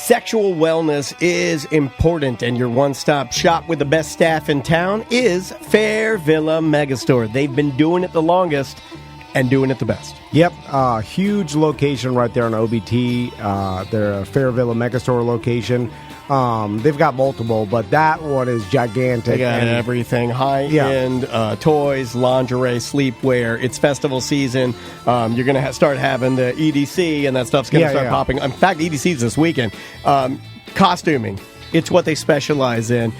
Sexual wellness is important, and your one-stop shop with the best staff in town is Fair Villa Megastore. They've been doing it the longest and doing it the best. Yep, huge location right there on OBT. They're a Fair Villa Megastore location. They've got multiple, but that one is gigantic. They got everything, high-end toys, lingerie, sleepwear. It's festival season. You're going to start having the EDC, and that stuff's going to start popping. In fact, EDC's this weekend. Costuming. It's what they specialize in.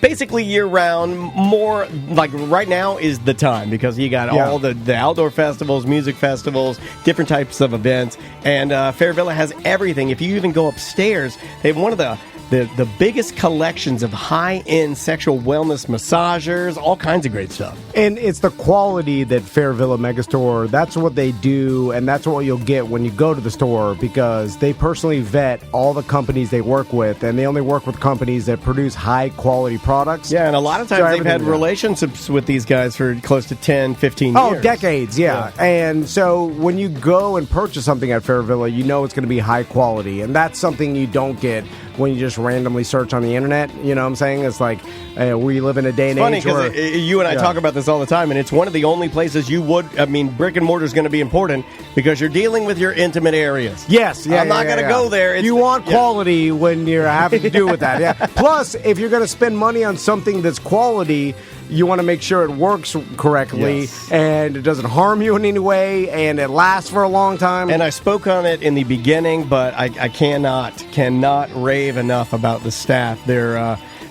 Basically year-round, more like right now is the time because you got all the outdoor festivals, music festivals, different types of events, and Fair Villa has everything. If you even go upstairs, they have one of the biggest collections of high-end sexual wellness massagers, all kinds of great stuff. And it's the quality that Fair Villa Megastore, that's what they do, and that's what you'll get when you go to the store because they personally vet all the companies they work with, and they only work with companies that produce high-quality products. Yeah, and a lot of times they've had relationships with these guys for close to 10, 15 years. Oh, decades, yeah. And so when you go and purchase something at Fair Villa, you know it's going to be high quality, and that's something you don't get when you just randomly search on the internet. You know what I'm saying? It's like we live in a day and age where... It's funny because you and I talk about this all the time, and it's one of the only places brick and mortar is going to be important because you're dealing with your intimate areas. Yes. I'm not going to go there. You want quality when you're having to do with that. Yeah. Plus, if you're going to spend money on something that's quality, you want to make sure it works correctly and it doesn't harm you in any way and it lasts for a long time. And I spoke on it in the beginning, but I cannot rave enough about the staff.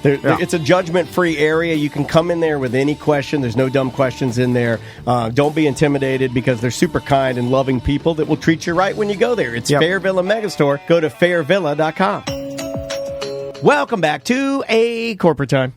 It's a judgment-free area. You can come in there with any question. There's no dumb questions in there. Don't be intimidated because they're super kind and loving people that will treat you right when you go there. It's Fair Villa Megastore. Go to fairvilla.com. Welcome back to A Corporate Time.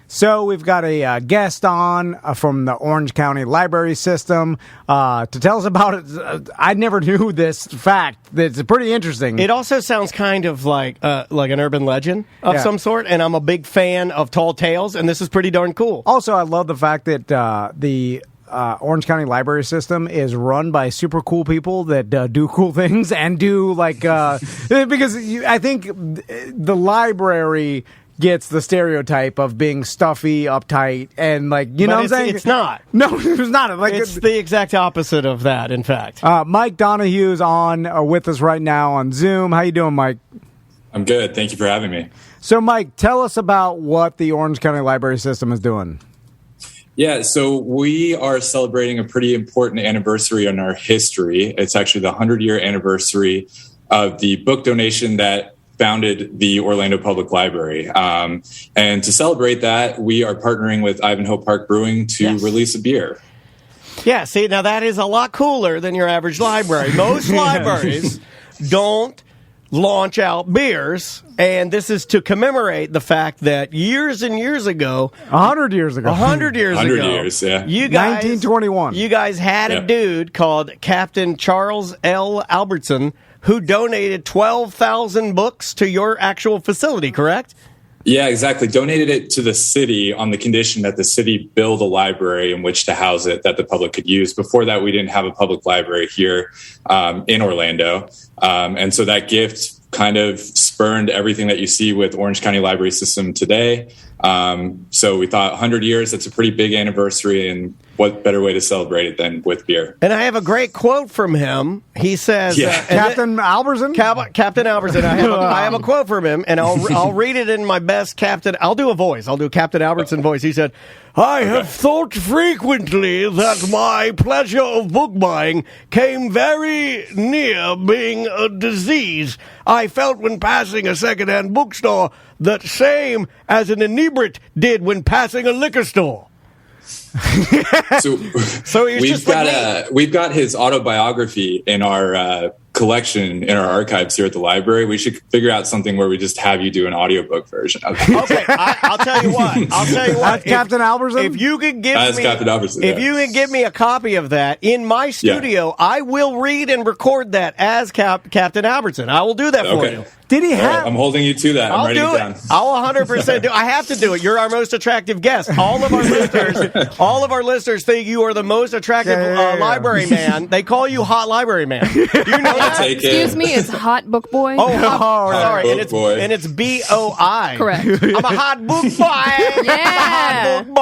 So we've got a guest on from the Orange County Library System to tell us about it. I never knew this fact. It's pretty interesting. It also sounds kind of like an urban legend of some sort, and I'm a big fan of tall tales, and this is pretty darn cool. Also, I love the fact that the Orange County Library System is run by super cool people that do cool things and do because I think the library gets the stereotype of being stuffy, uptight, and know what I'm saying? It's not. No, it's not. It's the exact opposite of that, in fact. Mike Donahue's on with us right now on Zoom. How you doing, Mike? I'm good. Thank you for having me. So, Mike, tell us about what the Orange County Library System is doing. Yeah, so we are celebrating a pretty important anniversary in our history. It's actually the 100-year anniversary of the book donation that founded the Orlando Public Library. And to celebrate that, we are partnering with Ivanhoe Park Brewing to release a beer. Yeah, see, now that is a lot cooler than your average library. Most libraries don't launch out beers, and this is to commemorate the fact that years and years ago... 100 years ago. 100 years, yeah. You guys, 1921. You guys had a dude called Captain Charles L. Albertson who donated 12,000 books to your actual facility, correct? Yeah, exactly. Donated it to the city on the condition that the city build a library in which to house it that the public could use. Before that, we didn't have a public library here in Orlando. And so that gift kind of spurned everything that you see with Orange County Library System today. So we thought 100 years, that's a pretty big anniversary, and what better way to celebrate it than with beer? And I have a great quote from him. He says, Captain Albertson? Captain Albertson. I have a quote from him, and I'll read it in my best Captain. I'll do a voice. I'll do a Captain Albertson voice. He said, I have thought frequently that my pleasure of book buying came very near being a disease. I felt when passing a second-hand bookstore that same as an inebriate did when passing a liquor store. So we've got his autobiography in our collection in our archives here at the library. We should figure out something where we just have you do an audiobook version of it. Okay, I'll tell you what. Captain Albertson? If you could give me Captain Albertson, if you can give me a copy of that in my studio, I will read and record that as Captain Albertson. I will do that for you. Did he have? Right, I'm holding you to that. I'm writing it down. I'll 100% do. I have to do it. You're our most attractive guest. All of our listeners think you are the most attractive library man. They call you Hot Library Man. Do you know I'll take it. Excuse me, it's Hot Book Boy. Oh, sorry. Book boy. And it's BOI. Correct. I'm a hot book boy. Yeah. I'm a hot book boy.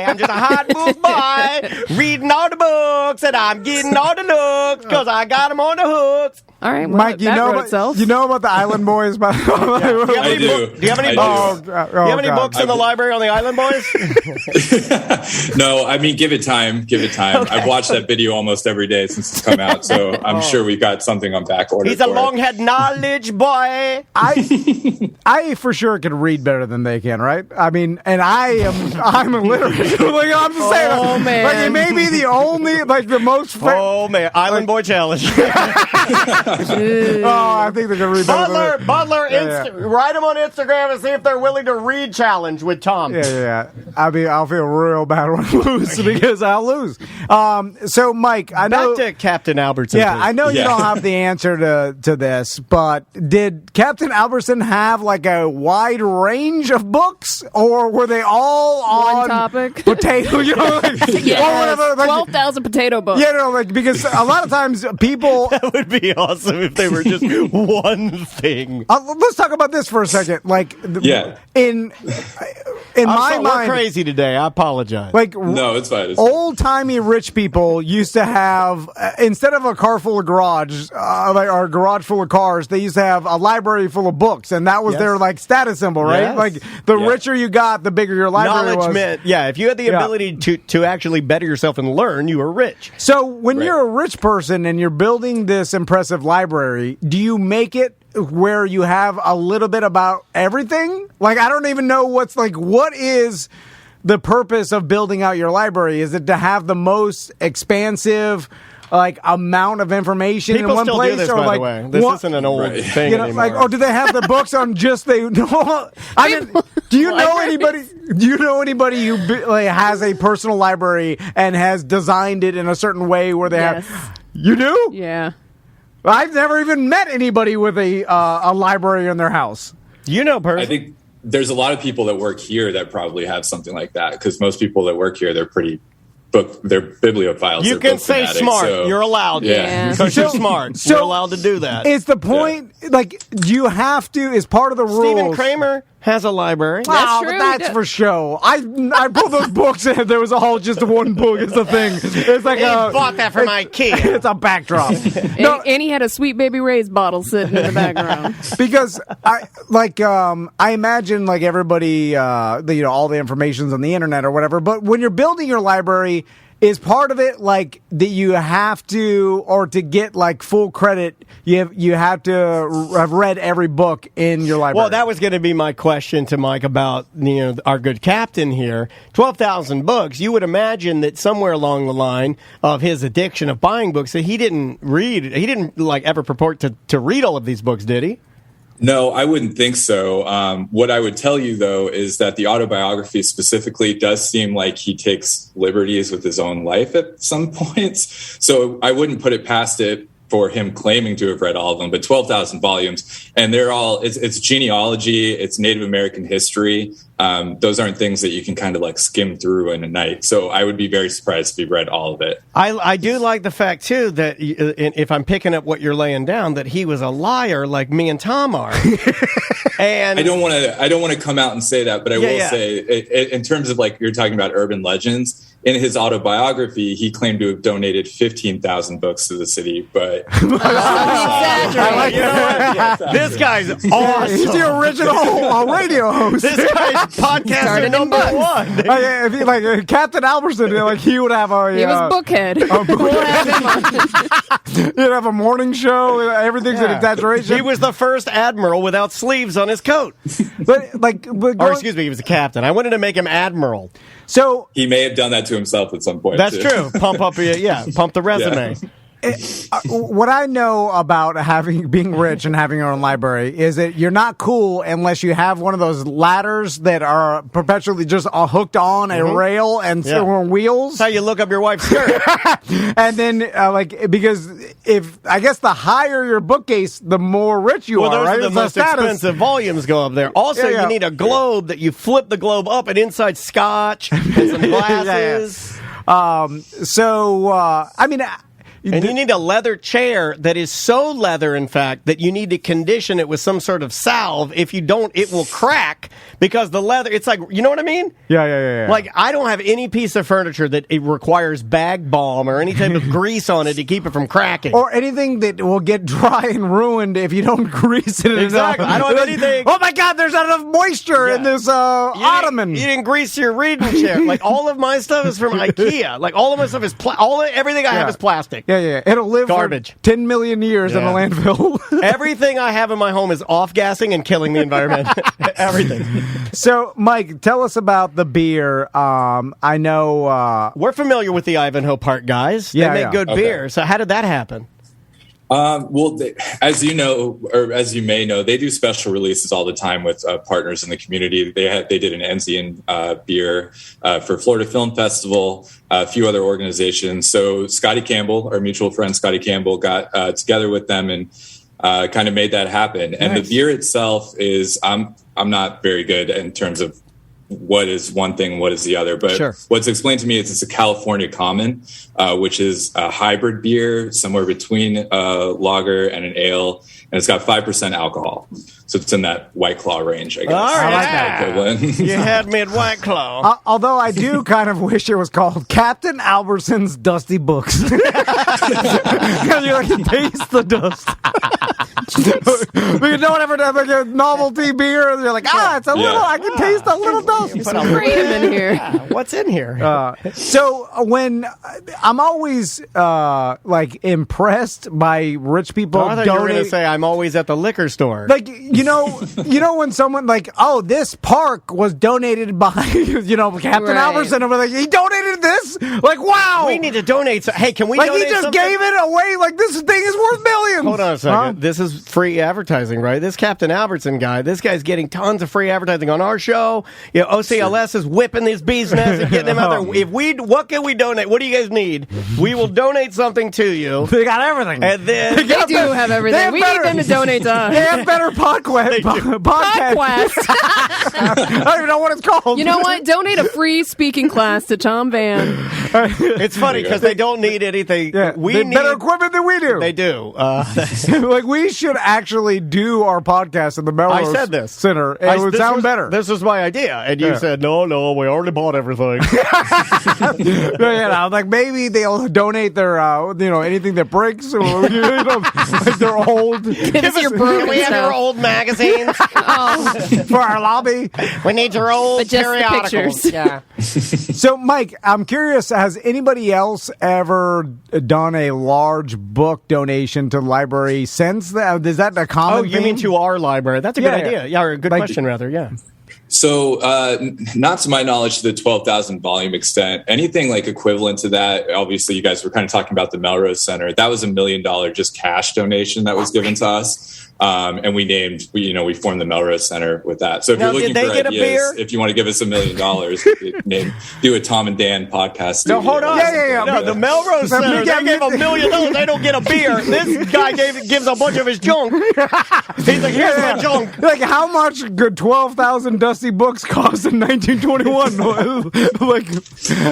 I'm just a hot book boy. Reading all the books and I'm getting all the looks because I got them on the hooks. All right, well, Mike, that wrote itself. you know about the Island Boys? By the way? I do. Do you have any I books? do. Do you have any books in the library on the Island Boys? No, I mean, give it time. Give it time. Okay. I've watched that video almost every day since it's come out, so I'm sure we've got something on back order. He's a for it. long-head knowledge boy. I for sure can read better than they can, right? I mean, and I'm illiterate. Like, I'm just saying. Oh, man. Like, it may be the only, like, the most. Oh, man. Island Boy Challenge. I think they're gonna read better than me. Butler, Yeah. write them on Instagram and see if they're willing to read challenge with Tom. Yeah. I mean, I'll feel real bad when I lose because I'll lose. So, Mike, I know. Back to Captain Albertson. Yeah, please. I know you don't have the answer to this, but did Captain Albertson have like a wide range of books, or were they all One on topic? potato? You know, like, Yes, or whatever. Like, 12,000 potato books. yeah, no, like because a lot of times people. That would be awesome if they were just one thing. Let's talk about this for a second. Like, Yeah. in my We're mind, crazy today. I apologize. like No, it's fine. old timey rich people used to have instead of a car full of garage, or a garage full of cars, they used to have a library full of books, and that was Yes. their like status symbol, right? Yes. Like the Yeah. richer you got, the bigger your library knowledge was. meant, yeah, if you had the Yeah. ability to actually better yourself and learn, you were rich. So when Right. you're a rich person and you're building this impressive library, do you make it where you have a little bit about everything? Like, I don't even know what is the purpose of building out your library? Is it to have the most expansive amount of information People in one still place? do this, or by like the way. This what- isn't an old Right. thing you know, anymore. do they have the books on just they? No, I mean, do you know anybody? Do you know anybody who has a personal library and has designed it in a certain way where they Yes. have? You do? Yeah. I've never even met anybody with a library in their house. You know, person. I think there's a lot of people that work here that probably have something like that because most people that work here, they're pretty they're bibliophiles. You they're can book say fanatics, smart. so- You're allowed. Yeah. Because you're smart. So- you're allowed to do that. Is the point do you have to? Is part of the rules? Stephen Kramer has a library. Oh, That's but true, he that's does. for show. I pulled those books and there was all just one book. It's the thing. It's like He bought that from IKEA. It's a backdrop. And he had a Sweet Baby Ray's bottle sitting in the background. Because I imagine everybody, all the information's on the internet or whatever. But when you're building your library, is part of it that you have to, or to get full credit, you have to have read every book in your library? Well, that was going to be my question to Mike about our good captain here. 12,000 books. You would imagine that somewhere along the line of his addiction of buying books that he didn't read. He didn't ever purport to read all of these books, did he? No, I wouldn't think so. What I would tell you, though, is that the autobiography specifically does seem like he takes liberties with his own life at some points. So I wouldn't put it past it for him claiming to have read all of them, but 12,000 volumes. And they're all, it's genealogy, it's Native American history. Those aren't things that you can kind of skim through in a night. So I would be very surprised if he read all of it. I do like the fact, too, that if I'm picking up what you're laying down, that he was a liar like me and Tom are. And I don't want to come out and say that, but I will say, in terms of you're talking about urban legends, in his autobiography, he claimed to have donated 15,000 books to the city, but this guy's awesome. He's the original radio host. This guy's podcaster number one. If he, Captain Albertson, he would have a. He was bookhead. We'll have him on. He'd have a morning show. Everything's an exaggeration. He was the first admiral without sleeves on his coat. but Or excuse me, he was a captain. I wanted to make him admiral. So he may have done that to himself at some point. That's too. true. Pump the resume. what I know about being rich and having your own library is that you're not cool unless you have one of those ladders that are perpetually just hooked on a rail and on wheels. That's how you look up your wife's skirt. And then, because I guess the higher your bookcase, the more rich you are, those right? are the It's most status. expensive volumes go up there. Also, you need a globe that you flip the globe up and inside scotch and some glasses. And you need a leather chair that is so leather, in fact, that you need to condition it with some sort of salve. If you don't, it will crack because the leather, it's like, you know what I mean? Yeah. Like, I don't have any piece of furniture that it requires bag balm or any type of grease on it to keep it from cracking. Or anything that will get dry and ruined if you don't grease it Exactly. enough. I don't have anything. Oh my God, there's not enough moisture in this ottoman. You didn't grease your reading chair. Like, all of my stuff is from IKEA. Like, all of my stuff is everything I have is plastic. Yeah. It'll live garbage for 10 million years in a landfill. Everything I have in my home is off-gassing and killing the environment. Everything. So, Mike, tell us about the beer. I know... We're familiar with the Ivanhoe Park guys. They make good beer. So how did that happen? Well, as you know, or as you may know, they do special releases all the time with partners in the community. They did an Enzian beer for Florida Film Festival, a few other organizations. So Scotty Campbell, our mutual friend Scotty Campbell, got together with them and kind of made that happen. And the beer itself is, I'm not very good in terms of what is one thing, what is the other. But what's explained to me is it's a California Common, which is a hybrid beer, somewhere between a lager and an ale, and it's got 5% alcohol. So it's in that White Claw range, I guess. All right. I like that equivalent. You had me at White Claw. Although I do kind of wish it was called Captain Albertson's Dusty Books. Because you like to taste the dust. Because no one ever does like a novelty beer. And you're like, it's a little, I can taste a little dust. Put some cream in here. Yeah, what's in here? So when I'm always like impressed by rich people I thought you were going to say I'm always at the liquor store. Like, you know when someone like, this park was donated by, Captain Albertson, and we're like, he donated this? Like, wow. We need to donate. Hey, can we donate he just something? gave it away. Like, this thing is worth millions. Hold on a second. This is free advertising, right? This Captain Albertson guy, this guy's getting tons of free advertising on our show. OCLS is whipping these bees nests and getting them out there. What can we donate? What do you guys need? We will donate something to you. They got everything. And then they do have everything. We need them to donate to us. They have better podcast. I don't even know what it's called. You know what? Donate a free speaking class to Tom Van. It's funny because they don't need anything. Yeah, they need better equipment than we do. They do. Like, we should actually do our podcast in the Melrose Center. It would sound better. This was my idea. And you said, no, we already bought everything. Like, maybe they'll donate their, anything that breaks or, like they're old. Give us your broken we have your old magazines for our lobby. We need your old periodicals. Yeah. So, Mike, I'm curious, has anybody else ever done a large book donation to the library since that? Is that a common thing? You mean to our library? That's a good idea. Yeah, or a good question, rather, yeah. So, not to my knowledge, to the 12,000 volume extent, anything like equivalent to that, obviously you guys were kind of talking about the Melrose Center. That was $1 million just cash donation that was given to us. And we formed the Melrose Center with that. So if you're looking for ideas, if you want to give us $1 million, do a Tom and Dan podcast. No, hold on. Yeah. No, the Melrose Center, they gave $1 million. They don't get a beer. This guy gives a bunch of his junk. He's like, here's my junk. Like, how much could 12,000 Dusty Books cost in 1921? Like,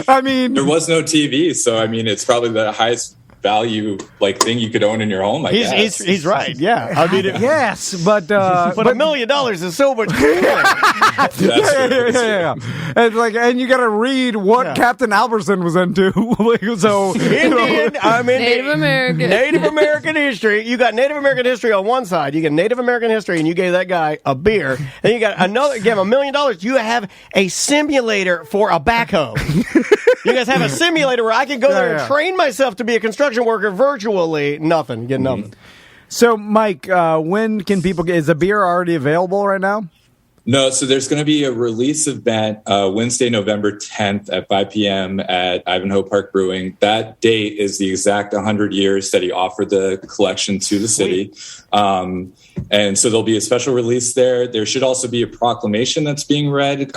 I mean, there was no TV, so I mean, it's probably the highest value thing you could own in your home. I guess he's right. Yeah, I mean, yes, but $1 million is so much cooler. Yeah. And you got to read what Captain Albertson was into. So Native American history. You got Native American history on one side. You get Native American history, and you gave that guy a beer. Then you got another. Give him $1 million. You have a simulator for a backhoe. You guys have a simulator where I can go there and train myself to be a construction worker virtually. Nothing. Get nothing. So, Mike, when can people get? Is the beer already available right now? No, so there's going to be a release event Wednesday, November 10th at 5 p.m. at Ivanhoe Park Brewing. That date is the exact 100 years that he offered the collection to the city. And so there'll be a special release there. There should also be a proclamation that's being read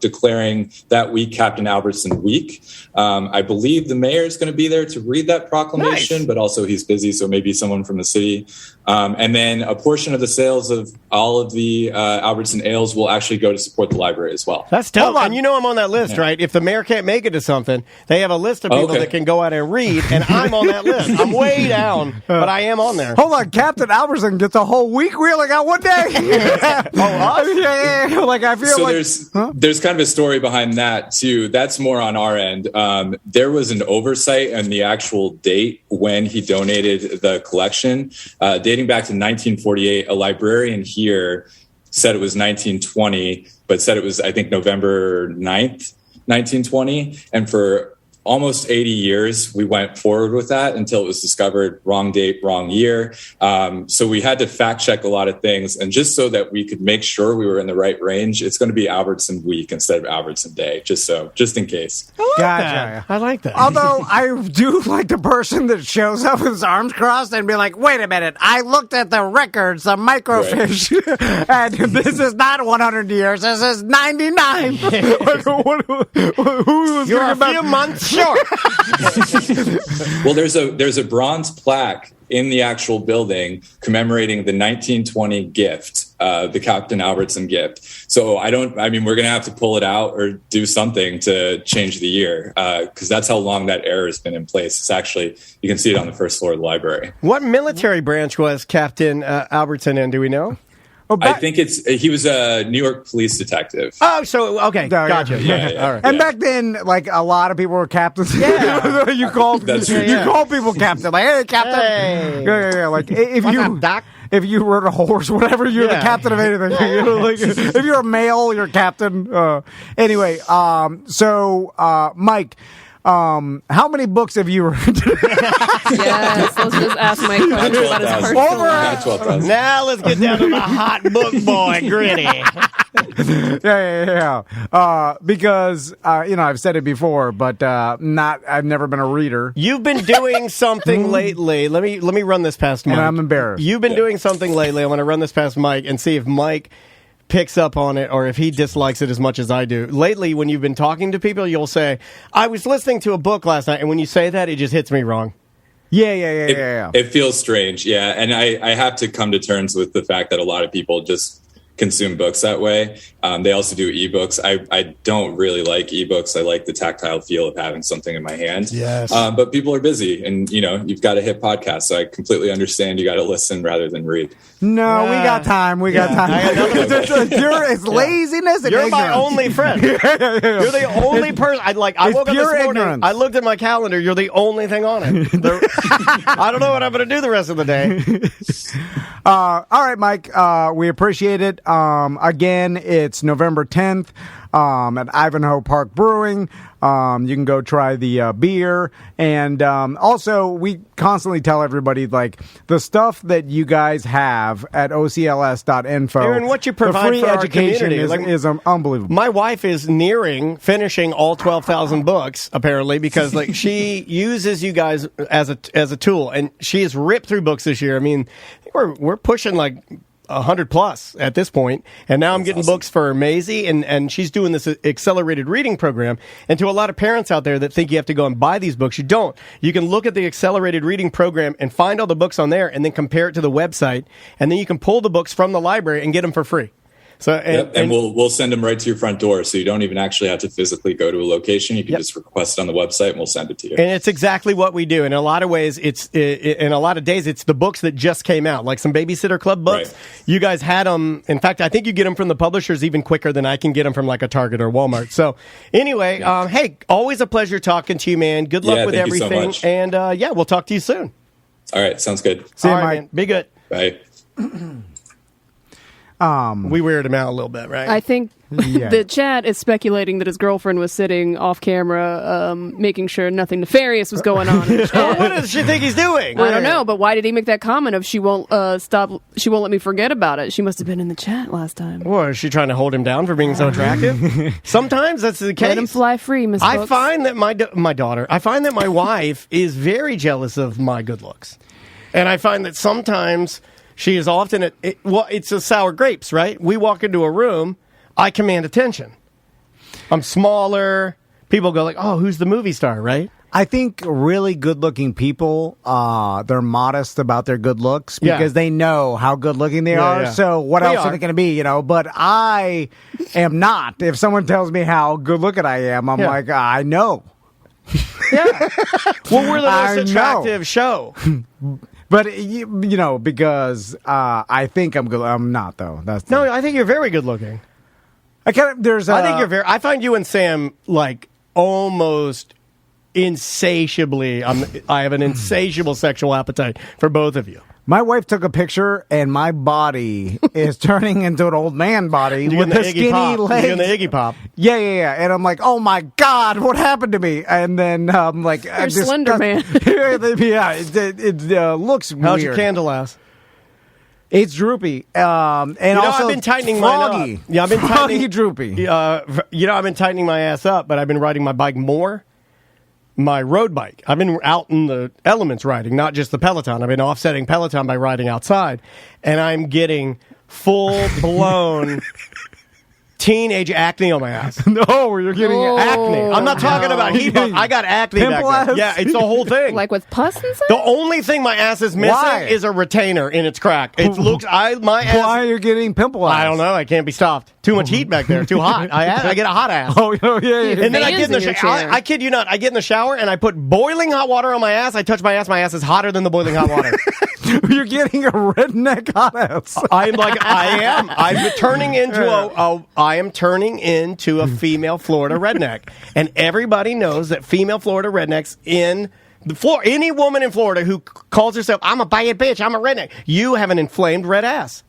declaring that week Captain Albertson Week. I believe the mayor is going to be there to read that proclamation, but also he's busy, so maybe someone from the city. And then a portion of the sales of all of the Albertson Ale meals will actually go to support the library as well. That's dope. And you know I'm on that list, right? If the mayor can't make it to something, they have a list of people that can go out and read, and I'm on that list. I'm way down, but I am on there. Hold on, Captain Albertson gets a whole week. We only got one day. Us? Yeah. Like I feel so like there's kind of a story behind that too. That's more on our end. There was an oversight on the actual date when he donated the collection, dating back to 1948. A librarian here said it was 1920, but said it was, I think, November 9th, 1920. And for almost 80 years, we went forward with that until it was discovered wrong date, wrong year. So we had to fact check a lot of things. And just so that we could make sure we were in the right range, it's going to be Albertson week instead of Albertson day, just in case. I like that. Although I do like the person that shows up with his arms crossed and be like, wait a minute, I looked at the records, the microfiche, and this is not 100 years, this is 99. You're a few months short. Well, there's a bronze plaque in the actual building commemorating the 1920 gift, the Captain Albertson gift. So we're going to have to pull it out or do something to change the year, because that's how long that error has been in place. It's actually, you can see it on the first floor of the library. What military branch was Captain Albertson in? Do we know? I think he was a New York police detective. Oh, so, okay. Gotcha. Yeah. All right. And back then, like, a lot of people were captains. Yeah. you called people captain. Like, hey, captain. Hey. Yeah. Like, if you rode a horse, whatever, you're the captain of anything. You know, like, if you're a male, you're captain. Anyway, Mike, how many books have you read? Yes, let's just ask Mike questions about his personal life. Now let's get down to the hot book boy, Gritty. Yeah. Because I've said it before, but I've never been a reader. You've been doing something lately. Let me run this past Mike. And I'm embarrassed. You've been doing something lately. I want to run this past Mike and see if Mike picks up on it or if he dislikes it as much as I do. Lately, when you've been talking to people, you'll say, I was listening to a book last night, and when you say that, it just hits me wrong. Yeah. It feels strange, yeah. And I have to come to terms with the fact that a lot of people just consume books that way. They also do ebooks. I don't really like ebooks. I like the tactile feel of having something in my hand. Yes. But people are busy, and you've got to hit podcasts. So I completely understand you got to listen rather than read. No, we got time. We got time. It's laziness and You're ignorance. my only friend. You're the only person. I woke up this morning. Ignorance. I looked at my calendar. You're the only thing on it. I don't know what I'm going to do the rest of the day. All right, Mike. We appreciate it. Again, it's November 10th at Ivanhoe Park Brewing. You can go try the beer. And also, we constantly tell everybody, like, the stuff that you guys have at ocls.info. Aaron, what you provide the free for our education community is unbelievable. My wife is nearing finishing all 12,000 books, apparently, because like she uses you guys as a tool. And she has ripped through books this year. I mean, we're pushing like 100 plus at this point, and now I'm getting books for Maisie, and she's doing this accelerated reading program. And to a lot of parents out there that think you have to go and buy these books, you don't. You can look at the accelerated reading program and find all the books on there, and then compare it to the website, and then you can pull the books from the library and get them for free. So and we'll send them right to your front door, so you don't even actually have to physically go to a location. You can just request it on the website, and we'll send it to you. And it's exactly what we do. In a lot of ways, in a lot of days, it's the books that just came out, like some Babysitter Club books. Right. You guys had them. In fact, I think you get them from the publishers even quicker than I can get them from like a Target or Walmart. So anyway, hey, always a pleasure talking to you, man. Good luck with everything. You so much. And we'll talk to you soon. All right, sounds good. See you, Mike. Mike. Man. Be good. Bye. We weirded him out a little bit, right? I think the chat is speculating that his girlfriend was sitting off camera, making sure nothing nefarious was going on. What does she think he's doing? I don't know, but why did he make that comment of she won't stop? She won't let me forget about it. She must have been in the chat last time. Well, is she trying to hold him down for being so attractive? Sometimes that's the case. Let him fly free, Miss I Brooks. find that my daughter, I find that my wife is very jealous of my good looks, and I find that sometimes. She is often it's a sour grapes, right? We walk into a room, I command attention. I'm smaller. People go like, "Oh, who's the movie star?" Right? I think really good-looking people, they're modest about their good looks because they know how good-looking they are. Yeah. So what else are they going to be, But I am not. If someone tells me how good-looking I am, I'm like, I know. Yeah. Well, we're the most attractive show. But, because I think I'm good. I'm not, though. I think you're very good-looking. I think you're I find you and Sam, almost insatiably, I have an insatiable sexual appetite for both of you. My wife took a picture, and my body is turning into an old man body with the skinny legs. You're the Iggy Pop. Yeah. And I'm like, oh my God, what happened to me? And then I'm like, you're Slender Man. It looks weird. How's your candle ass? It's droopy, and also I've been tightening froggy. mine up. Yeah, I've been tightening droopy. I've been tightening my ass up, but I've been riding my bike more. My road bike. I've been out in the elements riding, not just the Peloton. I've been offsetting Peloton by riding outside, and I'm getting full-blown teenage acne on my ass. No, you're getting acne. I'm not talking about heat bump. I got acne Pimple back then. ass? Yeah, it's the whole thing. Like with pus and stuff? The only thing my ass is missing is a retainer in its crack. It looks. My ass. Why are you getting pimple ass? I don't know. I can't be stopped. Too much heat back there. Too hot. I get a hot ass. Oh yeah. And then I get in the shower. I kid you not. I get in the shower and I put boiling hot water on my ass. I touch my ass. My ass is hotter than the boiling hot water. You're getting a redneck hot ass. I am. I'm turning into a female Florida redneck, and everybody knows that female Florida rednecks in the floor. Any woman in Florida who calls herself, "I'm a bad bitch, I'm a redneck," you have an inflamed red ass,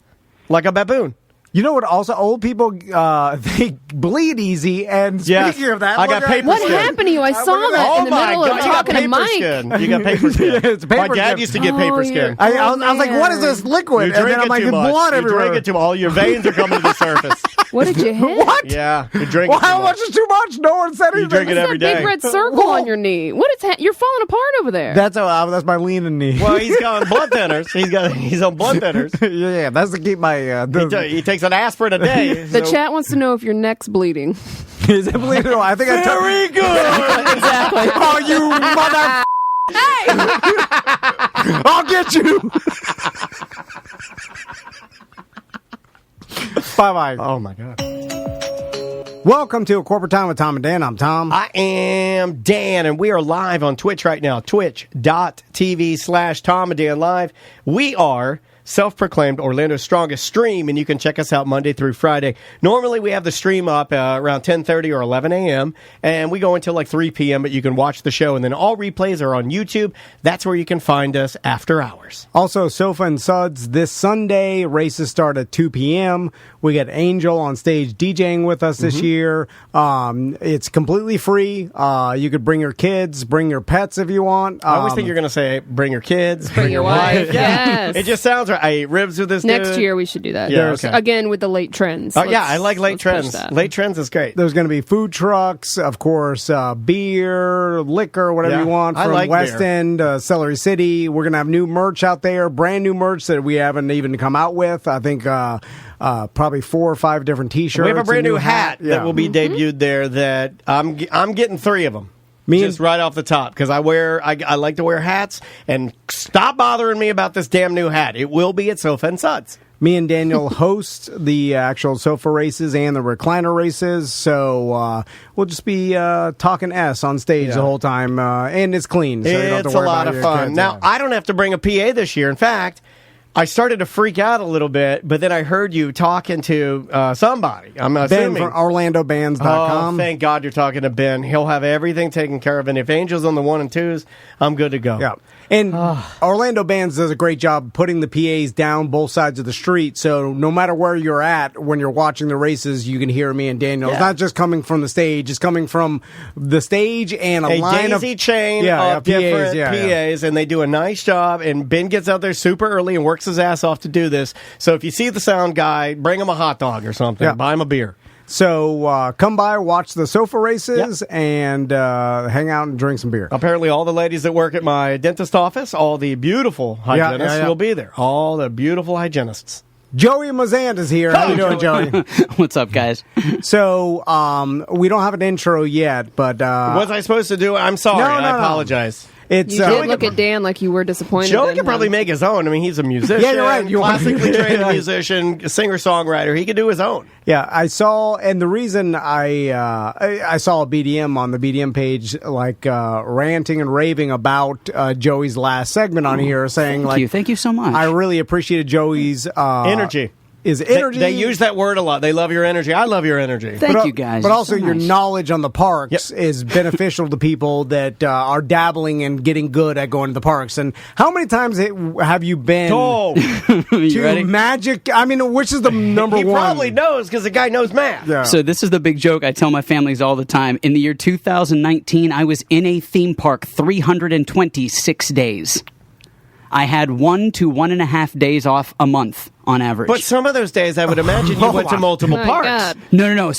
like a baboon. You know what? Also, old people they bleed easy. And speaking of that, I got paper What skin. happened to you? I saw that in the middle of talking to Mike. You got paper skin. It's paper My dad skin. used to get paper skin. I was like, "What is this liquid?" You drink and then I'm it like, too much. blood everywhere. You drink it too much. All your veins are coming to the surface. What did you hit? What? Yeah, you drink Well, it too how much is too much? No one said anything. You drink it every day. Big red circle on your knee. What is you're falling apart over there. That's my leaning knee. Well, he's got blood thinners. He's on blood thinners. Yeah, that's to keep my. He takes an aspirin a day. The chat wants to know if your neck's bleeding. Is it bleeding? I think I took. Very good. Exactly. Oh, you mother! Hey! I'll get you. Bye. Oh my God. Welcome to A Corporate Time with Tom and Dan. I'm Tom. I am Dan, and we are live on Twitch right now. Twitch.tv/Tom and Dan Live. We are self-proclaimed Orlando's strongest stream, and you can check us out Monday through Friday. Normally, we have the stream up around 10:30 or 11 a.m., and we go until like 3 p.m., but you can watch the show, and then all replays are on YouTube. That's where you can find us after hours. Also, Sofa and Suds this Sunday. Races start at 2 p.m. We got Angel on stage DJing with us this year. It's completely free. You could bring your kids, bring your pets if you want. I always think you're going to say, bring your kids, bring your wife. Yes. It just sounds right. I ate ribs with this Next dude. year we should do that. Yeah, okay. Again with the late trends. Yeah, I like late trends. Late trends is great. There's going to be food trucks, of course, beer, liquor, whatever you want from West End, Celery City. We're going to have new merch out there, brand new merch that we haven't even come out with. I think probably 4 or 5 different T-shirts. We have a brand new hat that will be debuted there that I'm getting 3 of them. Just right off the top, because I like to wear hats, and stop bothering me about this damn new hat. It will be at Sofa and Suds. Me and Daniel host the actual sofa races and the recliner races, so we'll just be talking S on stage the whole time, and it's clean. So you don't have to It's worry a lot about of fun. kids. Now, I don't have to bring a PA this year. In fact, I started to freak out a little bit, but then I heard you talking to somebody. I'm assuming. Ben from OrlandoBands.com. Oh, thank God you're talking to Ben. He'll have everything taken care of, and if Angel's on the 1 and 2s, I'm good to go. Yeah. And Orlando Bands does a great job putting the PAs down both sides of the street, so no matter where you're at when you're watching the races, you can hear me and Daniel. Yeah. It's not just coming from the stage; it's coming from the stage and a line daisy of chain of different PAs, and they do a nice job. And Ben gets out there super early and works his ass off to do this. So if you see the sound guy, bring him a hot dog or something. Yeah. Buy him a beer. So come by, watch the sofa races, and hang out and drink some beer. Apparently, all the ladies that work at my dentist office, all the beautiful hygienists will be there. All the beautiful hygienists. Joey Mazant is here. How you doing, Joey? What's up, guys? So, we don't have an intro yet, but... was I supposed to do it? I'm sorry. I apologize. You did look at Dan like you were disappointed. Joey could probably make his own. I mean, he's a musician. Yeah, you're right. Classically trained musician, singer-songwriter. He could do his own. Yeah, I saw, and the reason I saw a BDM on the BDM page, like ranting and raving about Joey's last segment on here, saying Thank you so much. I really appreciated Joey's energy. They use that word a lot. They love your energy. I love your energy. Thank you, guys. But also so your nice. knowledge on the parks is beneficial to people that are dabbling and getting good at going to the parks. And how many times have you been to ready? Magic? I mean, which is the number one? He probably knows because the guy knows math. Yeah. So this is the big joke I tell my families all the time. In the year 2019, I was in a theme park 326 days. I had 1 to 1.5 days off a month on average. But some of those days, I would imagine you went to multiple parks. God. No.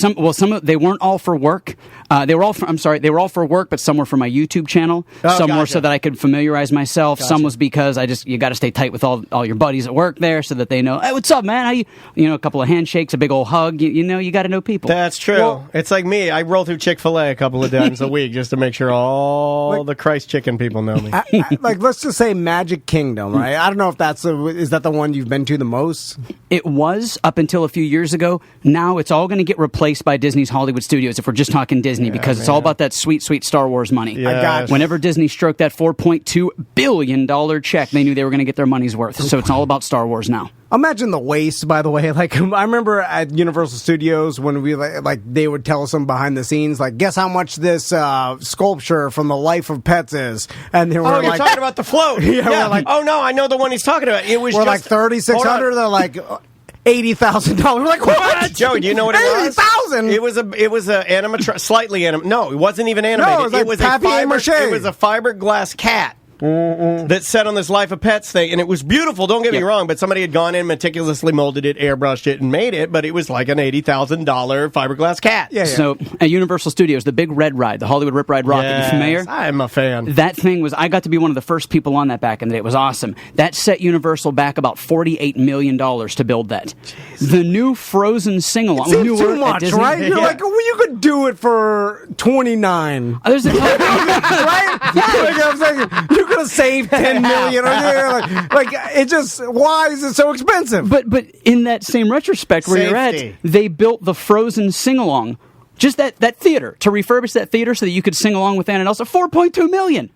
They weren't all for work. They were all for work, but some were for my YouTube channel. Some were so that I could familiarize myself. Gotcha. Some was because you got to stay tight with all your buddies at work there, so that they know, hey, what's up, man? How you? A couple of handshakes, a big old hug. You got to know people. That's true. Well, it's like me. I roll through Chick-fil-A a couple of times a week just to make sure all the Christ chicken people know me. Let's just say Magic Kingdom, right? I don't know if is that the one you've been to the most? It was up until a few years ago. Now it's all going to get replaced by Disney's Hollywood Studios if we're just talking Disney, because it's all about that sweet, sweet Star Wars money. Yes. I got you. Whenever Disney stroked that $4.2 billion check, they knew they were going to get their money's worth. So it's all about Star Wars now. Imagine the waste, by the way. Like, I remember at Universal Studios when we they would tell us some behind the scenes, like, guess how much this sculpture from the Life of Pets is, and they were you're talking about the float. Yeah. We're oh no, I know the one he's talking about. It was just like $3,600. They're like $80,000. We're like, what? Joe, do you know what it was? $80,000. It was a slightly animated. No, it wasn't even animated. No, it was like It was a fiberglass cat. That sat on this Life of Pets thing, and it was beautiful, don't get me wrong, but somebody had gone in, meticulously molded it, airbrushed it, and made it, but it was like an $80,000 fiberglass cat. Yeah. So at Universal Studios, the big red ride, the Hollywood Rip Ride Rocket, you familiar? I'm a fan. That thing I got to be one of the first people on that back in the day. It was awesome. That set Universal back about $48 million to build that. Jeez. The new Frozen sing-along. It seems too much, right? You're like, well, you could do it for $29. Right? I'm saying, you could have saved $10 million. It just, why is it so expensive? But in that same retrospect where you're at, they built the Frozen sing-along, just that theater, to refurbish that theater so that you could sing along with Anna Elsa. $4.2 million.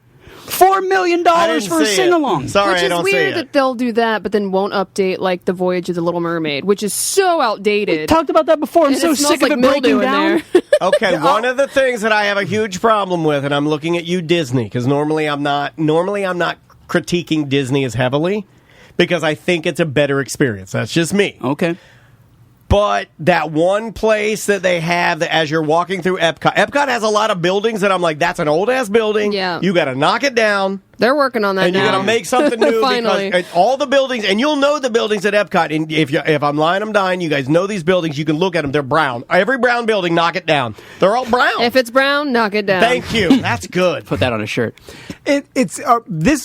$4 million for a sing-along. Sorry, which is I don't weird that they'll do that, but then won't update like the Voyage of the Little Mermaid, which is so outdated. We talked about that before. I'm so sick of it breaking down. Okay, one of the things that I have a huge problem with, and I'm looking at you, Disney, because normally I'm not critiquing Disney as heavily, because I think it's a better experience. That's just me. Okay. But that one place that they have, that as you're walking through Epcot has a lot of buildings that I'm like, that's an old-ass building. Yeah. You got to knock it down. They're working on that and now. you're going to make something new. Finally. Because all the buildings, and you'll know the buildings at Epcot. And if I'm lying, I'm dying. You guys know these buildings. You can look at them. They're brown. Every brown building, knock it down. They're all brown. If it's brown, knock it down. Thank you. That's good. Put that on a shirt. This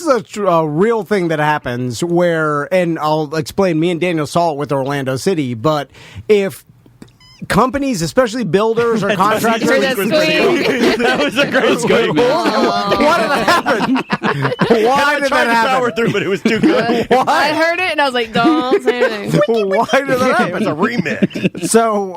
is a real thing that happens where, and I'll explain, me and Daniel saw it with Orlando City, but if companies, especially builders or contractors. That was a great squeak. Why did that happen? Why did that happen? Power through, but it was too good. I heard it and I was like, don't say anything. Why did that happen? It's a remix. So,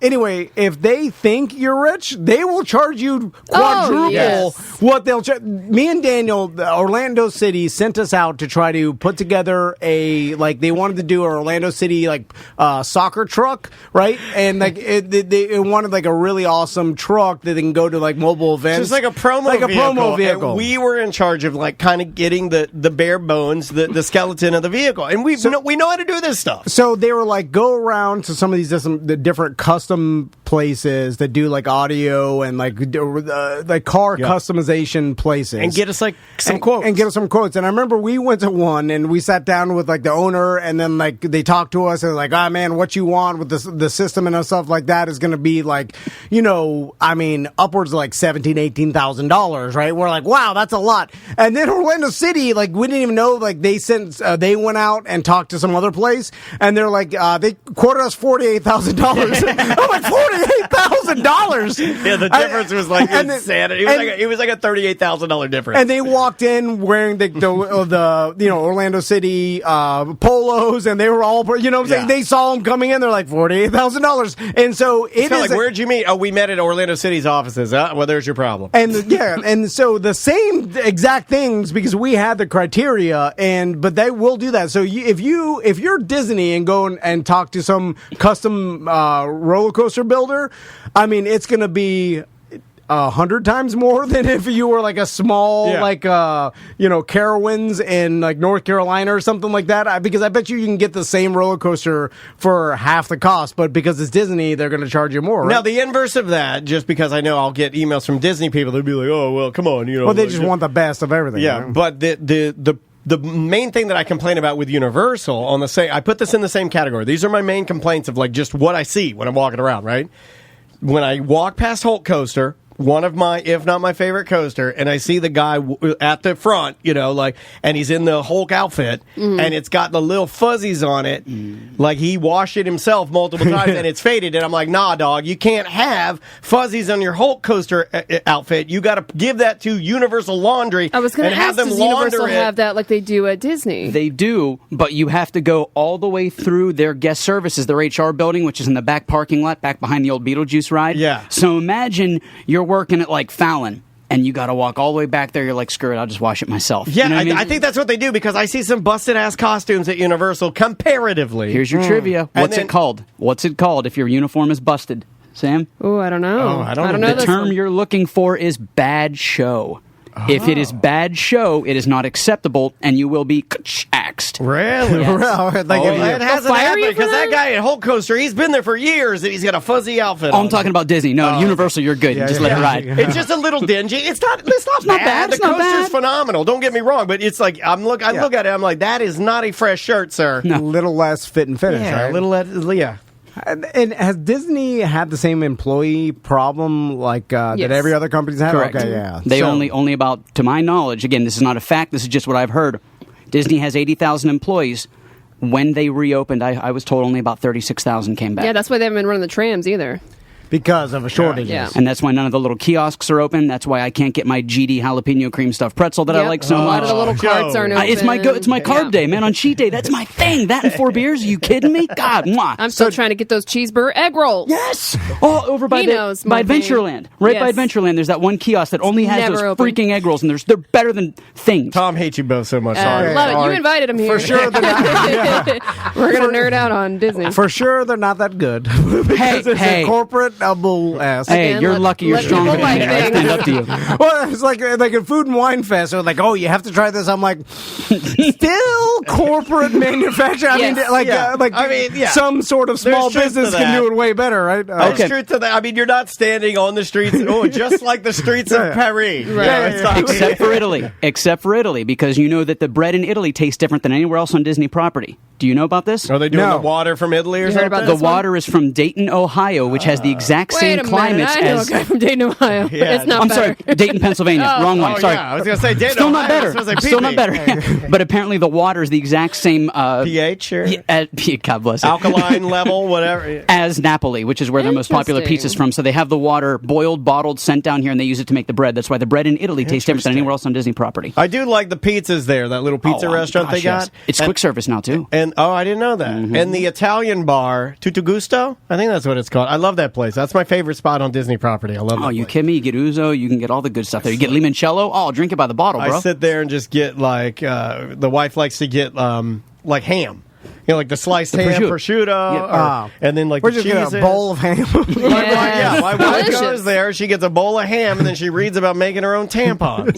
anyway, if they think you're rich, they will charge you quadruple what they'll charge. Me and Daniel, Orlando City, sent us out to try to put together they wanted to do an Orlando City, soccer truck, right? And they wanted a really awesome truck that they can go to mobile events. Just like a promo vehicle. And we were in charge of kind of getting the bare bones, the skeleton of the vehicle, and we know how to do this stuff. So they were go around to some of these the different custom places that do audio and car customization places, and get us some quotes. And get us some quotes. And I remember we went to one and we sat down with the owner, and then they talked to us and man, what you want with the system, and I was stuff like that is going to be like, upwards of like $17,000, $18,000, right? We're like, wow, that's a lot. And then Orlando City, like, we didn't even know, like, they went out and talked to some other place, and they're like, they quoted us $48,000. I'm like, $48,000. Yeah, the difference was like insanity. It was like a $38,000 difference. And they walked in wearing the Orlando City polos, and they were all, saying? They saw them coming in. They're like $48,000, and so it's like, where'd you meet? Oh, we met at Orlando City's offices. Well, there's your problem. And and so the same exact things, because we had the criteria, but they will do that. So if you're Disney and go and talk to some custom roller coaster builder, I mean, it's going to be 100 times more than if you were like a small, Carowinds in like North Carolina or something like that. Because I bet you can get the same roller coaster for half the cost, but because it's Disney, they're going to charge you more. Right? Now, the inverse of that, just because I know I'll get emails from Disney people, they'll be like, "Oh, well, come on, Well, they just want the best of everything. Yeah, right? but the main thing that I complain about with Universal I put this in the same category. These are my main complaints of like just what I see when I'm walking around. Right, when I walk past Hulk Coaster, one of my, if not my favorite coaster, and I see the guy at the front, and he's in the Hulk outfit, and it's got the little fuzzies on it, like he washed it himself multiple times, and it's faded, and I'm like, nah, dog, you can't have fuzzies on your Hulk coaster outfit. You got to give that to Universal Laundry. I was going to ask, does Universal have that like they do at Disney? They do, but you have to go all the way through their guest services, their HR building, which is in the back parking lot, back behind the old Beetlejuice ride. Yeah. So imagine you're working at like Fallon, and you got to walk all the way back there. You're like, screw it, I'll just wash it myself. Yeah, you know what I mean? I think that's what they do, because I see some busted-ass costumes at Universal comparatively. Here's your trivia. What's it called? What's it called if your uniform is busted? Sam? Oh, I don't know. I don't know. The term you're looking for is bad show. If it is bad show, it is not acceptable, and you will be axed. Really? Yes. It hasn't happened, because that guy at Hulk Coaster, he's been there for years, and he's got a fuzzy outfit on. I'm talking about Disney. No, Universal, you're good. Just let it ride. It's just a little dingy. It's not bad. The coaster's phenomenal. Don't get me wrong, but it's like I look at it. I'm like, that is not a fresh shirt, sir. A little less fit and finish. Yeah, right? a little less. Yeah. And has Disney had the same employee problem that every other company's had? Correct. Okay, yeah. They only about, to my knowledge, again, this is not a fact, this is just what I've heard. Disney has 80,000 employees. When they reopened, I was told only about 36,000 came back. Yeah, that's why they haven't been running the trams either. Because of a shortage. Yeah. And that's why none of the little kiosks are open. That's why I can't get my GD jalapeno cream stuffed pretzel that I like so much. A lot of the little carts aren't open. It's my carb day, man. On cheat day, that's my thing. That and 4 beers. Are you kidding me? God, mwah. I'm still trying to get those cheeseburger egg rolls. Yes. Oh, over by Adventureland. Right by Adventureland, there's that one kiosk that only has those freaking egg rolls, and they're better than things. Tom hates you both so much. Sorry. Love it. You invited him here. For sure. We're going to nerd out on Disney. For sure, they're not that good. Because it's a corporate bull ass. Hey, Again, you're lucky you're stronger than me. I stand up to you. Well, it's like a Food and Wine Fest. So like, oh, you have to try this. I'm like, still corporate manufacturing. I mean, some sort of small business can do it way better, right? There's truth to that. I mean, you're not standing on the streets, just like the streets of Paris. Right. Except for Italy, because you know that the bread in Italy tastes different than anywhere else on Disney property. Do you know about this? Are they doing the water from Italy or something? The water is from Dayton, Ohio, which has the exact same climates I know a guy from Dayton, Ohio. Yeah. It's not I'm better. sorry, Dayton, Pennsylvania. Wrong one. Sorry. Yeah. I was going to say Dayton, Still Ohio. not better. Still not better. But apparently the water is the exact same pH or God bless it. Alkaline level, whatever. As Napoli, which is where their most popular pizza's from. So they have the water boiled, bottled, sent down here, and they use it to make the bread. That's why the bread in Italy tastes different than anywhere else on Disney property. I do like the pizzas there. That little pizza restaurant they got. Yes. It's quick service now too. And I didn't know that. Mm-hmm. And the Italian bar, Tutto Gusto, I think that's what it's called. I love that place. That's my favorite spot on Disney property. I love that you place. kidding me? You get Uzo, you can get all the good stuff there. You get limoncello. Oh, I'll drink it by the bottle, bro. I sit there and just get the wife likes to get like ham. You know, like the sliced ham, prosciutto, and then like we're the just cheese. A bowl of ham. My wife goes there. She gets a bowl of ham, and then she reads about making her own tampons.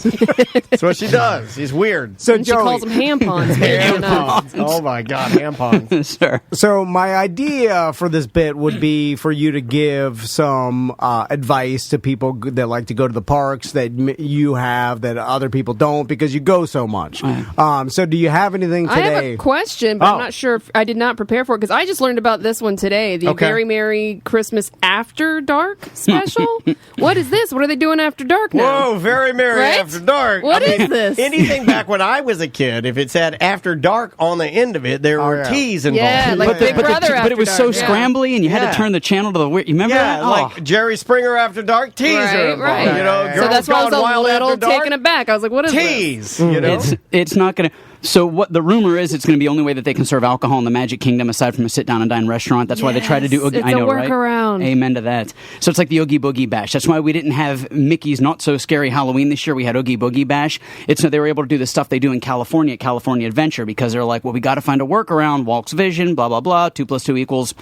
That's what she does. She's weird. So she calls them hampons. Hampons. Oh my God, hampons. Sure. So my idea for this bit would be for you to give some advice to people that like to go to the parks that you have that other people don't because you go so much. So do you have anything today? I have a question, but I'm not sure I did not prepare for it because I just learned about this one today. The Very Merry Christmas After Dark special. What is this? What are they doing after dark now? Whoa, Very Merry After Dark. What is this? Anything back when I was a kid, if it said After Dark on the end of it, there were T's involved. Yeah, like Big Brother After But it was so Dark, scrambly, and you had to turn the channel to the weird. You remember that? Like Jerry Springer After Dark, T's are involved. Right. You know, So that's why I was a little taken taken aback. I was like, what is T's, this? you know? It's not going to... So what the rumor is, it's going to be the only way that they can serve alcohol in the Magic Kingdom aside from a sit-down and dine restaurant. That's why they try to do Oogie. It's I know, a workaround. Right? Amen to that. So it's like the Oogie Boogie Bash. That's why we didn't have Mickey's Not So Scary Halloween this year. We had Oogie Boogie Bash. It's so they were able to do the stuff they do in California at California Adventure because they're like, well, we got to find a workaround. Walk's vision, blah, blah, blah. 2 + 2 equals...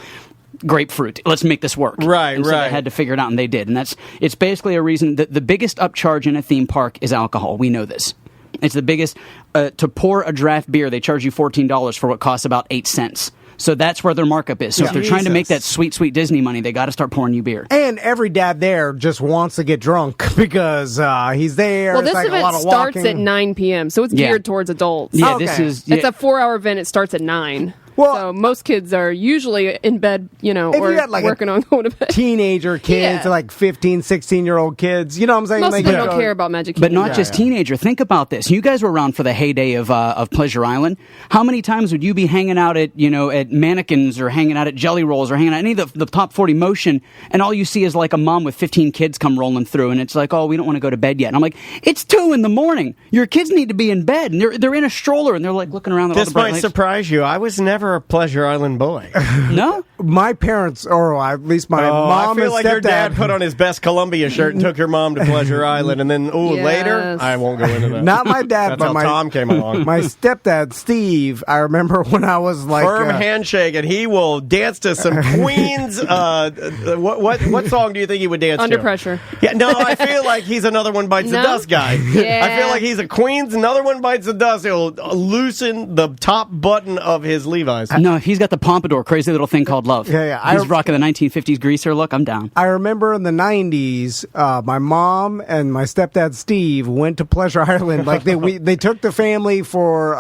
grapefruit. Let's make this work. Right, and so they had to figure it out, and they did. And it's basically a reason that the biggest upcharge in a theme park is alcohol. We know this. It's the biggest. To pour a draft beer, they charge you $14 for what costs about 8 cents. So that's where their markup is. So if they're trying to make that sweet, sweet Disney money, they got to start pouring you beer. And every dad there just wants to get drunk because he's there. Well, this like event starts at 9 p.m., so it's geared towards adults. Yeah, Okay. this is... It's a 4-hour event. It starts at 9. Well, so most kids are usually in bed, if or you got like working on going to bed. Teenager kids or like 15, 16-year-old kids. You know what I'm saying? Most like, of them don't care about Magic But Kingdom. not just teenager. Think about this. You guys were around for the heyday of Pleasure Island. How many times would you be hanging out at at Mannequins or hanging out at Jelly Rolls or hanging out at any of the top 40 motion, and all you see is like a mom with 15 kids come rolling through, and it's like, oh, we don't want to go to bed yet. And I'm like, it's 2 a.m. Your kids need to be in bed, and they're in a stroller, and they're like looking around at all This the bright might lights. surprise you. I was never a Pleasure Island boy. No? My parents, or at least my mom I feel and like stepdad. your dad put on his best Columbia shirt and took your mom to Pleasure Island, and then later, I won't go into that. Not my dad, That's but how my Tom came along. My stepdad, Steve, I remember when I was like... Firm handshake, and he will dance to some Queen's... what song do you think he would dance Under to? Pressure. Yeah, no, I feel like he's Another One Bites the Dust guy. Yeah. I feel like he's a Queen's Another One Bites the Dust. He'll loosen the top button of his Levi's. No, he's got the pompadour, crazy little thing called love. Yeah. He's rocking the 1950s greaser look. I'm down. I remember in the 90s, my mom and my stepdad, Steve, went to Pleasure Island. Like they took the family for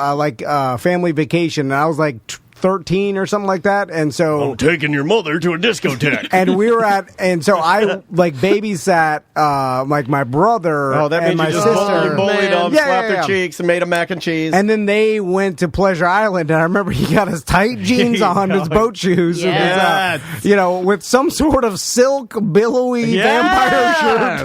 family vacation, and I was like 13 or something like that, and so I'm taking your mother to a discotheque. and we were and so I like babysat like my brother That and means my you just sister. bullied them, Yeah, slapped yeah. their cheeks, and made them mac and cheese. And then they went to Pleasure Island, and I remember he got his tight jeans on, his boat shoes, Yes. and his, with some sort of silk, billowy vampire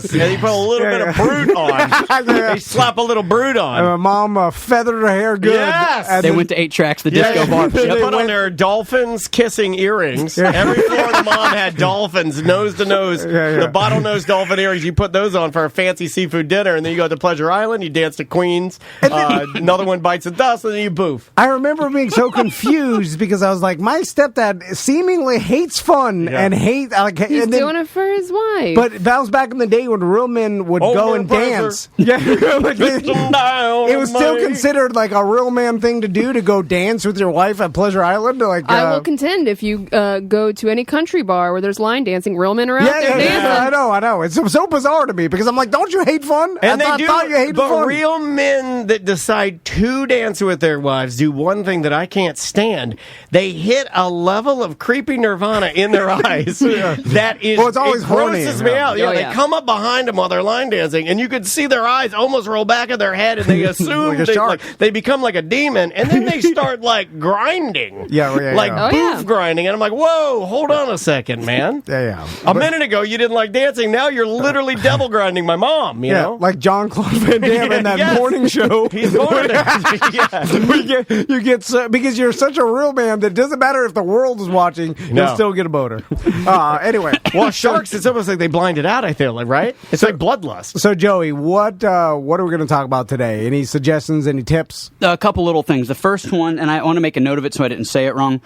shirt. Yeah, he put a little bit of brute on. He slapped a little brute on. And my mom feathered her hair good. Yes. And They then- went to 8 Tracks, the disco bar. They put on their dolphins kissing earrings. Every Florida mom had dolphins, nose to nose. The bottlenose dolphin earrings. You put those on for a fancy seafood dinner, and then you go to Pleasure Island, you dance to Queens. Another One Bites the Dust, and then you boof. I remember being so confused because I was like, my stepdad seemingly hates fun and He's doing it for his wife. But that was back in the day when real men would go and dance. Yeah, like it was still considered like a real man thing to do to go dance with your wife at Pleasure Island. Like I will contend if you go to any country bar where there's line dancing, real men are out there dancing. I know. It's so bizarre to me because I'm like, don't you hate fun? And I thought you hated but fun. real men that decide to dance with their wives do one thing that I can't stand. They hit a level of creepy nirvana in their eyes that is, Well, it's always it grosses horny. me out. Oh, They yeah. come up behind them while they're line dancing, and you could see their eyes almost roll back in their head, and they assume Like a shark. they become like a demon, and then they start like grinding, like Oh, boof yeah. grinding, and I'm like, whoa, hold on a second, man. Yeah. A minute ago you didn't like dancing, now you're literally devil grinding my mom. You know, like John Claude Van Damme in that Yes. morning show. He's born yeah. you get so, because you're such a real man that doesn't matter if the world is watching, No. you'll still get a boner. Anyway, Well, sharks, it's almost like they blinded out, I feel like, right? It's like bloodlust. so Joey, what are we going to talk about today? Any suggestions? Any tips? A couple little things. The first one, and I want to make a note of it so I didn't say it wrong.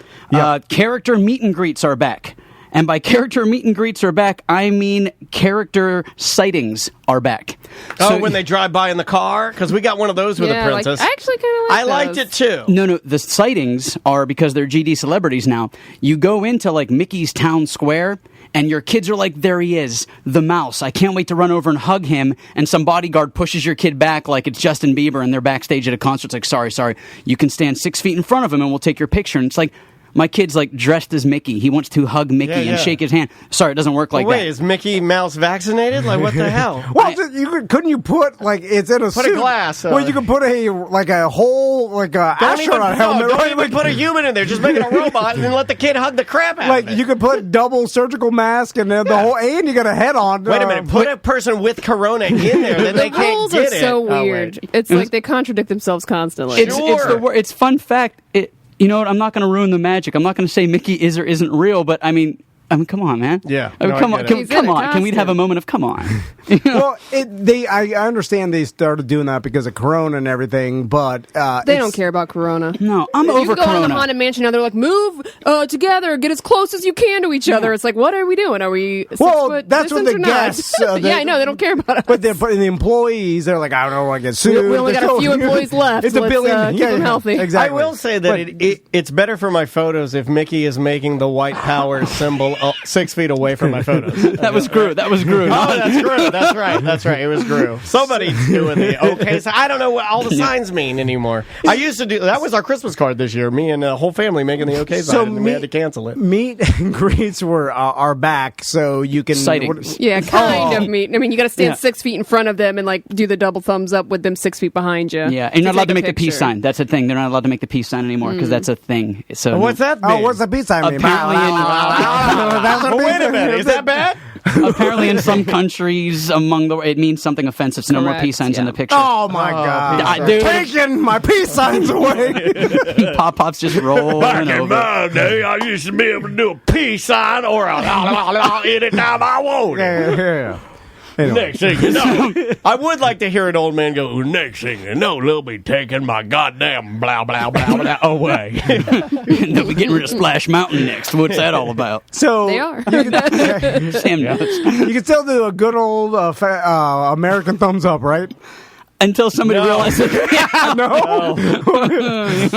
Character meet and greets are back. And by character meet and greets are back, I mean character sightings are back. So when they drive by in the car? Because we got one of those with a princess. I actually kind of like I liked those. it too. No, the sightings are because they're GD celebrities now. You go into like Mickey's Town Square, and your kids are like, there he is, the mouse. I can't wait to run over and hug him, and some bodyguard pushes your kid back like it's Justin Bieber and they're backstage at a concert. It's like, sorry, you can stand 6 feet in front of him and we'll take your picture. And it's like, my kid's like dressed as Mickey. He wants to hug Mickey and shake his hand. Sorry, it doesn't work like that. Wait, is Mickey Mouse vaccinated? Like, what the hell? Well, couldn't you put like it's in a put suit? A glass? Well, you could put a whole astronaut helmet. Don't even put a human in there. Just make it a robot and then let the kid hug the crap out of it. You could put double surgical mask and then the whole and you got a head on. Wait a minute. Put a person with corona in there that they can't get it. The rules are so weird. It's like they contradict themselves constantly. It's fun fact. You know what? I'm not going to ruin the magic. I'm not going to say Mickey is or isn't real, but I mean, come on, man. Yeah. Come on. Can we have a moment of come on? Well, I understand they started doing that because of Corona and everything, but they don't care about Corona. No, I'm over Corona. You go Corona. in the Haunted Mansion now, they're like, move together, get as close as you can to each other. It's like, what are we doing? Are we 6 foot that's what distance the or not? guests. Yeah, I know they don't care about us. But the employees, they're like, I don't want to get sued. We only got a few employees left. It's a billion. Keep them healthy. Exactly. I will say that it's better for my photos if Mickey is making the white power symbol 6 feet away from my photos. That was Gru. Oh, that's Gru. That's right. It was Gru. Somebody's doing the okay. So I don't know what all the signs mean anymore. I used to do that. Was our Christmas card this year. Me and the whole family making the okay sign, and we had to cancel it. Meet and greets are back, so you can sightings. Yeah, kind of meet. I mean, you got to stand 6 feet in front of them and like do the double thumbs up with them 6 feet behind you. Yeah, and you're not allowed to make the peace sign. That's a thing. They're not allowed to make the peace sign anymore because that's a thing. So what's that mean? Oh, what's the peace sign mean? Apparently, wait a minute. Is that bad? Apparently, in some countries, it means something offensive. So no more peace signs in the picture. Oh my God! Dude. Taking my peace signs away. Pop-Pop's just rolling Back in over. my day, I used to be able to do a peace sign or anytime I wanted. Yeah. Anyway. Next thing you know, I would like to hear an old man go, next thing you know, they'll be taking my goddamn blah, blah, blah, blah away. They'll be getting rid of Splash Mountain next. What's that all about? So they are. Sam knows. You can still do a good old American thumbs up, right? Until somebody realizes. No. What does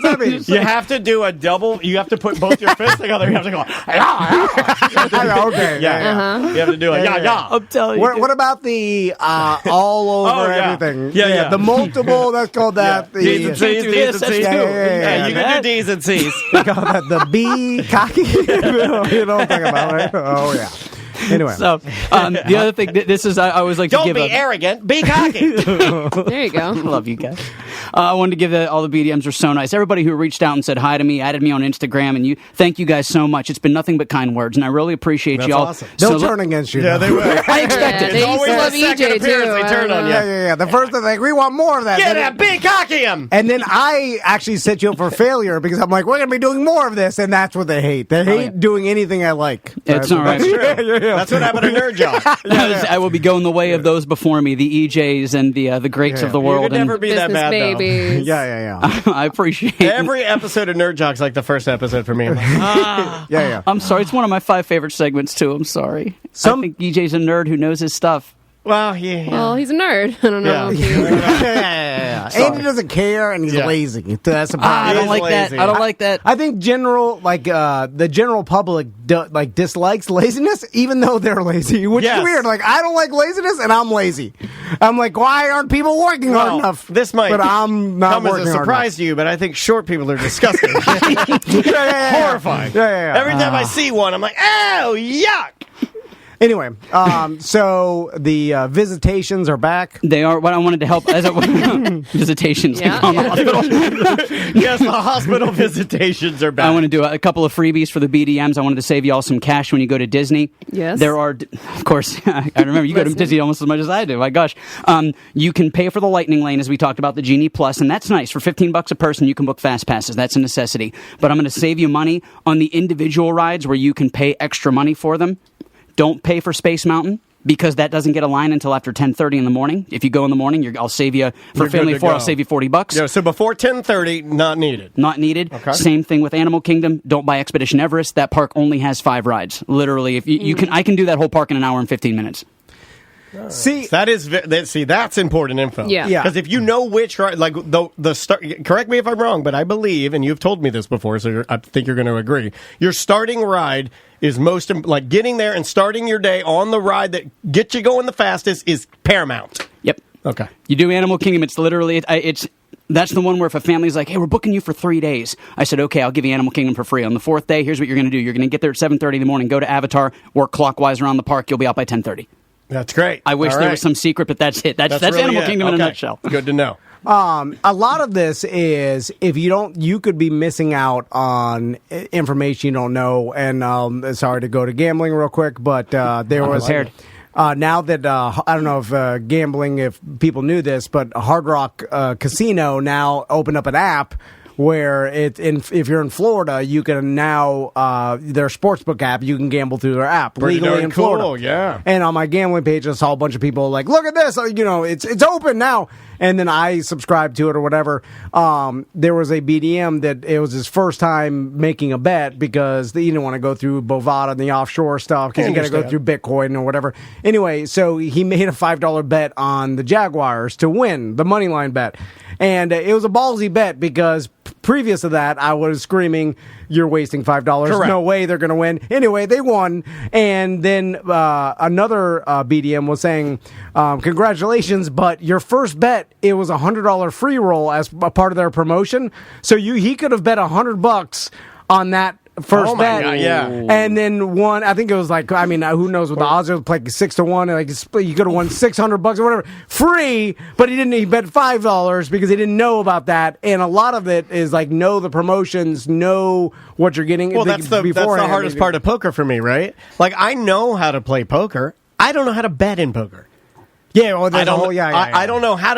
that mean? You have to do a double. You have to put both your fists together. You have to go. Okay. Yeah. You have to do it. Yeah. I'm telling you. What about the all over everything? Yeah. The multiple. That's called that. Yeah. D's and C's. D's and C's. Yeah. You can do D's and C's. They call that the B cocky. You know what I'm talking about, right? Oh yeah. Anyway, so the other thing, this is I always like Don't to give. Don't be arrogant. Be cocky. There you go. I love you guys. I wanted to give all the BDMs are so nice. Everybody who reached out and said hi to me, added me on Instagram, and thank you guys so much. It's been nothing but kind words, and I really appreciate That's y'all. awesome. They'll turn against you. Yeah, they will. I expect it. They used to love the second EJ appearance too. they turn on you. Yeah. The first thing, like, we want more of that. Get that big cocky him. And then I actually set you up for failure because I'm like, we're going to be doing more of this, and that's what they hate. They hate doing anything I like. It's all right. That's true. That's what happened to Nerd Job. I will be going the way of those before me, the EJs and the greats of the world. You could never be that bad, babies. though. Yeah. I appreciate it. Every episode of Nerd Jock's like the first episode for me. I'm like, Yeah. I'm sorry. It's one of my 5 favorite segments, too. I'm sorry. I think EJ's a nerd who knows his stuff. Well, yeah. Well, he's a nerd. I don't know. Yeah. And he doesn't care, and he's lazy. That's the problem. I don't like that. I don't like that. I think the general public dislikes laziness, even though they're lazy, which is weird. Like, I don't like laziness, and I'm lazy. I'm like, why aren't people working hard enough? This might but I'm not come as a surprise to you, but I think short people are disgusting. Horrifying. Yeah. Every time I see one, I'm like, oh, yuck. Anyway, so the visitations are back. They are. What I wanted to help as visitations. Yeah. On the hospital. Yes, the hospital visitations are back. I want to do a couple of freebies for the BDMs. I wanted to save you all some cash when you go to Disney. Yes. There are, of course, I remember you go to Disney almost as much as I do. My gosh. You can pay for the Lightning Lane, as we talked about, the Genie Plus, and that's nice. For $15 a person, you can book fast passes. That's a necessity. But I'm going to save you money on the individual rides where you can pay extra money for them. Don't pay for Space Mountain because that doesn't get a line until after 10:30 in the morning. If you go in the morning, I'll save you for family of 4. I'll save you $40. Yeah, so before 10:30, not needed. Not needed. Okay. Same thing with Animal Kingdom. Don't buy Expedition Everest. That park only has 5 rides. Literally, if you can, I can do that whole park in an hour and 15 minutes. See, that's important info. Yeah. Because if you know which ride, like the start, correct me if I'm wrong, but I believe, and you've told me this before, so I think you're going to agree. Your starting ride is like getting there and starting your day on the ride that gets you going the fastest is paramount. Yep. Okay. You do Animal Kingdom. It's literally that's the one where if a family's like, hey, we're booking you for 3 days. I said, okay, I'll give you Animal Kingdom for free. On the 4th day, here's what you're going to do. You're going to get there at 7:30 in the morning, go to Avatar, work clockwise around the park. You'll be out by 10:30. That's great. I wish there was some secret, but that's it. That's really Animal Kingdom in a nutshell. Good to know. A lot of this is if you could be missing out on information you don't know. And sorry to go to gambling real quick, but there was now that I don't know if gambling, if people knew this, but Hard Rock Casino now opened up an app where if you're in Florida, you can now their sportsbook app, you can gamble through their app legally in Florida. Yeah. And on my gambling page, I saw a bunch of people like, look at this, it's open now. And then I subscribed to it or whatever. There was a BDM that it was his first time making a bet because he didn't want to go through Bovada and the offshore stuff because you got to go through Bitcoin or whatever. Anyway, so he made a $5 bet on the Jaguars to win the money line bet. And it was a ballsy bet because previous to that, I was screaming, you're wasting $5. Correct. No way they're going to win. Anyway, they won. And then another BDM was saying, congratulations, but your first bet, it was a $100 free roll as a part of their promotion. So he could have bet $100 on that first bet. God, yeah. And then won, I think it was like, who knows what the odds are, like 6-1, like you could have won $600 or whatever, free, but he bet $5 because he didn't know about that. And a lot of it is like, know the promotions, know what you're getting. Well, that's the hardest part of poker for me, right? Like, I know how to play poker. I don't know how to bet in poker. Yeah, well, I don't know how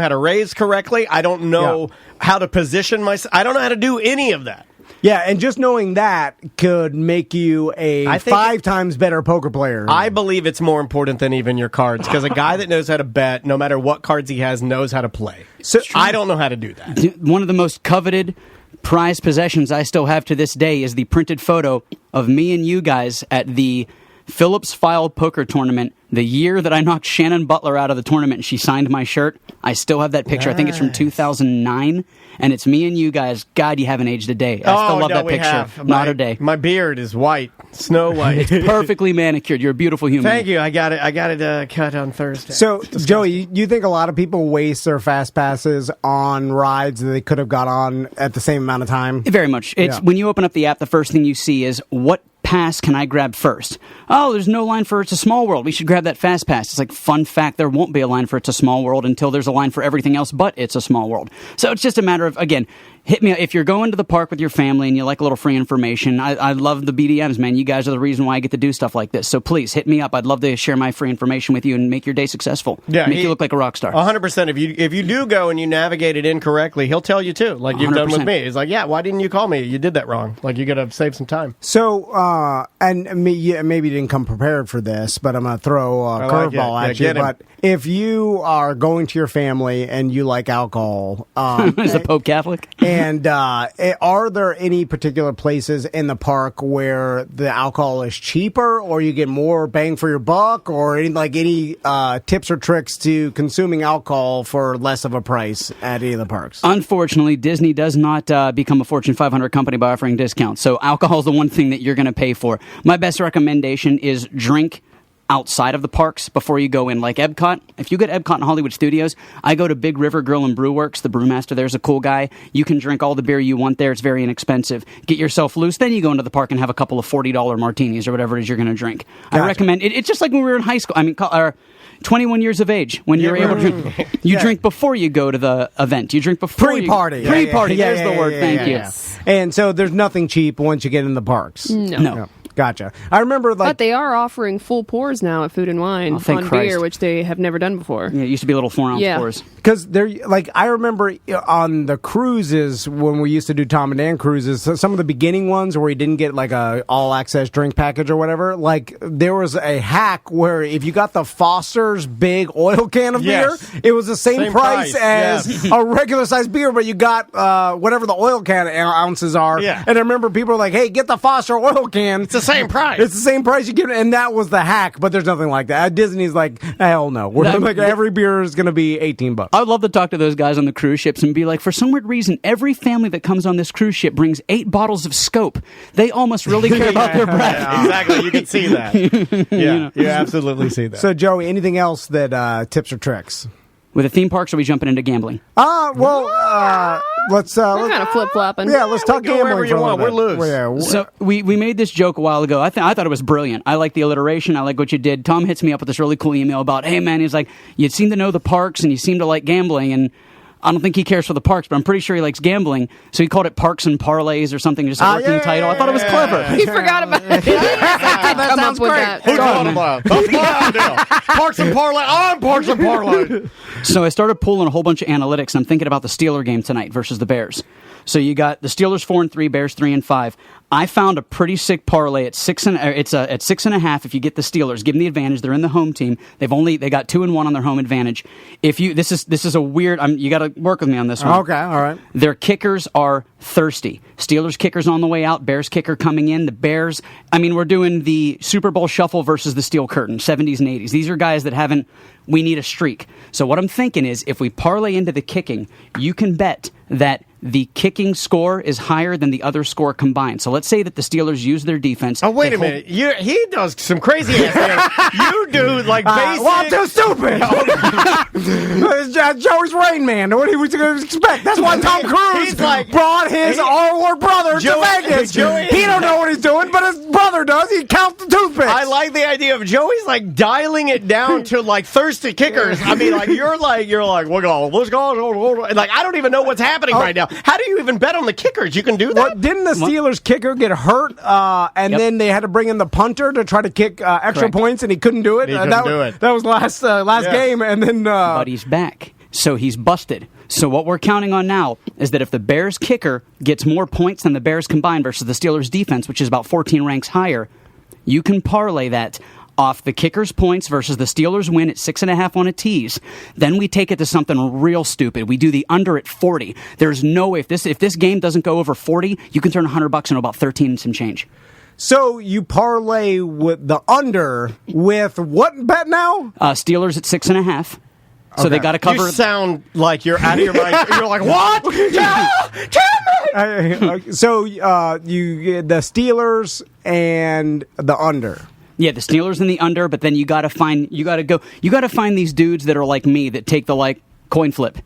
to raise correctly. I don't know how to position myself. I don't know how to do any of that. Yeah, and just knowing that could make you a 5 times better poker player. I believe it's more important than even your cards, because a guy that knows how to bet, no matter what cards he has, knows how to play. So I don't know how to do that. One of the most coveted prized possessions I still have to this day is the printed photo of me and you guys at the Phillips File Poker Tournament. The year that I knocked Shannon Butler out of the tournament and she signed my shirt, I still have that picture. Nice. I think it's from 2009, and it's me and you guys. God, you haven't aged a day. I still love that picture. Not a day. My beard is white, snow white. It's perfectly manicured. You're a beautiful human. Thank you. I got it cut on Thursday. So, Joey, you think a lot of people waste their fast passes on rides that they could have got on at the same amount of time? Very much. It's when you open up the app, the first thing you see is what pass can I grab first? Oh, there's no line for It's a Small World. We should grab that fast pass. It's like, fun fact, there won't be a line for It's a Small World until there's a line for everything else but It's a Small World. So it's just a matter of, again, hit me up. If you're going to the park with your family and you like a little free information, I love the BDMs, man. You guys are the reason why I get to do stuff like this. So please, hit me up. I'd love to share my free information with you and make your day successful. Yeah, make you look like a rock star. 100%. If you do go and you navigate it incorrectly, he'll tell you too, like you've 100%. Done with me. He's like, yeah, why didn't you call me? You did that wrong. Like, you got to save some time. So, maybe you didn't come prepared for this, but I'm going to throw a curveball at you. But if you are going to your family and you like alcohol, is the Pope Catholic? And are there any particular places in the park where the alcohol is cheaper, or you get more bang for your buck, or any tips or tricks to consuming alcohol for less of a price at any of the parks? Unfortunately, Disney does not become a Fortune 500 company by offering discounts. So alcohol is the one thing that you're going to pay for. My best recommendation is drink outside of the parks before you go in, like Epcot. If you go to Epcot and Hollywood Studios, I go to Big River Grill and Brew Works. The brewmaster there's a cool guy. You can drink all the beer you want there. It's very inexpensive. Get yourself loose. Then you go into the park and have a couple of $40 martinis or whatever it is you're going to drink. Gotcha. I recommend it. It's just like when we were in high school. 21 years of age, when you're able to drink. You drink before you go to the event. You drink before Pre-party. Pre-party. There's the word. Thank you. And so there's nothing cheap once you get in the parks. No. Gotcha. I remember, but they are offering full pours now at Food and Wine on beer, which they have never done before. Yeah, it used to be little 4-ounce pours. Because I remember on the cruises when we used to do Tom and Dan cruises, some of the beginning ones where you didn't get like a all access drink package or whatever. Like, there was a hack where if you got the Foster's big oil can of beer, it was the same price as a regular sized beer, but you got whatever the oil can ounces are. Yeah. And I remember people were like, "Hey, get the Foster oil can." It's the same price. It's the same price you get, and that was the hack. But there's nothing like that. Disney's like, hell no. Every beer is going to be $18. I would love to talk to those guys on the cruise ships and be like, for some weird reason, every family that comes on this cruise ship brings 8 bottles of Scope. They almost really care about their breath. Yeah, exactly. You can see that. Yeah, you absolutely see that. So, Joey, anything else that tips or tricks? With the theme parks, are we jumping into gambling? Let's. We're kind of flip-flopping. Yeah, let's talk gambling. Wherever you want. We're loose. So we made this joke a while ago. I thought it was brilliant. I like the alliteration. I like what you did. Tom hits me up with this really cool email about, hey, man, he's like, you seem to know the parks and you seem to like gambling, and I don't think he cares for the parks, but I'm pretty sure he likes gambling. So he called it Parks and Parlays or something, just a working title. I thought it was clever. He forgot about it. That sounds great. Who told him that? That's my idea. Parks and Parlay. I'm Parks and Parlay. So I started pulling a whole bunch of analytics, and I'm thinking about the Steeler game tonight versus the Bears. So you got the Steelers 4-3, Bears 3-5. I found a pretty sick parlay at 6.5. If you get the Steelers, give them the advantage. They're in the home team. They got 2-1 on their home advantage. This is a weird. You got to work with me on this one. Okay, all right. Their kickers are thirsty. Steelers kickers on the way out. Bears kicker coming in. The Bears. We're doing the Super Bowl shuffle versus the Steel Curtain, 70s and 80s. These are guys that haven't. We need a streak. So what I'm thinking is, if we parlay into the kicking, you can bet that the kicking score is higher than the other score combined. So let's say that the Steelers use their defense. Oh, wait a minute. He does some crazy ass things. You do, like, basic... Well, I'm too stupid. Joey's Rain Man. What was he going to expect? That's why Tom Cruise brought his older brother to Vegas. He don't know what he's doing, but his brother does. He counts the toothpicks. I like the idea of Joey's, like, dialing it down to, like, thirsty kickers. You're like, let's go. And, like, I don't even know what's happening right now. How do you even bet on the kickers? You can do that? Well, didn't the Steelers kicker get hurt, and then they had to bring in the punter to try to kick extra points, and he couldn't do it? That was last game, and then... But he's back, so he's busted. So what we're counting on now is that if the Bears kicker gets more points than the Bears combined versus the Steelers defense, which is about 14 ranks higher, you can parlay that off the kicker's points versus the Steelers win at 6.5 on a tease. Then we take it to something real stupid. We do the under at 40. There's no way, if this game doesn't go over 40, you can turn $100 into about 13 and some change. So you parlay with the under with what bet now? Steelers at 6.5. So they got to cover. You sound like you're out of your mind. You're like, what? So you get the Steelers and the under. Yeah, the Steelers and the under, but then you got to find these dudes that are like me that take the coin flip.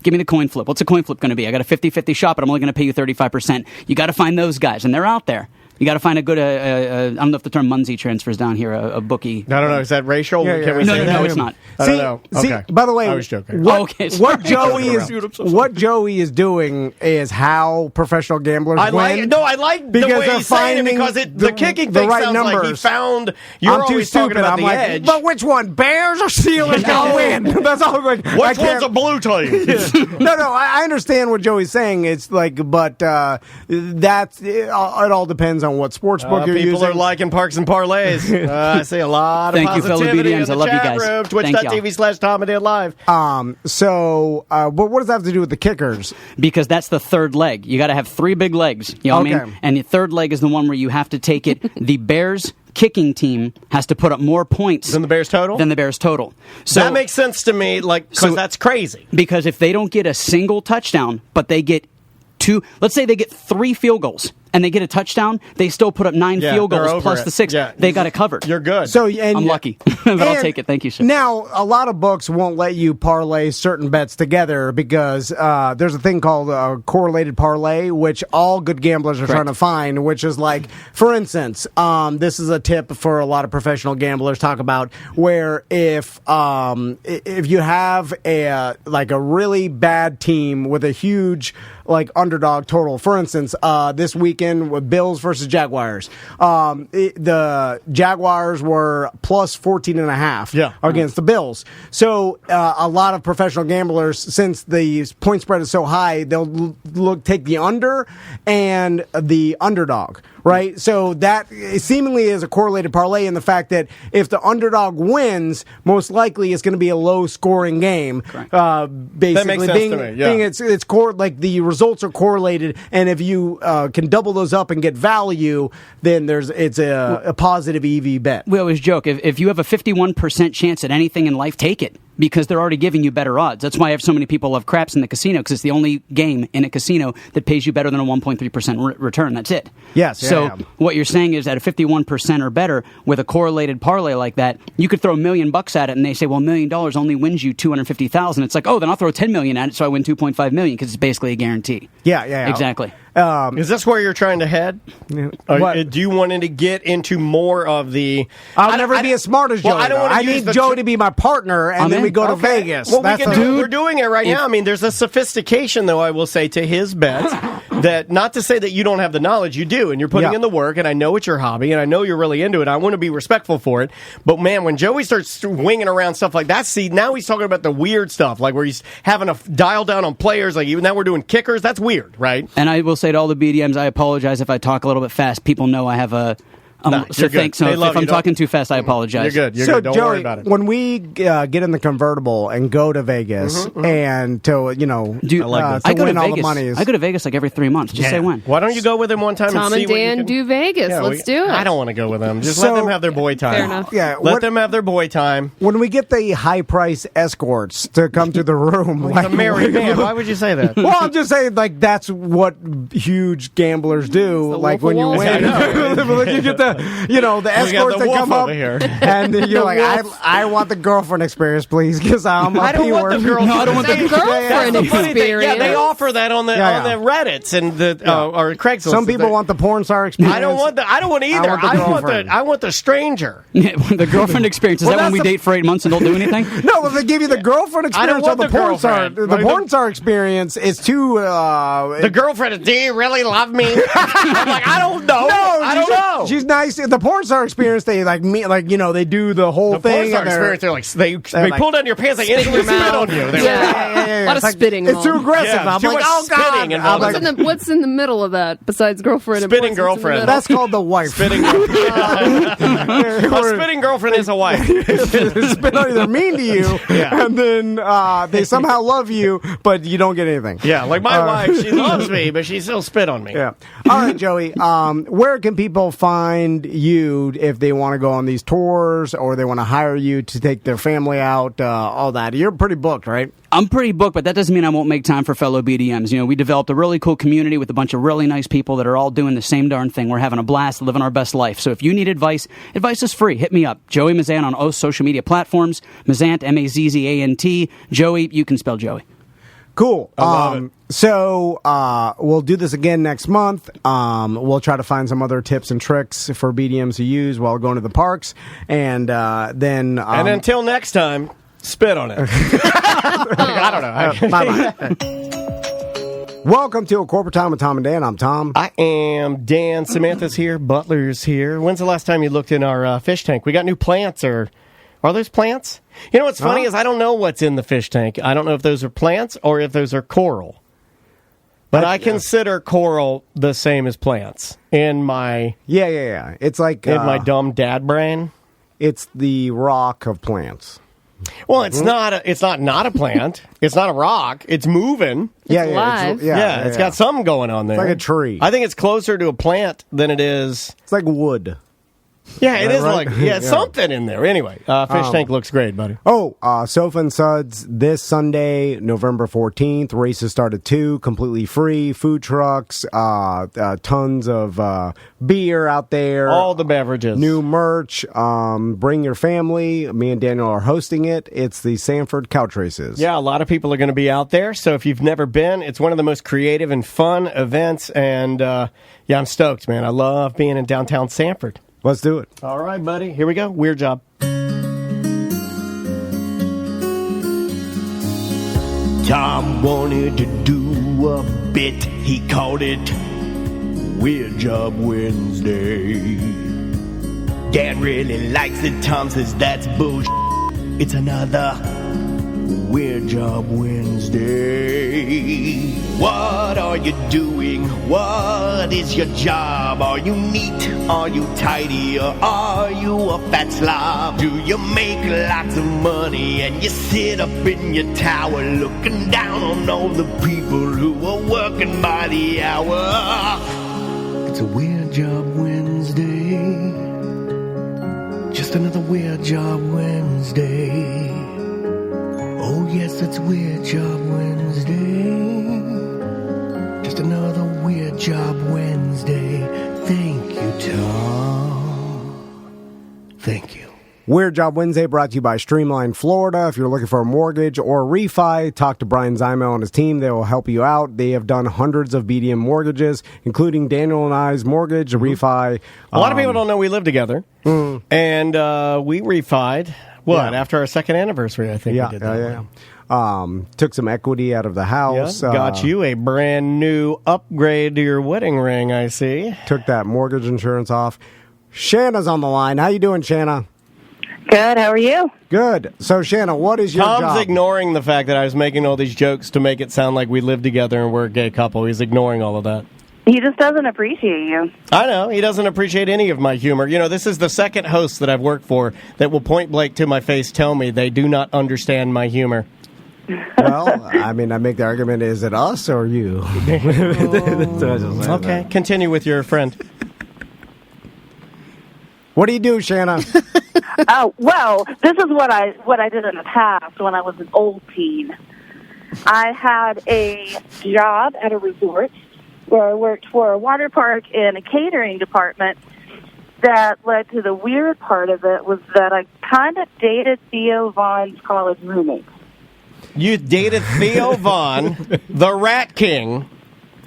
Give me the coin flip. What's a coin flip going to be? I got a 50-50 shot, but I'm only going to pay you 35%. You got to find those guys, and they're out there. You got to find a good, I don't know if the term Munzie transfers down here, a bookie. I don't know. Is that racial? Yeah. Can we say No, it's not. I don't know. Okay. See, by the way, I was joking. What Joey is doing is how professional gamblers win. I like the way he's saying it because the kicking thing sounds numbers. Like he found. You're always talking about the edge. But which one, Bears or Steelers, gonna win? That's all. Which one's a blue team? No. I understand what Joey's saying. It's but it all depends on what sportsbook you're using. People are liking Parks and Parlays. I see a lot of positivity in the chat room. Twitch.tv/TomAndDaleLive. But what does that have to do with the kickers? Because that's the third leg. You got to have 3 big legs. You know what I mean? And the third leg is the one where you have to take it. The Bears kicking team has to put up more points than the Bears total. So that makes sense to me, because that's crazy. Because if they don't get a single touchdown, but they get 2, let's say they get 3 field goals and they get a touchdown, they still put up 9 field goals plus the 6. Yeah. They got it covered. You're good. I'm lucky, but I'll take it. Thank you, sir. Now, a lot of books won't let you parlay certain bets together because there's a thing called Correlated Parlay, which all good gamblers are trying to find, which is like, for instance, this is a tip for a lot of professional gamblers talk about, where if you have a really bad team with a huge underdog total, for instance, this weekend with Bills versus Jaguars, the Jaguars were plus 14.5 against the Bills. So a lot of professional gamblers, since the point spread is so high, they'll take the under and the underdog, right? So that seemingly is a correlated parlay in the fact that if the underdog wins, most likely it's going to be a low-scoring game. Basically, that makes sense to me. Yeah. it's like the results are correlated, and if you can double those up and get value, then it's a positive EV bet. We always joke, if you have a 51% chance at anything in life, take it, because they're already giving you better odds. That's why I have so many people love craps in the casino, because it's the only game in a casino that pays you better than a 1.3% return. That's it. Yes. So what you're saying is that a 51% or better with a correlated parlay like that, you could throw $1 million at it, and they say, well, $1 million only wins you $250,000. It's like, oh, then I'll throw $10 million at it, so I win $2.5 million, because it's basically a guarantee. Yeah. Exactly. Is this where you're trying to head? Do you want to get into more of the... I'll never be as smart as Joey. Well, I need Joey to be my partner, and then we go to Vegas. Well, we're doing it right now. I mean, there's a sophistication, though, I will say, to his bets. That, not to say that you don't have the knowledge, you do, and you're putting in the work, and I know it's your hobby, and I know you're really into it. I want to be respectful for it. But, man, when Joey starts winging around stuff like that, see, now he's talking about the weird stuff, like where he's having a dial down on players, like even now we're doing kickers. That's weird, right? And I will say to all the BDMs, I apologize if I talk a little bit fast. People know I have a... So thanks. So if I'm talking too fast, I apologize. You're good. Don't Joey, worry about it. When we get in the convertible and go to Vegas and to win all the monies, I go to Vegas like every 3 months. Just say when. Why don't you go with him one time? Tom and Dan do Vegas. Let's do it. I don't want to go with them. Just let them have their boy time. Fair enough. Yeah, let them have their boy time. When we get the high price escorts to come to the room, like a married man. Why would you say that? Well, I'm just saying, like, that's what huge gamblers do. Like when you win, you get the escorts that come up here, and you're like, I want the girlfriend experience, please, because I'm a P-word. I don't want the girlfriend experience. Yeah, they offer that on the Reddits and the or Craigslist. Some people want the porn star experience. I don't want either. I want the stranger. Yeah, the girlfriend experience. Is that when we date for 8 months and don't do anything? No, well, they give you the girlfriend experience on the porn star. The porn star experience is too. The girlfriend is, do you really love me? I'm like, I don't know. No, I don't know. She's nice. The porn star experience, they they do the whole thing. The porn star experience, they pull down your pants, they instantly spit on you. A lot of spitting. It's too aggressive. I'm like, oh god. What's in the middle of that besides girlfriend? Spitting girlfriend. That's called the wife. Spitting girlfriend. A spitting girlfriend is a wife. They're mean to you, and then they somehow love you, but you don't get anything. Yeah, like my wife, she loves me, but she still spit on me. Yeah. All right, Joey. Where can people find you if they want to go on these tours or they want to hire you to take their family out? All that. You're pretty booked, right? I'm pretty booked, but that doesn't mean I won't make time for fellow BDMs. You know, we developed a really cool community with a bunch of really nice people that are all doing the same darn thing. We're having a blast, living our best life. So if you need advice is free. Hit me up. Joey Mazant on all social media platforms. Mazant, Mazzant. Joey, you can spell Joey. Cool. I love it. So we'll do this again next month. We'll try to find some other tips and tricks for BDMs to use while going to the parks. And then... and until next time, spit on it. I don't know. Bye-bye. Welcome to A Corporate Time with Tom and Dan. I'm Tom. I am Dan. Samantha's here. Butler's here. When's the last time you looked in our fish tank? We got new plants, or are those plants? You know what's funny is I don't know what's in the fish tank. I don't know if those are plants or if those are coral. But I consider coral the same as plants in my... Yeah. It's like... in my dumb dad brain. It's the rock of plants. Well, it's not a plant. It's not a rock. It's moving. It's alive. It's got something going on there. It's like a tree. I think it's closer to a plant than it is... It's like wood. Yeah, it is right? Something in there. Anyway, fish tank looks great, buddy. Sofa and Suds this Sunday, November 14th. Races start at 2, completely free. Food trucks, tons of beer out there. All the beverages. New merch. Bring your family. Me and Daniel are hosting it. It's the Sanford Couch Races. Yeah, a lot of people are going to be out there. So if you've never been, it's one of the most creative and fun events. And, I'm stoked, man. I love being in downtown Sanford. Let's do it. All right, buddy. Here we go. Weird job. Tom wanted to do a bit. He called it Weird Job Wednesday. Dad really likes it. Tom says that's bullshit. It's another Weird Job Wednesday. What are you doing? What is your job? Are you neat? Are you tidy? Or are you a fat slob? Do you make lots of money and you sit up in your tower looking down on all the people who are working by the hour? It's a Weird Job Wednesday. Just another Weird Job Wednesday. Oh yes, it's Weird Job Wednesday. Just another Weird Job Wednesday. Thank you, Tom. Thank you. Weird Job Wednesday brought to you by Streamline Florida. If you're looking for a mortgage or refi, talk to Brian Zymo and his team. They will help you out. They have done hundreds of BDM mortgages, including Daniel and I's mortgage, refi. A lot of people don't know we live together. And we refied. After our second anniversary, I think we did that. Took some equity out of the house. Got you a brand new upgrade to your wedding ring, I see. Took that mortgage insurance off. Shanna's on the line. How you doing, Shanna? Good. How are you? Good. So, Shanna, what is your job? Tom's ignoring the fact that I was making all these jokes to make it sound like we live together and we're a gay couple. He's ignoring all of that. He just doesn't appreciate you. I know. He doesn't appreciate any of my humor. You know, this is the second host that I've worked for that will point blank to my face tell me they do not understand my humor. Well, I mean, I make the argument, is it us or you? Okay, continue with your friend. What do you do, Shanna? Oh, well, this is what I did in the past when I was an old teen. I had a job at a resort where I worked for a water park in a catering department. That led to the weird part of it was that I kind of dated Theo Vaughn's college roommate. You dated Theo Vaughn, the Rat King.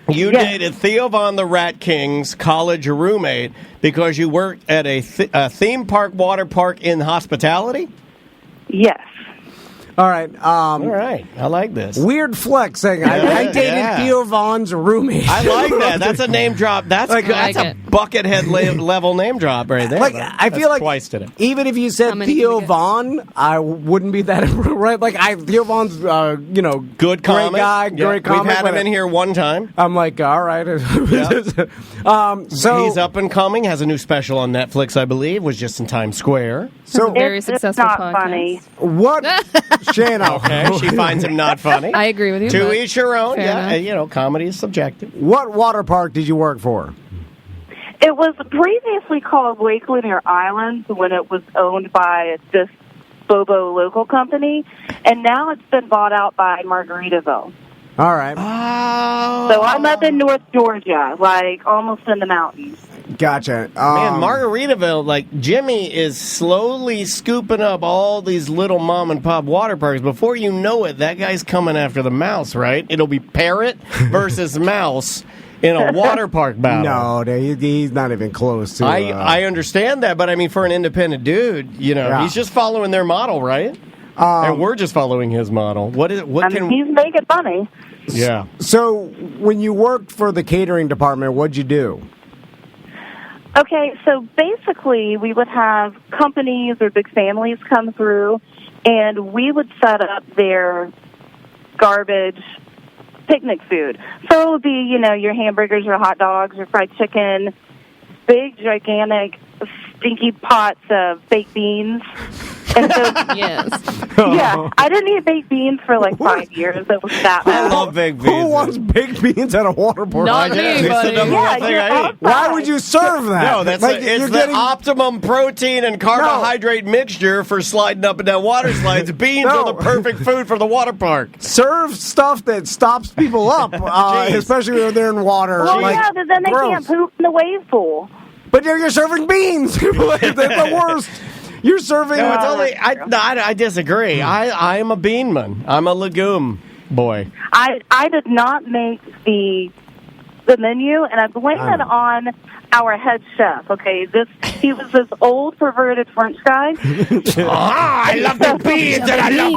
You dated Theo Vaughn, the Rat King's college roommate because you worked at a theme park, water park in hospitality? Yes. All right. All right. I like this. Weird flex saying, I dated Theo Vaughn's roommate. I like that. That's a name drop. That's a Buckethead level name drop right there. Like, I feel like twice today. Even if you said Theo Vaughn, I wouldn't be that right. Like Theo Vaughn's, good great guy, great comic. We've had him in here one time. I'm like, all right. So he's up and coming. Has a new special on Netflix, I believe. Was just in Times Square. So very successful. It's not podcast. Funny. What, Shanna? Okay, she finds him not funny. I agree with you. To each your own. Yeah, enough. Comedy is subjective. What water park did you work for? It was previously called Lake Lanier Islands when it was owned by this Bobo local company, and now it's been bought out by Margaritaville. All right. Oh. So I'm up in North Georgia, like almost in the mountains. Gotcha. Man, Margaritaville, like Jimmy is slowly scooping up all these little mom and pop water parks. Before you know it, that guy's coming after the mouse, right? It'll be parrot versus mouse in a water park battle. No, he's not even close to. I understand that, but I mean, for an independent dude, he's just following their model, right? And we're just following his model. He's making money. Yeah. So when you worked for the catering department, what'd you do? Okay, so basically we would have companies or big families come through, and we would set up their garbage picnic food. So it would be, your hamburgers, your hot dogs, your fried chicken, big, gigantic, stinky pots of baked beans. And so, yes. Yeah, I didn't eat baked beans for like 5 years. It was that bad. I love baked beans. Who wants baked beans at a water park? Not me, It's buddy. the number one thing I eat. Why would you serve that? No, it's the optimum protein and carbohydrate mixture for sliding up and down water slides. Beans are the perfect food for the water park. Serve stuff that stops people up, especially when they're in water. Well, yeah, but then they can't poop in the wave pool. But you're serving beans. That's the worst. You're serving. No, it's only. I disagree. I am a beanman. I'm a legume boy. I did not make the menu, and I blame it on our head chef. Okay, he was this old perverted French guy. I love the beans, and I love.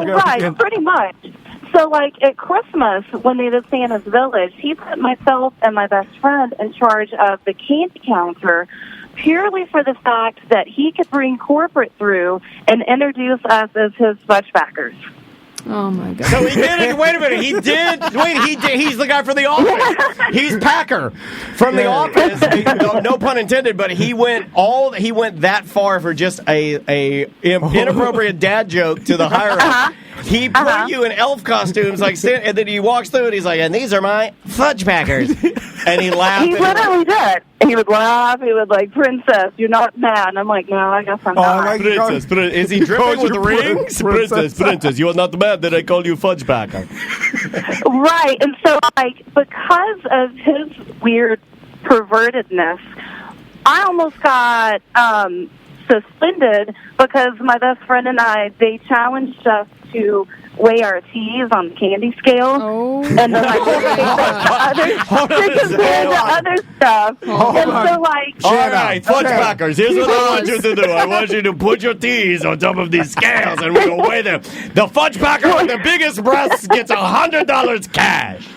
Right, pretty much. So, like, at Christmas, when they did Santa's Village, he put myself and my best friend in charge of the candy counter purely for the fact that he could bring corporate through and introduce us as his fudgebackers. Oh my God! So he did it. Wait a minute. He did. Wait. He did. He's the guy from The Office. He's Packer from The Office. No pun intended. But he went that far for just a inappropriate dad joke to the higher up. He put you in elf costumes, and then he walks through and he's like, "And these are my fudge packers," and he laughed. He literally did. He would laugh. He would "Princess, you're not mad." And I'm like, "No, I guess I'm not." Princess, is he dripping with rings? Princess, you are not mad that I call you fudge packer. Right, and so because of his weird pervertedness, I almost got suspended because my best friend and they challenged us to weigh our teas on the candy scale, and then compare to other stuff. And so all right, fudge packers. Here's what I want you to do. I want you to put your teas on top of these scales, and we'll weigh them. The fudge packer with the biggest breasts gets $100 cash.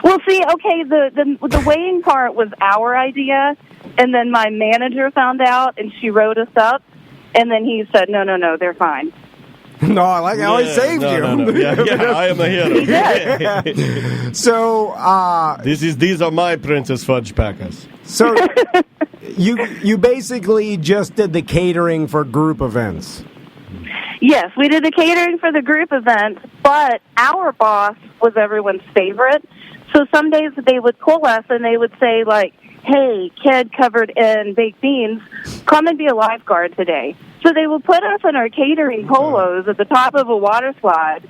Well, see, okay, the weighing part was our idea, and then my manager found out, and she wrote us up, and then he said, no, they're fine. No, I like how he saved you. No. Yeah, I am a hero. He did. So, these are my Princess Fudge Packers. So, you basically just did the catering for group events. Yes, we did the catering for the group event, but our boss was everyone's favorite. So some days they would call us and they would say, "Hey, kid covered in baked beans, come and be a lifeguard today." So they would put us in our catering polos at the top of a water slide,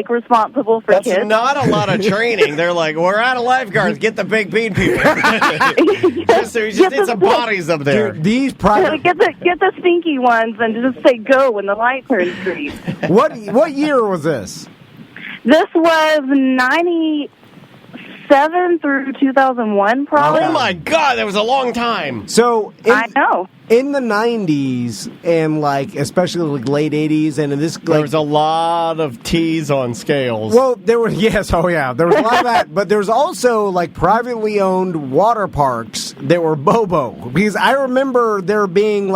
responsible for kids. That's not a lot of training. They're like, "We're out of lifeguards. Get the baked bean people." We just need some bodies up there. Dude, these private... Get the stinky ones and just say go when the light turns green. What year was this? This was 97 through 2001, probably. Oh my God, that was a long time. So I know. In the 90s and especially late 80s and in this there was a lot of T's on scales. Well, there was there was a lot of that, but there was also privately owned water parks that were Bobo, because I remember there being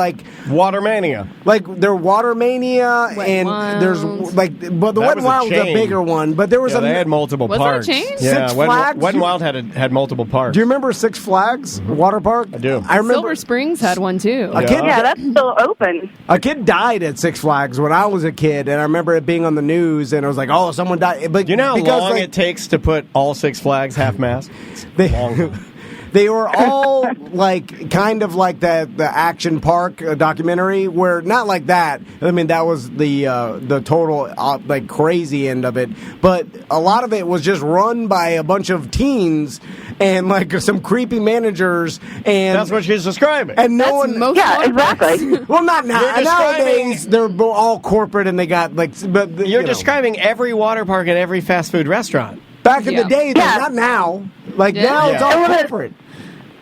Water Mania. There Water Mania Wet and Wilds. there's but the Wet n Wild was a bigger one, but there was they had multiple parks. Was there a chain? Yeah, Six Flags? Wet n Wild had multiple parks. Do you remember Six Flags water park? I do. I remember Silver Springs had one too. That's still open. A kid died at Six Flags when I was a kid, and I remember it being on the news, and I was like, "Oh, someone died." But you know how long it takes to put all Six Flags half mast? They were all kind of like the Action Park documentary, where not like that. I mean, that was the total crazy end of it, but a lot of it was just run by a bunch of teens and some creepy managers, and that's what she's describing. And exactly. Well, not now. Nowadays they're all corporate, and they got But you're describing every water park and every fast food restaurant. Back in the day, not now. Now it's all corporate.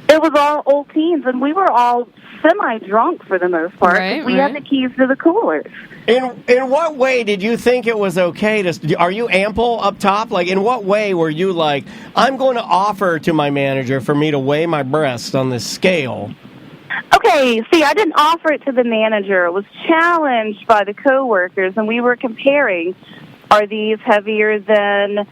It was all old teens, and we were all semi-drunk for the most part. Right, we had the keys to the coolers. In what way did you think it was okay to? Are you ample up top? In what way were you I'm going to offer to my manager for me to weigh my breasts on this scale? Okay, see, I didn't offer it to the manager. It was challenged by the coworkers, and we were comparing: are these heavier than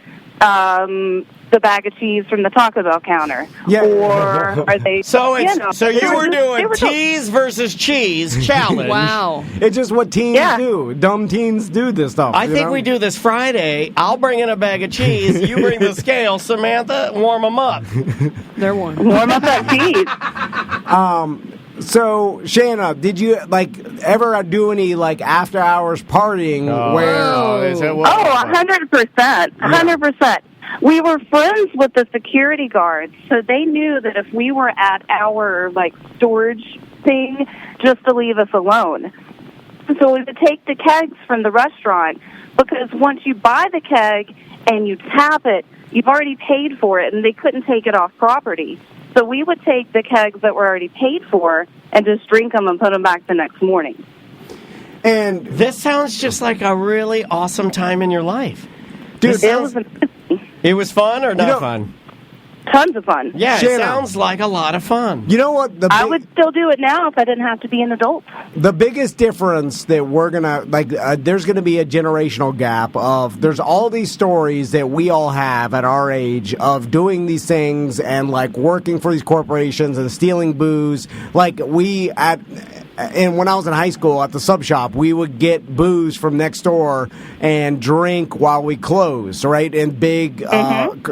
the bag of cheese from the Taco Bell counter? Yeah. Or are they... So you were doing teas versus cheese challenge. Wow. It's just what teens do. Dumb teens do this stuff. I think we do this Friday. I'll bring in a bag of cheese. You bring the scale. Samantha, warm them up. They're warm. Warm up that cheese. So, Shanna, did you ever do any after hours partying where? 100%, 100%. We were friends with the security guards, so they knew that if we were at our storage thing, just to leave us alone. So we would take the kegs from the restaurant, because once you buy the keg and you tap it, you've already paid for it, and they couldn't take it off property. So we would take the kegs that were already paid for and just drink them and put them back the next morning. And this sounds just like a really awesome time in your life. Dude, it was It was fun or not fun? tons of fun. Yeah, it sounds like a lot of fun. You know what? I would still do it now if I didn't have to be an adult. The biggest difference that we're going to, there's going to be a generational gap of, there's all these stories that we all have at our age of doing these things and, like, working for these corporations and stealing booze. Like, and when I was in high school at the sub shop, we would get booze from next door and drink while we closed, right? In big, styrofoam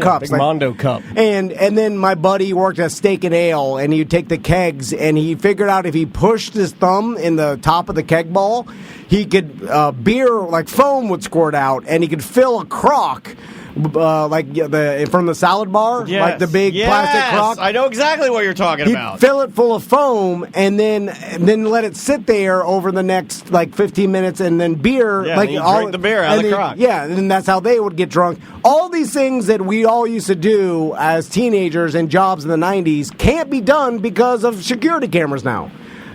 cups. Big Mondo cup. And then my buddy worked at Steak and Ale, and he'd take the kegs, and he figured out if he pushed his thumb in the top of the keg ball, he could, beer, like foam would squirt out, and he could fill a crock. From the salad bar, like the big plastic crock. I know exactly what you're talking about. Fill it full of foam and then let it sit there over the next 15 minutes, and then beer. Yeah, drink the beer out of the crock. Yeah, and that's how they would get drunk. All these things that we all used to do as teenagers and jobs in the 90s can't be done because of security cameras now.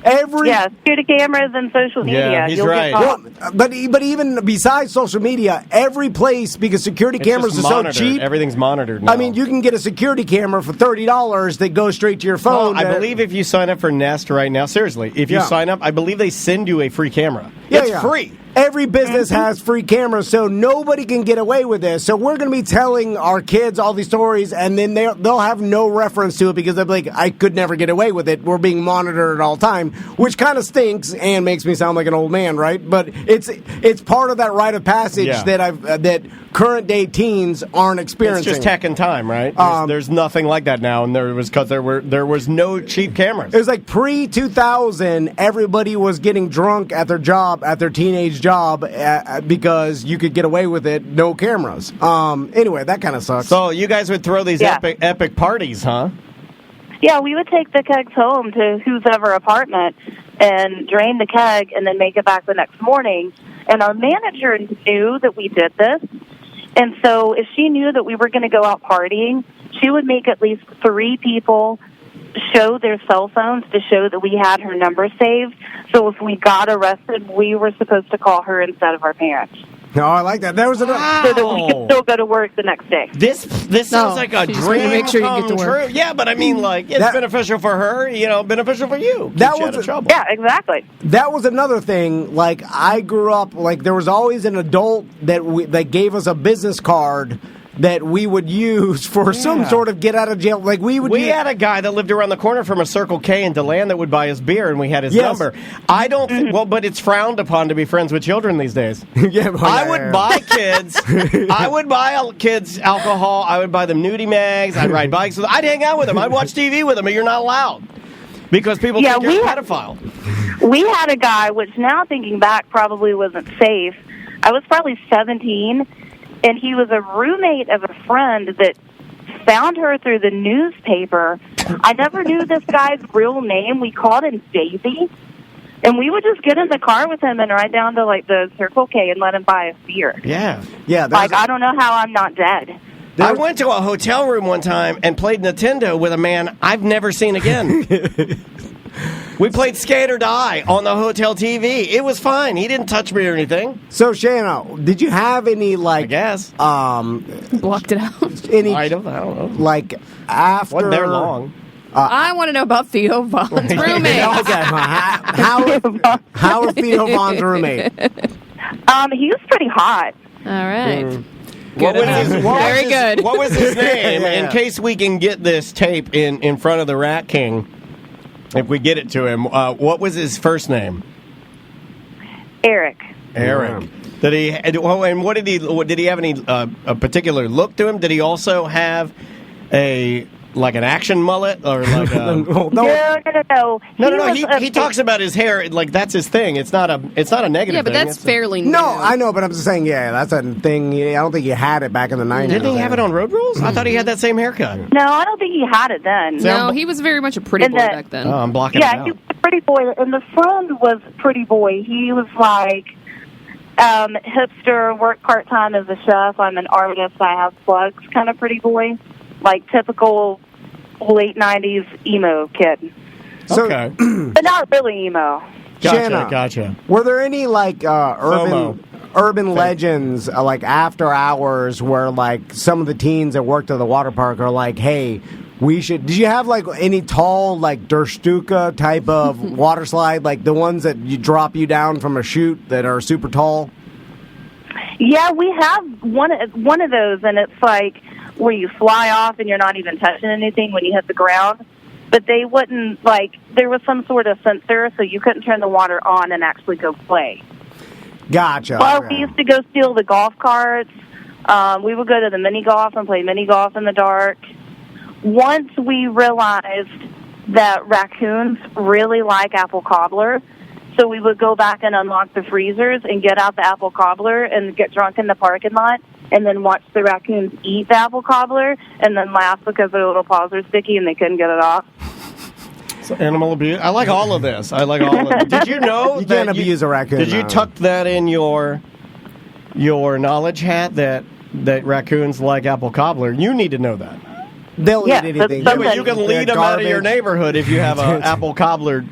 Security cameras and social media. Yeah, he's right. Well, but even besides social media, every place, because security cameras are so cheap. Everything's monitored now. I mean, you can get a security camera for $30 that goes straight to your phone. Well, I believe if you sign up for Nest right now, seriously, if you sign up, I believe they send you a free camera. It's free. Every business has free cameras, so nobody can get away with this. So we're going to be telling our kids all these stories, and then they'll have no reference to it because they'll be like, I could never get away with it. We're being monitored all the time, which kind of stinks and makes me sound like an old man, right? But it's part of that rite of passage that current day teens aren't experiencing. It's just tech and time, right? There's nothing like that now, and there was no cheap cameras. It was like pre-2000, everybody was getting drunk at their job, at their teenage job, because you could get away with it, no cameras. Anyway, that kind of sucks. So you guys would throw these epic parties, huh? Yeah, we would take the kegs home to whoever apartment and drain the keg and then make it back the next morning. And our manager knew that we did this. And so if she knew that we were going to go out partying, she would make at least 3 people show their cell phones to show that we had her number saved. So if we got arrested, we were supposed to call her instead of our parents. No, I like that. There was so that we could still go to work the next day. This sounds like a dream to make sure you get to work. True. Yeah, but I mean, it's beneficial for her, beneficial for you. That was trouble. Yeah, exactly. That was another thing. Like, I grew up, there was always an adult that gave us a business card that we would use for some sort of get out of jail. We had a guy that lived around the corner from a Circle K in DeLand that would buy us beer, and we had his number. I don't but it's frowned upon to be friends with children these days. I would buy kids. I would buy kids alcohol. I would buy them nudie mags. I'd ride bikes with them. I'd hang out with them. I'd watch TV with them, but you're not allowed because people think you're a pedophile. We had a guy, which now thinking back probably wasn't safe. I was probably 17. And he was a roommate of a friend that found her through the newspaper. I never knew this guy's real name. We called him Davey. And we would just get in the car with him and ride down to, the Circle K and let him buy a beer. Yeah. I don't know how I'm not dead. I went to a hotel room one time and played Nintendo with a man I've never seen again. We played Skate or Die on the hotel TV. It was fine. He didn't touch me or anything. So, Shana, did you have any, I guess. Blocked it out. Any, I don't know. After... Wasn't there long. I want to know about Theo Vaughn's roommate. Okay, how was Theo Vaughn's roommate? He was pretty hot. All right. Very good. What was his name? In case we can get this tape in front of the Rat King, if we get it to him, what was his first name? Eric. Did he? And what did he? Did he have any a particular look to him? Did he also have an action mullet or like a... No. He talks about his hair like that's his thing. It's not a negative. Yeah, but thing. that's fairly new. No, I know, but I'm just saying. Yeah, that's a thing. I don't think he had it back in the 90s. Didn't he have it on Road Rules? I thought he had that same haircut. No, I don't think he had it then. No, he was very much a pretty boy back then. Oh, I'm blocking it out. Yeah, he was a pretty boy, and the friend was pretty boy. He was hipster, worked part-time as a chef. I'm an artist. I have plugs, kind of pretty boy. Typical late 90s emo kid. Okay. But not really emo. Gotcha. Gotcha. Were there any urban urban legends, like after hours, where like some of the teens that worked at the water park are like, hey, we should. Did you have like any tall, like Der Stuka type of water slide, like the ones that you drop you down from a chute that are super tall? Yeah, we have one of those, and it's like where you fly off and you're not even touching anything when you hit the ground. But they wouldn't, like, there was some sort of sensor, so you couldn't turn the water on and actually go play. Gotcha. Well, we used to go steal the golf carts. We would go to the mini golf and play mini golf in the dark. Once we realized that raccoons really like apple cobbler, so we would go back and unlock the freezers and get out the apple cobbler and get drunk in the parking lot and then watch the raccoons eat the apple cobbler and then laugh because their little paws are sticky and they couldn't get it off. So animal abuse. I like all of this. Did you know you can't abuse a raccoon? Did you tuck that in your knowledge hat that raccoons like apple cobbler? You need to know that. They'll eat anything. Yeah, but you can lead them out of your neighborhood if you have an apple cobbler.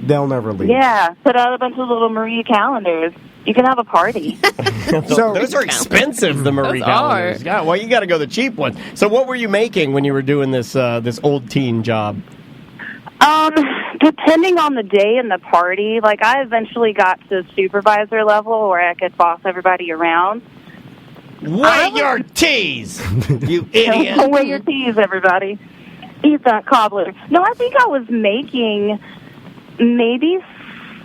They'll never leave. Yeah, put out a bunch of little Marie calendars. You can have a party. So those are expensive, the Marie calendars. Yeah, well, you got to go the cheap ones. So what were you making when you were doing this old teen job? Depending on the day and the party, like I eventually got to supervisor level where I could boss everybody around. Weigh your T's, you idiot. Weigh your T's, everybody. Eat that cobbler. No, I think I was making maybe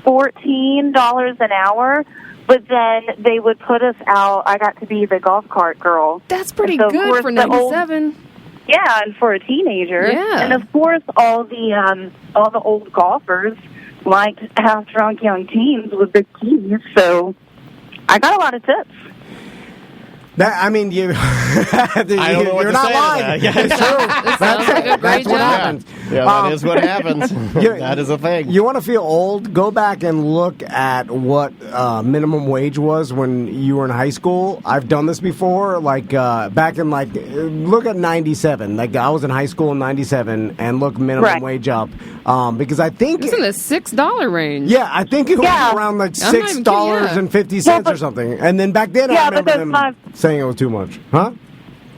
$14 an hour, but then they would put us out. I got to be the golf cart girl. That's pretty good for 97. Yeah, and for a teenager. Yeah. And of course, all the old golfers liked half-drunk young teens with big keys, so I got a lot of tips. I mean, I don't know what you're to not say lying. To that. It's true. That's what happens. Yeah, that is what happens. That is a thing. You want to feel old? Go back and look at what minimum wage was when you were in high school. I've done this before. Like back in look at 97. Like I was in high school in 97, and look minimum wage up because I think it's in the $6 range. Yeah, I think it was around like $6.50 or something. And then back then, I remember them saying it was too much. Huh?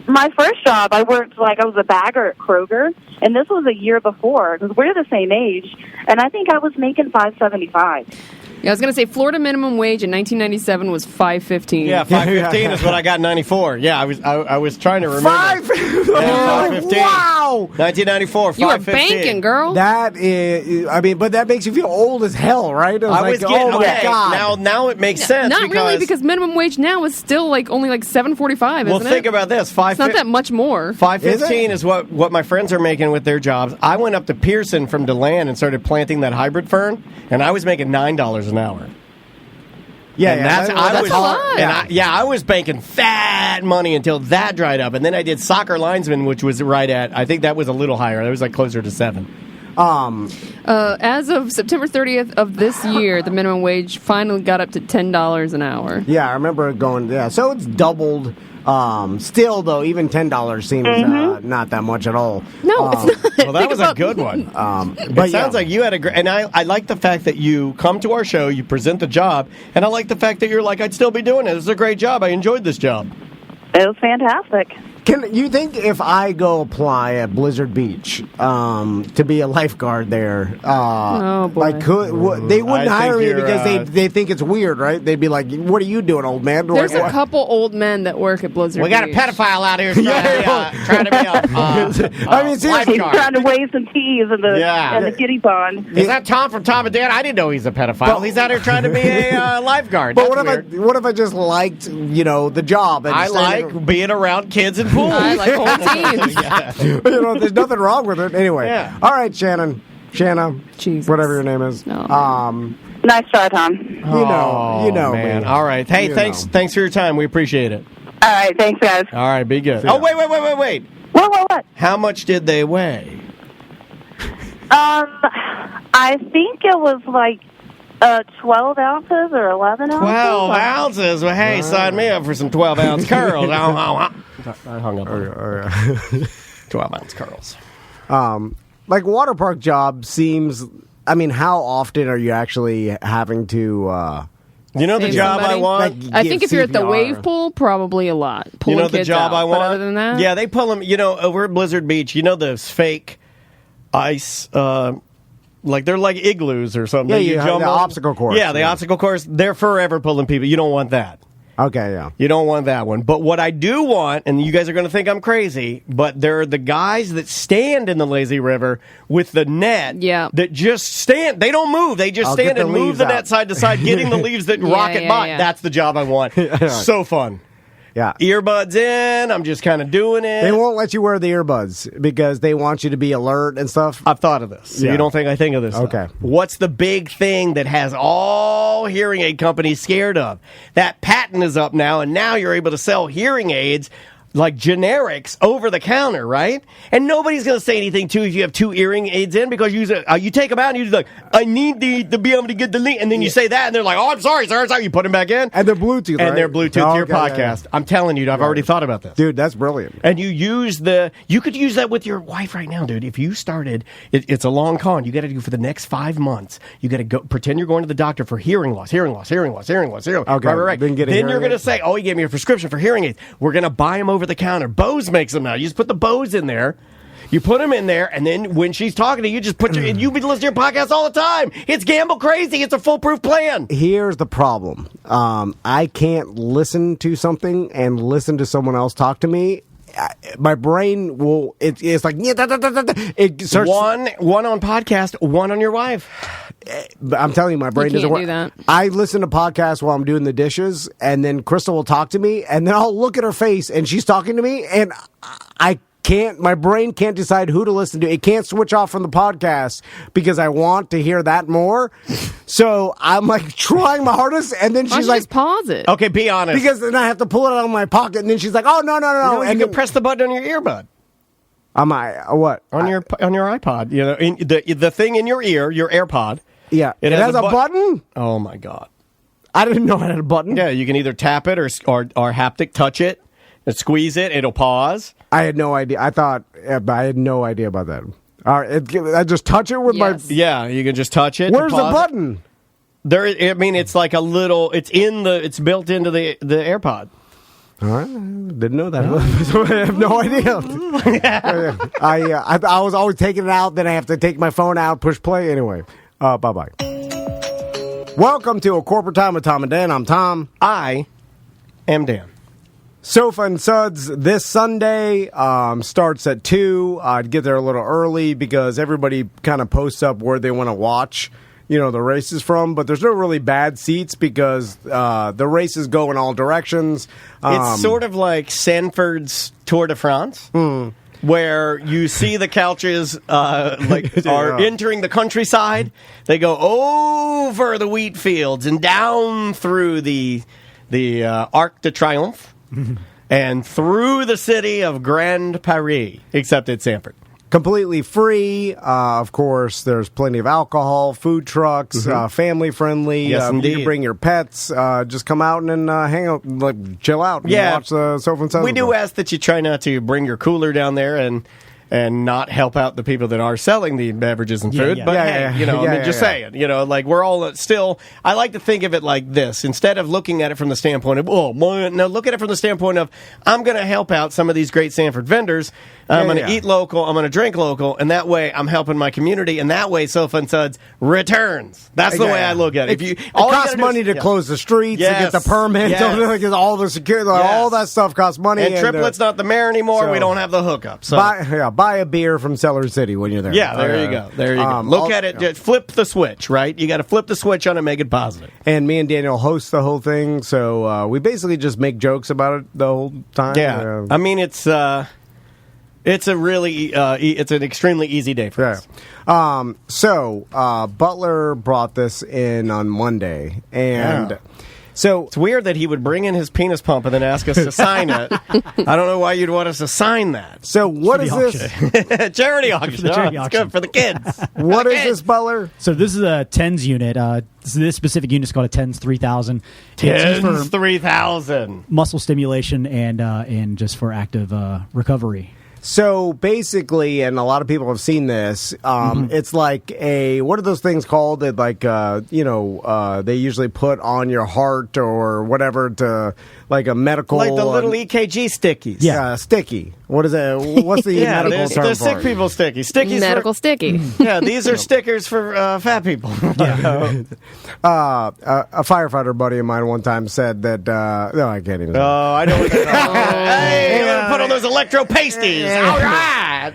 My first job, I worked I was a bagger at Kroger, and this was a year before because we're the same age, and I think I was making $5.75. Yeah, I was going to say Florida minimum wage in 1997 was $5.15. Yeah, $5.15 is what I got in 94. Yeah, I was trying to remember. $5.15. Wow. 1994, $5.15. You were banking, girl. That is, but that makes you feel old as hell, right? I was getting, my God. Now it makes sense. Not really, because minimum wage now is still only $7.45, isn't it? Well, think about this. It's not that much more. $5.15 is what my friends are making with their jobs. I went up to Pearson from DeLand and started planting that hybrid fern, and I was making $9 an hour. Yeah, that's a lot. I was banking fat money until that dried up, and then I did soccer linesman, which was right at, I think that was a little higher. That was closer to $7. As of September 30th of this year, the minimum wage finally got up to $10 an hour. Yeah, I remember it going. Yeah, so it's doubled. Still, though, even $10 seems not that much at all. No, it's not. Well, that was a good one. But it sounds like you had a great... And I like the fact that you come to our show, you present the job, and I like the fact that you're like, I'd still be doing it. It's a great job. I enjoyed this job. It was fantastic. Can you think if I go apply at Blizzard Beach to be a lifeguard there, they wouldn't hire me because they think it's weird, right? They'd be like, "What are you doing, old man?" There's a couple old men that work at Blizzard. We got a pedophile out here trying to be I mean, seriously, he's trying to wave some teas in the kiddie pond. Is that Tom from Tom and Dad? I didn't know he's a pedophile. He's out here trying to be a lifeguard. But what if I just liked the job? And I like being around kids and pools. I like whole teams. There's nothing wrong with it. Anyway, all right, Shanna, Jesus. Whatever your name is. No. Nice try, Tom. You know man. me. All right. Hey, thanks for your time. We appreciate it. All right, thanks, guys. All right, be good. Oh, wait. What? How much did they weigh? I think it was 12 ounces or 11 ounces. 12 ounces? Well, hey, sign me up for some 12-ounce curls. I hung up. 12-ounce curls. Water park job seems... I mean, how often are you actually having to You know the job I want? I think if you're at the wave pool, probably a lot. Pulling you know the kids job out. I want? But other than that? Yeah, they pull them, over at Blizzard Beach, those fake ice, like they're like igloos or something. Yeah, you jump the on. obstacle course. Yeah, the obstacle course. They're forever pulling people. You don't want that. Okay, yeah. You don't want that one. But what I do want, and you guys are going to think I'm crazy, but there are the guys that stand in the lazy river with the net that just stand. They don't move. They just stand and move the net side to side, getting the leaves that rocket by. Yeah. That's the job I want. So fun. Yeah. Earbuds in. I'm just kind of doing it. They won't let you wear the earbuds because they want you to be alert and stuff. I've thought of this. So you don't think I think of this stuff. Okay. What's the big thing that has all hearing aid companies scared of? That patent is up now, and now you're able to sell hearing aids like generics over the counter, right? And nobody's going to say anything to you if you have 2 hearing aids in because you take them out and you're like, I need to be able to get the link. And then you say that and they're like, oh, I'm sorry, sir. You put them back in. And they're Bluetooth, And they're Bluetooth to your podcast. Yeah. I'm telling you, I've already thought about this. Dude, that's brilliant. And you could use that with your wife right now, dude. If you started, it's a long con. You got to do for the next 5 months. You got to go pretend you're going to the doctor for hearing loss. Okay. Right. Then you're going to say, oh, he gave me a prescription for hearing aids. We're going to buy them over the counter. Bose makes them now. You just put the Bose in there. You put them in there, and then when she's talking to you, just put you've been listening to your podcast all the time. It's gamble crazy. It's a foolproof plan. Here's the problem. I can't listen to something and listen to someone else talk to me. My brain will. It's like it starts one on podcast, one on your wife. I'm telling you, my brain doesn't work. Do that. I listen to podcasts while I'm doing the dishes, and then Crystal will talk to me, and then I'll look at her face, and she's talking to me, and I can't. My brain can't decide who to listen to. It can't switch off from the podcast because I want to hear that more. So I'm like trying my hardest, and then she's like, just pause it. Okay, be honest. Because then I have to pull it out of my pocket, and then she's like, oh no, and you can press the button on your earbud. What on your iPod? In the thing in your ear, your AirPod. Yeah, it has a button. Oh my god! I didn't know it had a button. Yeah, you can either tap it or haptic touch it and squeeze it. It'll pause. I had no idea. I had no idea about that. All right, I just touch it with my. Yeah, you can just touch it. Where's the button? It's like a little. It's built into the AirPod. All right, didn't know that. I have no idea. I was always taking it out. Then I have to take my phone out, push play. Anyway. Bye-bye. Welcome to A Corporate Time with Tom and Dan. I'm Tom. I am Dan. Sofa and Suds this Sunday starts at 2. I'd get there a little early because everybody kind of posts up where they want to watch, the races from. But there's no really bad seats because the races go in all directions. It's sort of like Sanford's Tour de France. Where you see the couches are entering the countryside. They go over the wheat fields and down through the Arc de Triomphe and through the city of Grand Paris, except it's Sanford. Completely free. Of course, there's plenty of alcohol, food trucks, family friendly. Yes, you can bring your pets. Just come out and hang out, chill out. And watch the Sofa and Suds. We do ask that you try not to bring your cooler down there and not help out the people that are selling the beverages and food. But saying, we're all still, I like to think of it like this. Instead of looking at it from the standpoint of, look at it from the standpoint of, I'm going to help out some of these great Sanford vendors. I'm going to eat local. I'm going to drink local. And that way, I'm helping my community. And that way, Sofa and Suds returns. That's the way I look at it. It costs money to close the streets, to get the permits, all the security, all that stuff costs money. And Triplet's not the mayor anymore. We don't have the hookup. So buy a beer from Cellar City when you're there. Yeah, there you go. There you go. Look at it. Just flip the switch, right? You got to flip the switch on it, make it positive. And me and Daniel host the whole thing, so we basically just make jokes about it the whole time. Yeah, I mean it's an extremely easy day for us. So Butler brought this in on Monday, and. So it's weird that he would bring in his penis pump and then ask us to sign it. I don't know why you'd want us to sign that. So what is this? Charity auction. It's good for the kids. What is this, Butler? So this is a TENS unit. This specific unit is called a TENS 3000. TENS 3000. Muscle stimulation and just for active recovery. So basically, and a lot of people have seen this, it's like what are those things called that they usually put on your heart or whatever to, like a medical... Like the little EKG stickies. Yeah, sticky. What is that? What's the medical term the sick people sticky. Stickies medical sticky. Yeah, these are stickers for fat people. A firefighter buddy of mine one time said that... no, I can't even... Oh, I know what that Hey, you gotta put on those electro pasties. All right.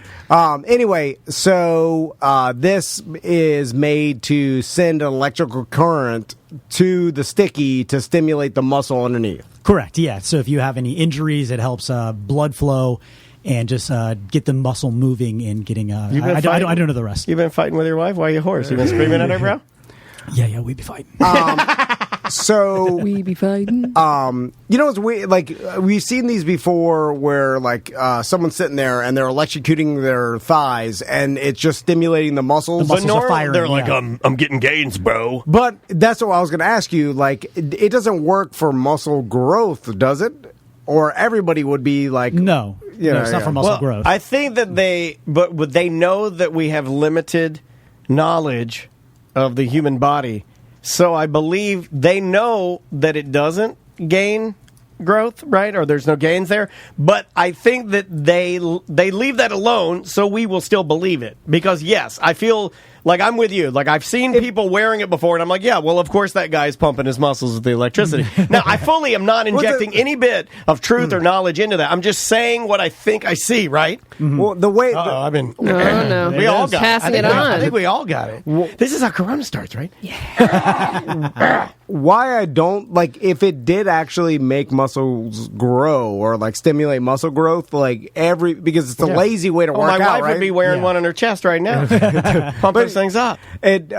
Anyway, so this is made to send an electrical current to the sticky to stimulate the muscle underneath. Correct, yeah. So if you have any injuries, it helps blood flow and just get the muscle moving and getting... I don't know the rest. You've been fighting with your wife? Why are you hoarse? You've been screaming at her, bro? Yeah, we be fighting. So we be fighting. It's weird. Like we've seen these before, where like someone's sitting there and they're electrocuting their thighs, and it's just stimulating the muscles. The muscles are firing. They're like, I'm getting gains, bro. But that's what I was going to ask you. Like, it doesn't work for muscle growth, does it? Or everybody would be like, no, it's not for muscle growth. I think that they know that we have limited knowledge of the human body. So I believe they know that it doesn't gain growth, right? Or there's no gains there. But I think that they leave that alone so we will still believe it. Because, yes, I feel like I'm with you. Like, I've seen people wearing it before, and I'm like, yeah, well, of course that guy's pumping his muscles with the electricity. Now, I fully am not injecting any bit of truth or knowledge into that. I'm just saying what I think I see, right? Mm-hmm. Well, the way... No. We all got passing it. it on. I think we all got it. This is how Corona starts, right? Yeah. Why I don't... Like, if it did actually make muscles grow or, like, stimulate muscle growth, like, because it's a lazy way to work out, my wife right? would be wearing one on her chest right now. Pumping things up. It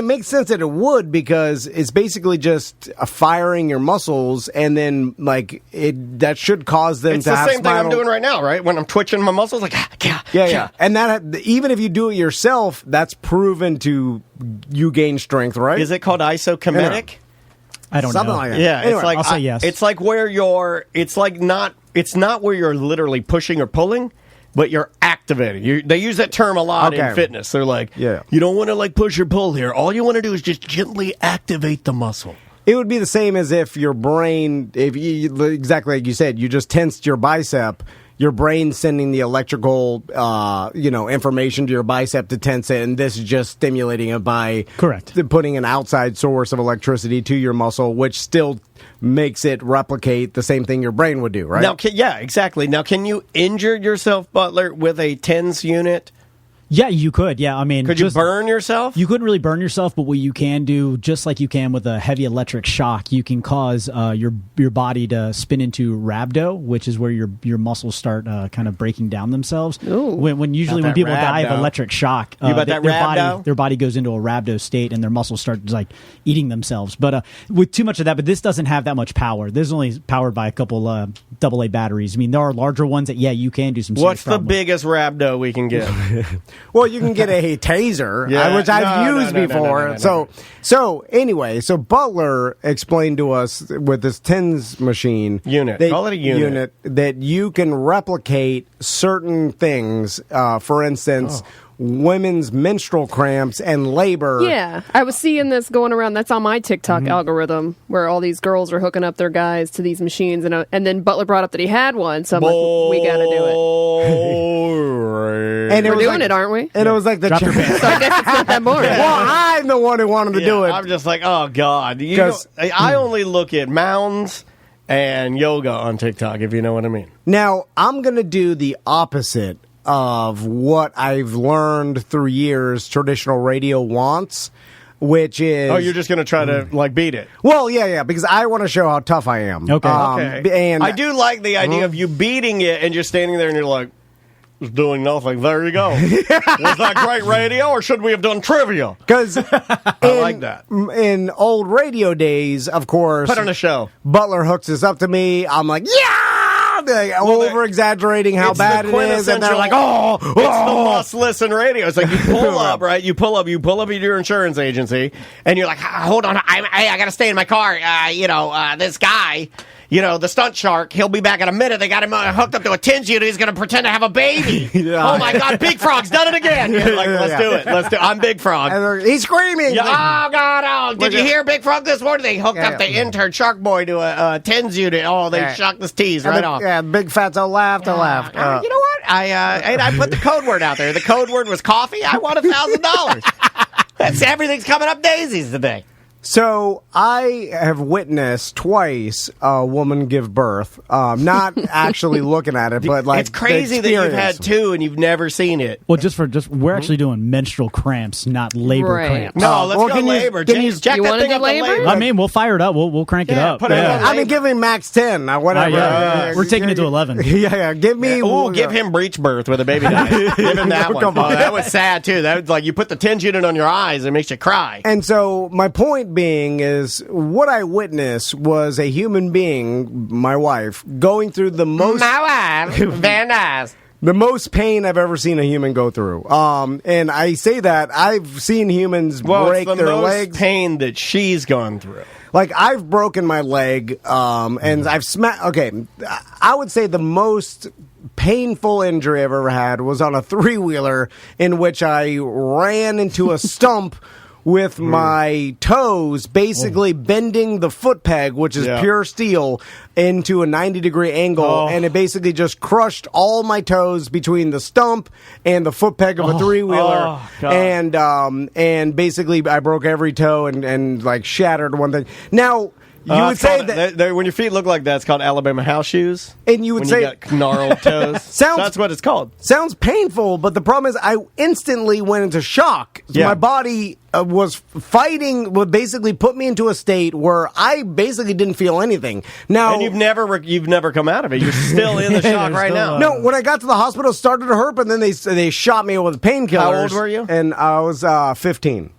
makes sense that it would, because it's basically just firing your muscles, and then like that should cause them to have It's the same thing I'm doing right now, right? When I'm twitching my muscles, like yeah. And that even if you do it yourself, that's proven to you gain strength, right? Is it called isokinetic? I don't know. Something like that. Yeah, anyway, it's like I'll say yes. It's like where it's not where you're literally pushing or pulling, but you're activating. They use that term a lot in fitness. They're like, you don't want to like push or pull here. All you want to do is just gently activate the muscle. It would be the same as if your brain, exactly like you said, you just tensed your bicep. Your brain's sending the electrical, information to your bicep to tense it, and this is just stimulating it by putting an outside source of electricity to your muscle, which still makes it replicate the same thing your brain would do, right? Now, exactly. Now, can you injure yourself, Butler, with a TENS unit? Yeah, you could. Yeah, I mean, could you burn yourself? You couldn't really burn yourself, but what you can do, just like you can with a heavy electric shock, you can cause your body to spin into rhabdo, which is where your muscles start kind of breaking down themselves. Ooh. When people die of electric shock, their body goes into a rhabdo state, and their muscles start like eating themselves. But with too much of that, but this doesn't have that much power. This is only powered by a couple AA batteries. I mean, there are larger ones that you can do some. What's the biggest rhabdo we can get? Well, you can get a taser, which I've used before. So anyway, Butler explained to us with this TENS machine unit, call it a unit, that you can replicate certain things. For instance, women's menstrual cramps and labor. Yeah, I was seeing this going around. That's on my TikTok algorithm, where all these girls are hooking up their guys to these machines, and then Butler brought up that he had one, so I'm like, we got to do it. And we're doing it, aren't we? And it was like the so I guess it's not that boring. Well, I'm the one who wanted to do it. I'm just like, oh God, I only look at mounds and yoga on TikTok, if you know what I mean. Now I'm going to do the opposite of what I've learned through years traditional radio wants, which is... Oh, you're just going to try to, beat it? Well, yeah, because I want to show how tough I am. Okay. And I do like the idea of you beating it and just standing there and you're like, just doing nothing. There you go. Was that great radio, or should we have done trivia? Because I like that. In old radio days, of course... Put on a show. Butler hooks this up to me. I'm like, yeah! Over-exaggerating how bad it is, and they're like, it's the must-listen radio. It's like you pull up, right? You pull up at your insurance agency, and you're like, hold on, I got to stay in my car. This guy, the stunt shark, he'll be back in a minute. They got him hooked up to a TENS unit. He's going to pretend to have a baby. Oh, my God, Big Frog's done it again. Let's do it. I'm Big Frog. And he's screaming. Oh, God. Oh, did you hear Big Frog this morning? They hooked up the intern shark boy to a TENS unit. Oh, they shocked his teeth right off. Yeah, Big Fatso laughed. You know what? I put the code word out there. The code word was coffee. I won $1,000. Everything's coming up daisies today. So I have witnessed twice a woman give birth, not actually looking at it, but it's crazy that you've had two and you've never seen it. Well, we're actually doing menstrual cramps, not labor cramps. No, let's go labor. James, check that thing up to labor. I mean, we'll fire it up. We'll crank it up. I've been giving max 10. Whatever. We're taking it to 11. Yeah. Give him breech birth with a baby dies. Give him that one. That was sad too. That was like you put the TENS unit on your eyes, it makes you cry. And so my point being is what I witnessed was a human being, my wife, going through the most... My wife, very nice. The most pain I've ever seen a human go through. And I say that I've seen humans break their legs. Pain that she's gone through. Like, I've broken my leg, and I've smacked... Okay, I would say the most painful injury I've ever had was on a three-wheeler in which I ran into a stump with my toes basically bending the foot peg, which is pure steel, into a 90-degree angle, and it basically just crushed all my toes between the stump and the foot peg of a three-wheeler, and basically I broke every toe and like shattered one thing. Now, you would say that when your feet look like that, it's called Alabama house shoes. And you would say you got gnarled toes. That's what it's called. Sounds painful, but the problem is I instantly went into shock. So my body was fighting, would basically put me into a state where I basically didn't feel anything. Now, and you've never come out of it. You're still in the shock right now. No, when I got to the hospital, it started to hurt, but then they shot me with painkillers. How old were you? And I was 15.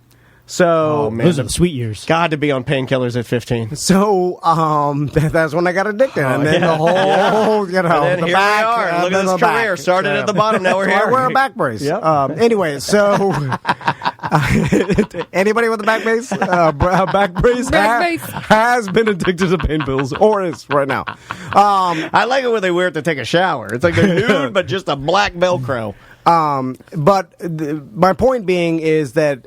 So those are the sweet years. God, to be on painkillers at 15. So that's when I got addicted, and then the whole and then the here back. We are. Look at this career. Started at the bottom. Now we're here. I wear a back brace. Yep. Anyway, so anybody with a back brace, has been addicted to pain pills, or is right now. I like it when they wear it to take a shower. It's like they're nude, but just a black Velcro. But my point being is that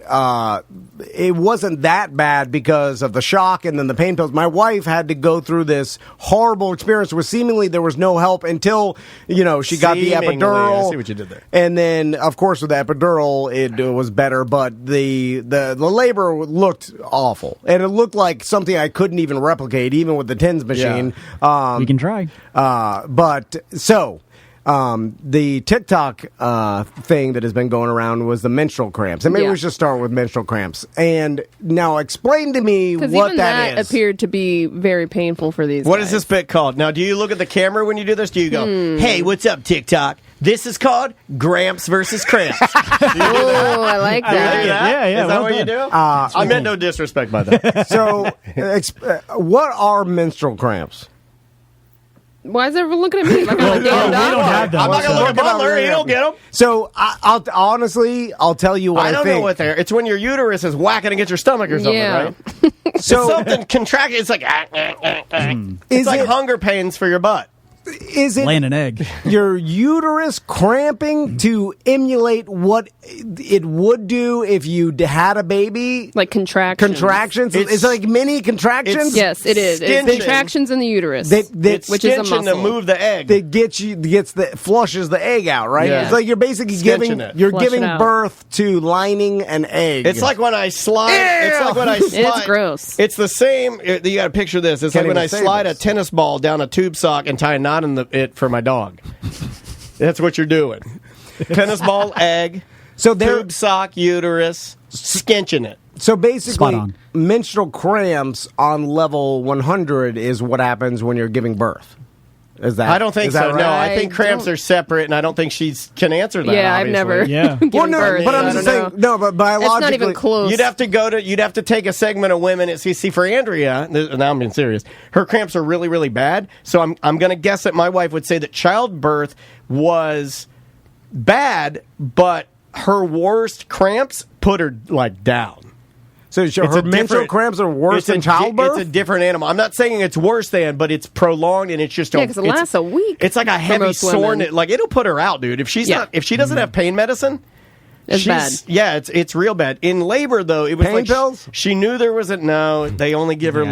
it wasn't that bad because of the shock and then the pain pills. My wife had to go through this horrible experience where seemingly there was no help until, she got the epidural. I see what you did there. And then, of course, with the epidural, it was better, but the labor looked awful. And it looked like something I couldn't even replicate, even with the TENS machine. We can try. The TikTok thing that has been going around was the menstrual cramps. And maybe we should start with menstrual cramps. And now explain to me what even that is. Appeared to be very painful for these What guys. is this bit called? Now, do you look at the camera when you do this? Do you go, hey, what's up, TikTok? This is called Gramps versus Cramps. Oh, I like that. Yeah. Is that what you do? I meant no disrespect by that. So, what are menstrual cramps? Why is everyone looking at me like I'm a damn dog? We don't have them. I'm not going to look at Butler. He don't get them. So, I'll tell you what I don't think. know what they're... It's when your uterus is whacking against your stomach or something, right? So, it's something contracted. It's like... It's like hunger pains for your butt. Is it laying an egg? Your uterus cramping to emulate what it would do if you had a baby? Like contractions. Contractions? It's like mini contractions? Yes, it is. It's contractions in the uterus, which is a muscle. To move the egg. That flushes the egg out, right? Yeah. It's like you're basically giving birth to lining an egg. It's like when I slide. It's gross. It's the same. You got to picture this. It's like when I slide a tennis ball down a tube sock and tie a knot in it for my dog. That's what you're doing. Tennis ball, egg, tube sock, uterus, skinching it. So basically, menstrual cramps on level 100 is what happens when you're giving birth. Is that? I don't think so. Right? No, I think cramps are separate, and I don't think she can answer that. Yeah, obviously. I've never. Yeah. Given birth, but I'm just saying. No, but biologically, it's not even close. You'd have to take a segment of women. See, for Andrea, now I'm being serious. Her cramps are really, really bad. So I'm going to guess that my wife would say that childbirth was bad, but her worst cramps put her like down. So her menstrual cramps are worse than childbirth? It's a different animal. I'm not saying it's worse than, but it's prolonged and it's just because it lasts a week. It's like a heavy soreness. Like it'll put her out, dude. If she doesn't have pain medicine, it's bad. Yeah, it's real bad. In labor though, it was pain pills. She knew there wasn't. No, they only give her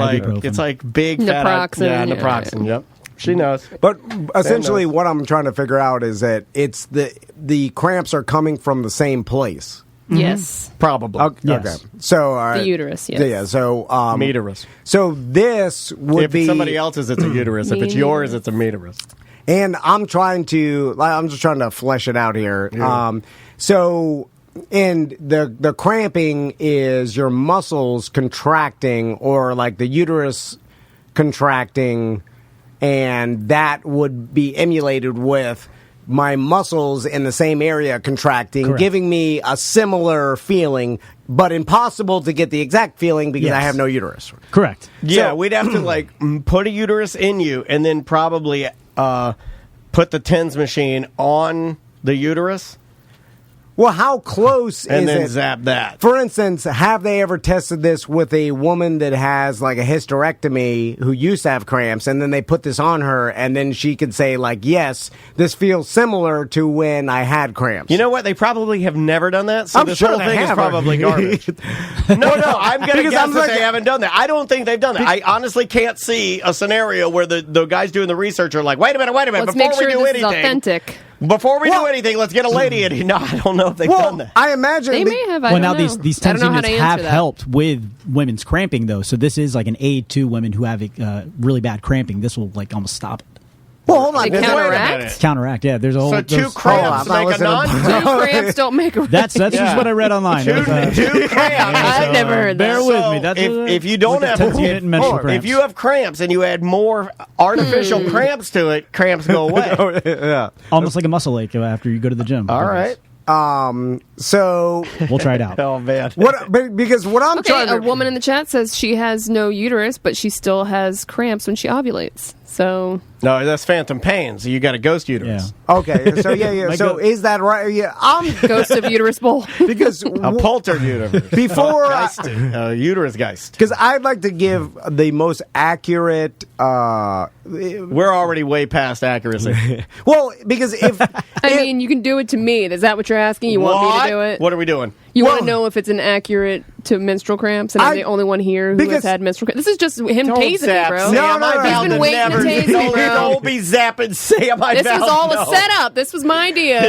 it's like big naproxen. Naproxen. Yep. She knows. But essentially, what I'm trying to figure out is that it's the cramps are coming from the same place. Yes. Probably. Okay. Yes. So the uterus, yes. Yeah, so meterus. So this would be... If it's somebody else's, it's a uterus. If it's yours, it's a meterus. And I'm just trying to flesh it out here. Yeah. And the cramping is your muscles contracting or like the uterus contracting, and that would be emulated with my muscles in the same area contracting, correct, giving me a similar feeling, but impossible to get the exact feeling because I have no uterus. Correct. Yeah, so we'd have to put a uterus in you and then probably put the TENS machine on the uterus. Well, how close and is then it? Zap that. For instance, have they ever tested this with a woman that has like a hysterectomy who used to have cramps, and then they put this on her, and then she could say yes, this feels similar to when I had cramps. You know what? They probably have never done that. So I'm this sure whole thing is probably garbage. No, I'm going to guess that they haven't done that. I don't think they've done that. I honestly can't see a scenario where the guys doing the research are like, wait a minute, let's before make sure we do this anything, is authentic. Before we do anything, let's get a lady in. No, I don't know if they've done that. I imagine they may have. I don't know. These TENS units have helped with women's cramping, though. So this is like an aid to women who have really bad cramping. This will almost stop it. Well, hold on. Counteract, yeah. There's a whole... two cramps make a non... Two cramps don't make a... That's just what I read online. Two cramps. I've never heard that. Bear with me. That's if you don't have... If you have cramps and you add more artificial cramps to it, cramps go away. Yeah. Almost like a muscle ache after you go to the gym. All right. So we'll try it out. Oh man! Because what I'm trying to... a woman in the chat says she has no uterus, but she still has cramps when she ovulates. So no, that's phantom pain. So you got a ghost uterus. Yeah. Okay, so so is that right? Yeah, I'm ghost of uterus bowl because a polter uterus before uterus geist. Because I'd like to give the most accurate. We're already way past accuracy. Well, because if I mean, you can do it to me. Is that what you're asking? You want me to do it? What are we doing? You want to know if it's inaccurate to menstrual cramps, and I'm the only one here who has had menstrual cramps. This is just him tasing me, bro. No, he's been waiting to tase me, bro. Don't be zapping Sam. This was all a setup. This was my idea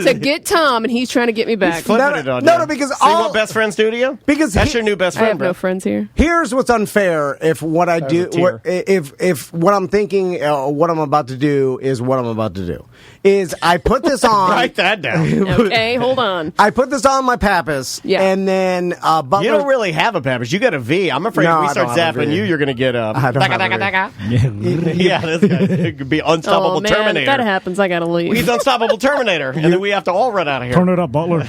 to get Tom, and he's trying to get me back. No, because see what best friends do to you? Because that's your new best friend. I have no friends here. Here's what's unfair: if what I do, if what I'm thinking, what I'm about to do is what I'm about to do, is I put this on. Write that down. Okay, hold on. I put this on my pappus, and then Butler. You don't really have a pappus. You got a V. I'm afraid if we start zapping you, you're going to get a. Yeah, this guy could be unstoppable Terminator. If that happens, I got to leave. He's unstoppable Terminator, and then we have to all run out of here. Turn it up, Butler.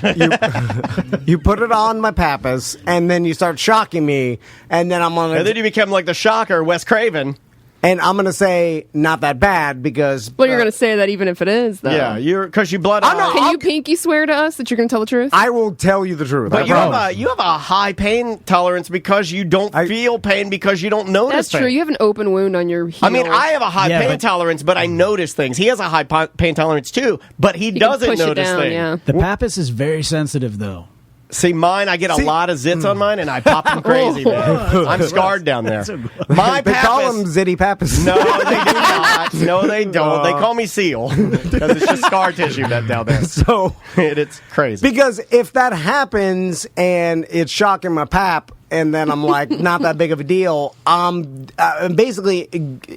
You put it on my pappus, and then you start shocking me, and then I'm on. And then you become like the Shocker, Wes Craven. And I'm going to say not that bad because... Well, you're going to say that even if it is, though. Yeah, because you blood out. Can you pinky swear to us that you're going to tell the truth? I will tell you the truth. But you have a high pain tolerance because you don't feel pain because you don't notice That's true. You have an open wound on your heel. I mean, I have a high pain tolerance, but I notice things. He has a high pain tolerance, too, but he doesn't notice things. Yeah. The pappus is very sensitive, though. See, mine, I get a lot of zits on mine, and I pop them crazy, man. I'm scarred down there. My they call him Zitty Pappus. No, they do not. No, they don't. They call me Seal because it's just scar tissue down there. So it's crazy. Because if that happens and it's shocking my pap, and then I'm like, not that big of a deal. I'm basically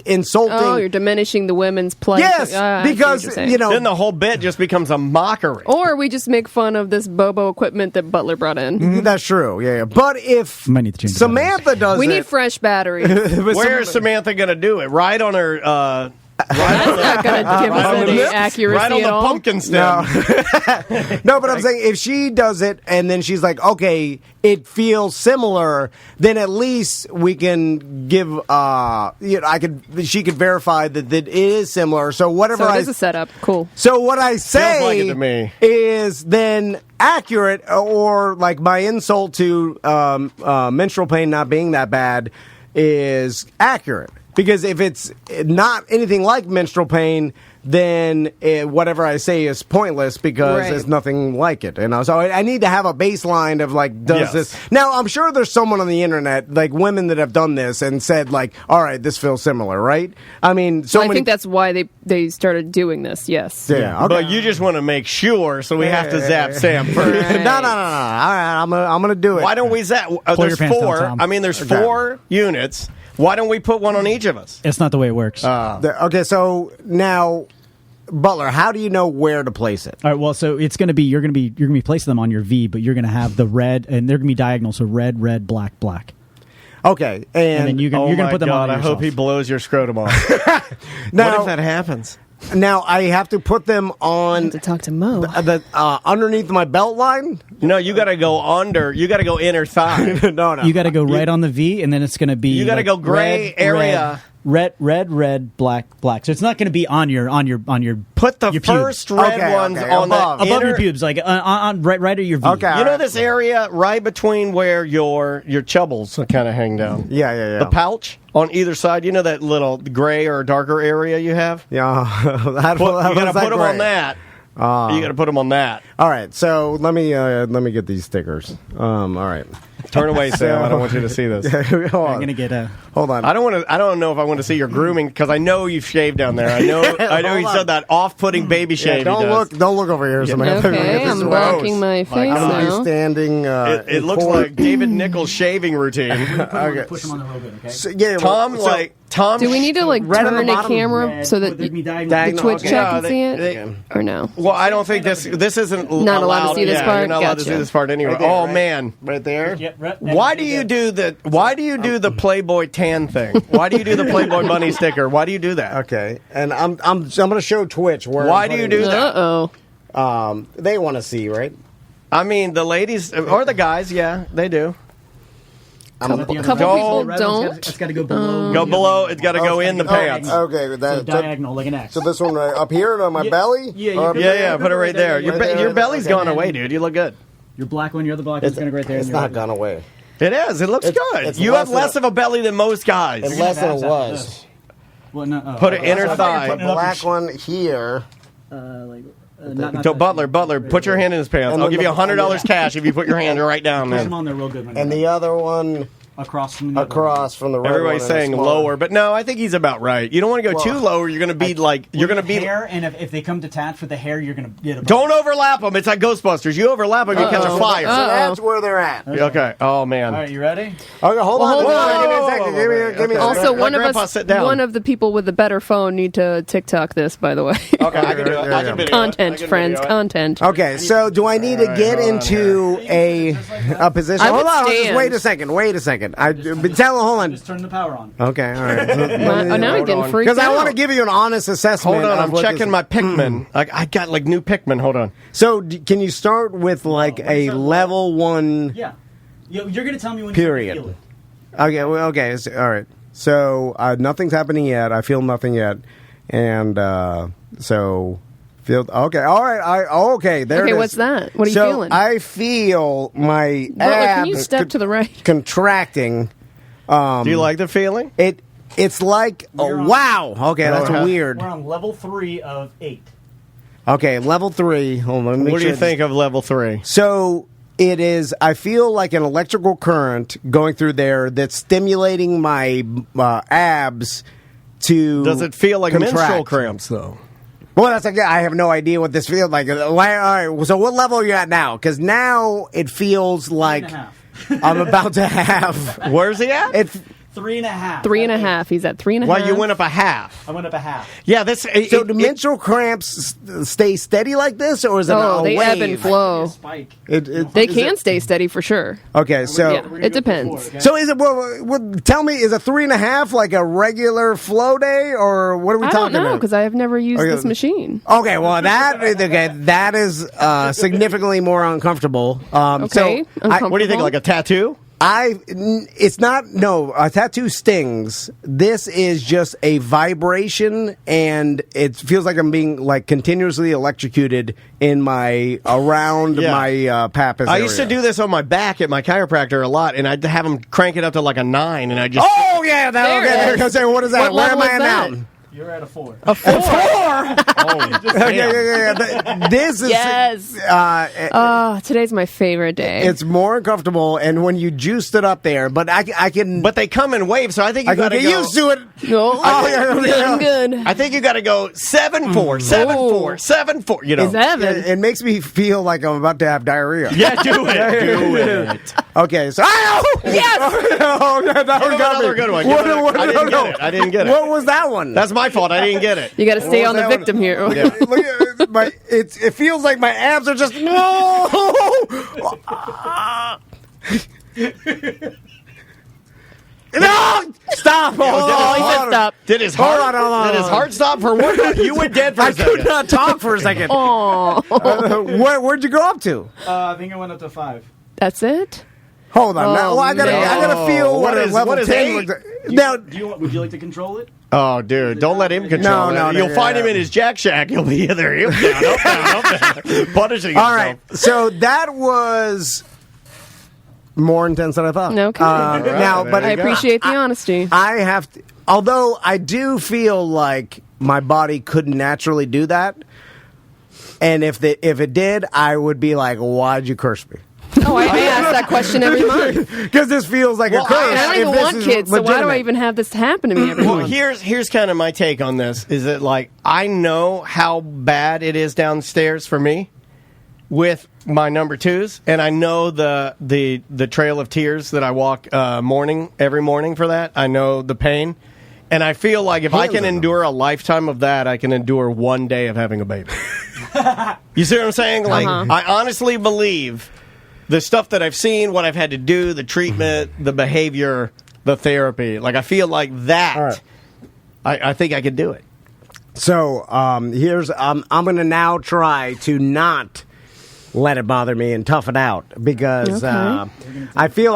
insulting. Oh, you're diminishing the women's play. Yes, because then the whole bit just becomes a mockery. Or we just make fun of this Bobo equipment that Butler brought in. That's true. Yeah. But if Samantha does, we need fresh batteries. Where is Samantha going to do it? Right on her That's not going to give us any accuracy right on at the all. pumpkin stem. No, but I'm saying if she does it and then she's like, okay, it feels similar, then at least we can give, she could verify that it is similar. So whatever So it is a setup. Cool. So what I say like it to me. is then accurate, or like my insult to menstrual pain not being that bad is accurate. Because if it's not anything like menstrual pain, then whatever I say is pointless because there's nothing like it. So I need to have a baseline of like, does this? Now, I'm sure there's someone on the internet, like women that have done this and said like, all right, this feels similar, right? I mean, I think that's why they started doing this, yes. Yeah, okay. But you just want to make sure, so we have to zap Sam first. No. All right, I'm gonna do it. Why don't we zap? There's your pants down, 4. Tom. I mean, there's 4 units. Why don't we put one on each of us? It's not the way it works. Okay, so now, Butler, how do you know where to place it? All right. Well, so it's going to be you're going to be placing them on your V, but you're going to have the red, and they're going to be diagonal. So red, red, black, black. Okay, And then you're going to put them on. I hope he blows your scrotum off. Now, what if that happens? Now I have to put them on To talk to Mo. underneath my belt line. No, you got to go under. You got to go inner thigh. No. You got to go right on the V, and then it's going to be. You got to go gray area. Red, black, black. So it's not going to be on your Put the your pubes. first red ones on above your pubes, like on right at your V. Okay. You know this area right between where your chubbles kind of hang down. Yeah. The pouch on either side. You know that little gray or darker area you have. Yeah. You got to put them on that. You got to put them on that. All right. So let me get these stickers. All right. Turn away, Sam. I don't want you to see this. Hold on. I'm going to get a. Hold on. I don't know if I want to see your grooming because I know you've shaved down there. I know you said that off-putting baby shave. Don't look over here. Okay, I'm blocking my face I'm gonna now. be standing. It looks like David Nichols' shaving routine. Okay. Push them on the real good, okay? So, yeah, Tom. Do we need to red on the turn a bottom, camera so that Would it be the diagonal? Twitch okay. chat No, can see it? Or no? Well, I don't think this isn't Not allowed to see this part? You're not allowed to Gotcha. see this part anyway. Right there, Oh right? man. right there. Yep, right. Why do you do the Playboy tan thing? Why do you do the Playboy bunny sticker? Why do you do that? Okay, and I'm going to show Twitch where. Why do you do that? Uh-oh. They want to see, right? I mean, the ladies or the guys, yeah, they do. A couple people don't. It's got to go below. Go below. It's got to go in the pants. Okay, So that diagonal, like an X. so this one right up here on my belly. yeah, Yeah, put it right there. Your belly's gone away, dude. You look good. Your black one, your other black one's going to go right there. It's not gone away. It is. It looks good. it's You less have less than of a belly than most guys. It's less than it was. Well, no, Put it inner The thigh. black one here. Butler, put your hand in his pants. And I'll then give you the- $100 cash if you put your hand right down Push them there. on there real good. And the other one across from the other across from the red Everybody's one saying and a smaller. lower, but no, I think he's about right. You don't want to go too low, or you're going to be like you're going to be. hair, and if they come detached with the hair, you're going to get a. Don't overlap them. It's like Ghostbusters. You overlap them, you catch a fire. So that's where they're at. Okay. Oh man. All right, you ready? Okay, hold on. hold on. Give me a second. Give me a Also, second. one of Grandpa, us, sit down. one of the people with the better phone need to TikTok this, by the way. Okay, I can do it. I can video it. Content, I can friends, video it. content. Okay, so do I need to get into a position? I would Hold on, just stand. wait a second. Hold on. Just turn the power on. Okay, all right. Oh, now I'm getting freaked Because I out. want to give you an honest assessment. Hold on, of I'm what checking this- my Pikmin. I got like new Pikmin. Hold on. So, can you start with like a level 1? Yeah. You're going to tell me when Period. you feel it. Okay, well, okay, all right. So, nothing's happening yet. I feel nothing yet. And so, feel, okay, all right. Okay, there it Okay, is. what's that? What are you So feeling? I feel my Butler, can you abs step to the right? contracting. Do you like the feeling? It's like, wow. Okay, that's weird. We're on level 3 of 8. Okay, level 3. Hold on. let me make What do you sure think of level 3? So it is, I feel like an electrical current going through there that's stimulating my abs to. Does it feel like contract. menstrual cramps though? Well, that's like, I have no idea what this feels like. All right, so what level are you at now? Because now it feels like I'm about to have. Where's he at? 3.5. 3.5. He's at 3.5. Well, you went up a half. I went up a half. Yeah, this. So do menstrual cramps stay steady like this, or is it a they wave? ebb and flow. Spike. They can stay steady for sure. Okay, so Yeah, it depends. so is it? Well, tell me, is a 3.5 like a regular flow day, or what are we I talking don't know about? because I have never used this machine. Okay, well that is significantly more uncomfortable. Okay, What do you think? Like a tattoo? It's not. No, a tattoo stings. This is just a vibration, and it feels like I'm being like continuously electrocuted in my my pappus. I used to do this on my back at my chiropractor a lot, and I'd have him crank it up to like a 9, and I just. Oh yeah, there goes. What is that? Where am I now? You're at a 4. A 4. Yeah. This is Yes. Today's my favorite day. It's more uncomfortable, and when you juiced it up there, but I can. But they come in waves, so I think you got to get used to it. No, I'm good. I think you got to go 7-4, 7-4, 7-4. You know, 7. It makes me feel like I'm about to have diarrhea. Yeah, do it. Okay, so Yes. Oh, that one got me. Another good one. I didn't get it. What was that one? That's my fault. I didn't get it. You got to stay on the that victim here. Yeah. Look at it feels like my abs are just no. No! Stop! He said stop. Did his Hold heart? on. Did his heart stop for what? You went dead for a I second. could not talk for a second. Oh, Where'd you go up to? I think I went up to 5. that's it. Hold on. Now, Oh, I gotta feel what what is- level what is 10 eight? looks like. Now, Would you like to control it? Oh, dude, don't let him control No, it. You'll find him in his Jack Shack. He'll be either him down, up down, punishing all himself. right. So that was more intense than I thought. Okay. Now, there but you I go. appreciate the honesty. I have to, although I do feel like my body couldn't naturally do that, and if it did, I would be like, "Why'd you curse me?" Oh, I ask that question every month. Because this feels like a curse. And I don't even want kids, so why do I even have this happen to me every Well, month? here's kind of my take on this. Is that like I know how bad it is downstairs for me with my number 2s, and I know the trail of tears that I walk every morning for that. I know the pain, and I feel like if I can endure a lifetime of that, I can endure one day of having a baby. You see what I'm saying? Like I honestly believe. The stuff that I've seen, what I've had to do, the treatment, the behavior, the therapy. Like, I feel like that, right. I think I could do it. So here's I'm going to now try to not let it bother me and tough it out because I feel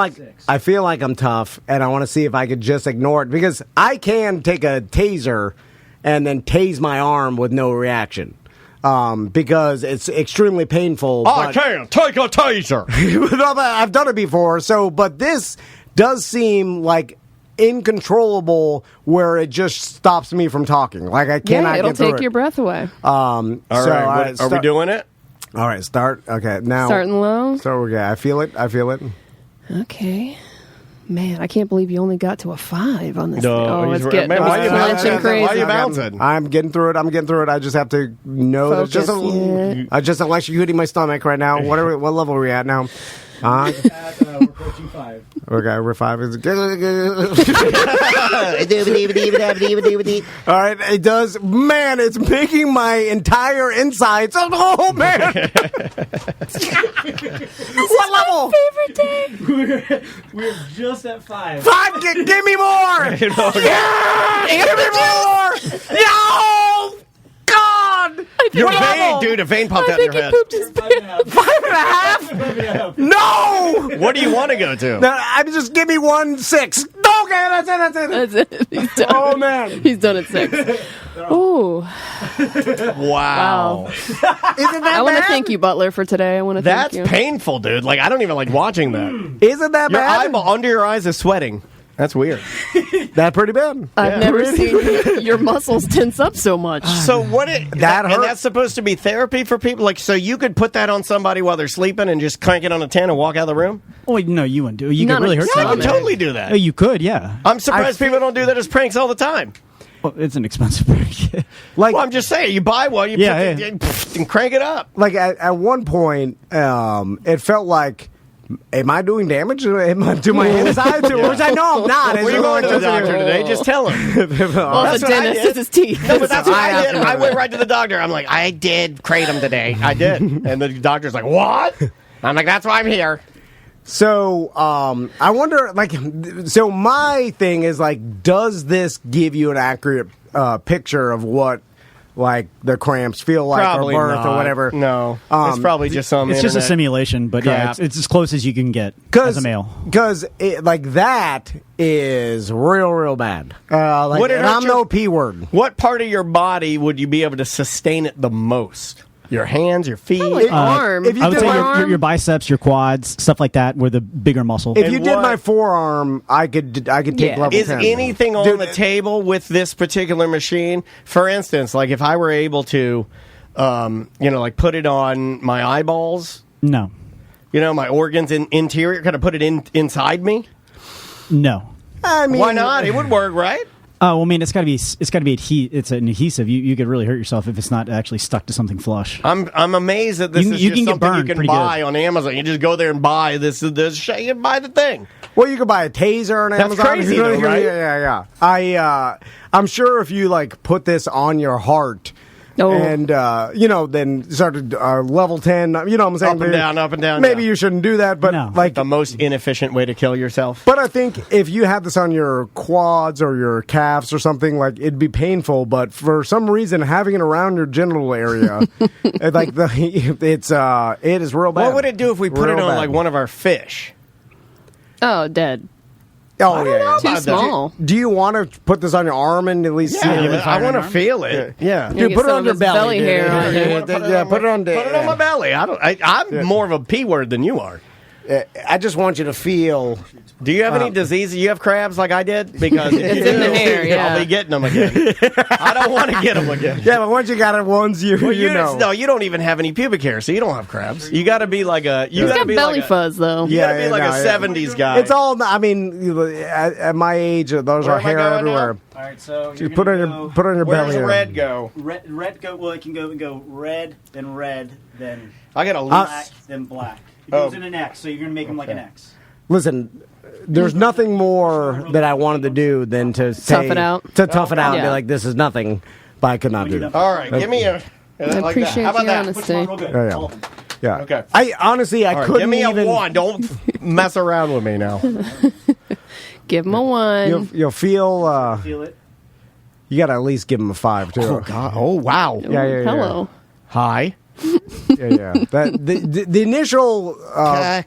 like I'm tough and I want to see if I could just ignore it because I can take a taser and then tase my arm with no reaction. Because it's extremely painful. I can't take a taser. I've done it before. But this does seem like incontrollable, where it just stops me from talking. Like I cannot. Yeah, it'll get through take it. your breath away. All right, are we doing it? All right, start. Okay, now Starting low. So okay, I feel it. Okay. Man, I can't believe you only got to a 5 on this. No, it's getting crazy. Why are you bouncing? I'm getting through it. I just have to know Focus, there's just electrocuting my stomach right now. What level are we at now? We're approaching 5. Okay, we're 5. All right, it does. Man, it's making my entire insides. Oh man! What level? Favorite day. We're just at 5. 5. Give me more. Yeah! Give me more. No! God! Your vein, dude, a vein popped out in your head. Pooped his pants. 5.5? No! What do you want to go to? No, I just give me 1.6. Okay, that's it. That's it. He's done. Oh man, He's done at 6. Ooh. Wow. Isn't that I want to bad? thank you, Butler, for today. I want to thank That's you. painful, dude. Like, I don't even like watching that. Isn't that Your bad? eyeball under your eyes is sweating. That's weird. That's pretty bad. I've never seen your muscles tense up so much. So what? That and hurt. that's supposed to be therapy for people. Like, so you could put that on somebody while they're sleeping and just crank it on a 10 and walk out of the room. Oh, no, you wouldn't do it. You Not could really a hurt I someone. would totally do Oh, that. you could, yeah. I'm surprised people don't do that as pranks all the time. Well, it's an expensive break. Like, Well, I'm just saying, you buy one, you Yeah, put and crank it up. like at one point, it felt like Am I doing damage to my inside? Which I know I'm not. Were you going to the doctor today? Just tell him. Well, the dentist is his teeth. No, but that's what I did. I went right to the doctor. I'm like, I did kratom today. I did. And the doctor's like, what? I'm like, that's why I'm here. So, I wonder, so my thing is, does this give you an accurate picture of what, the cramps feel like probably or birth not. or whatever? No. It's probably just some It's just a simulation, but crap. it's as close as you can get as a male. Because, that is real, real bad. And I'm no P word. What part of your body would you be able to sustain it the most? Your hands, your feet? Arm. If you I would did say your biceps, your quads, stuff like that, were the bigger muscle. If you did my forearm, I could take level 10. Is anything on the table with this particular machine? For instance, if I were able to, put it on my eyeballs? No. My organs interior? Could I put it inside me? No. I mean, why not? It would work, right? Well, I mean, it's got to be it's an adhesive. You could really hurt yourself if it's not actually stuck to something flush. I'm amazed that this is just something you can buy on Amazon. You just go there and buy this you can buy the thing. Well, you could buy a taser on Amazon. That's crazy, though, right? Yeah. I'm sure if you put this on your heart. Oh. And, then started level 10, you know what I'm saying? Up and down. Maybe you shouldn't do that, but the most inefficient way to kill yourself. But I think if you had this on your quads or your calves or something, it'd be painful, but for some reason, having it around your genital area, it is real bad. What would it do if we put it on, one of our fish? Oh, dead. Oh, yeah. Too small. Do you want to put this on your arm and at least see it? I want to feel it. Yeah. Dude, put it on your belly. Hair on put it on. Put it on my belly. I'm more of a P word than you are. I just want you to feel. Do you have any diseases? You have crabs like I did? Because it's in the hair, yeah. I'll be getting them again. I don't want to get them again. Yeah, but once you got it once, you know. No, you don't even have any pubic hair, so you don't have crabs. You got to be like a... He's got belly fuzz, though. You got to be like a 70s guy. It's all... I mean, at my age, those are hair everywhere. All right, so you put on your belly. Where's red go? Red go. Well, it can go red, then I got a black, then black. It goes in an X, so you're going to make them like an X. Listen, there's nothing more that I wanted to do than to tough it out. And be like, this is nothing, but I could not do that. All right, give me a... I appreciate How about your that? honesty. Yeah. Okay. I honestly, I couldn't give me even... a 1. Don't mess around with me now. Give him a 1. You'll feel... Feel it. You got to at least give him a 5, too. Oh, God. Oh, wow. Yeah. Hello. Hi. Yeah. The initial... hold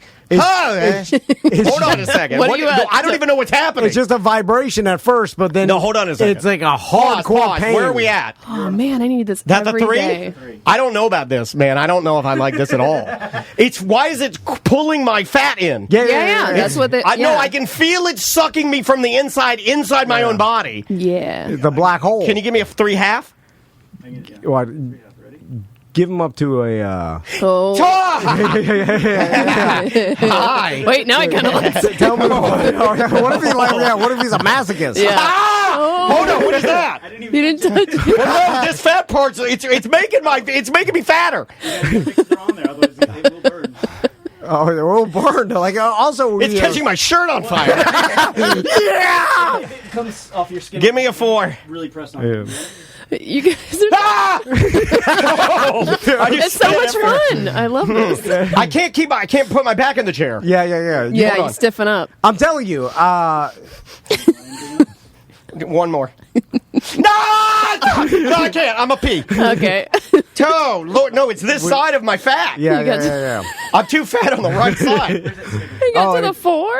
on a second. I don't even know what's happening. It's just a vibration at first, but then... No, hold on a second. It's like a hardcore pain. Where are we at? Oh, man, I need this That's every a 3? day. I don't know about this, man. I don't know if I like this at all. Why is it pulling my fat in? Yeah. That's what I know. I can feel it sucking me from the inside my own body. Yeah. The black hole. Can you give me a 3.5? What? Give him up to a... Hi. Wait, now I kind of like it. Tell me what if he's a masochist? Yeah. Hold on, what is that? You didn't touch it. Well, no, this fat part's it's making me fatter. Oh, it will burn. Also, it's catching my shirt on fire. Yeah! It comes off your skin. Give me a 4. Really press on it. You guys are... It's so much fun. I love this. I can't put my back in the chair. Yeah. You stiffen up. I'm telling you. 1 more. No, I can't. I'm a P. Okay. Oh, Lord, no, it's this side of my fat. Yeah. I'm too fat on the right side. You got to the 4?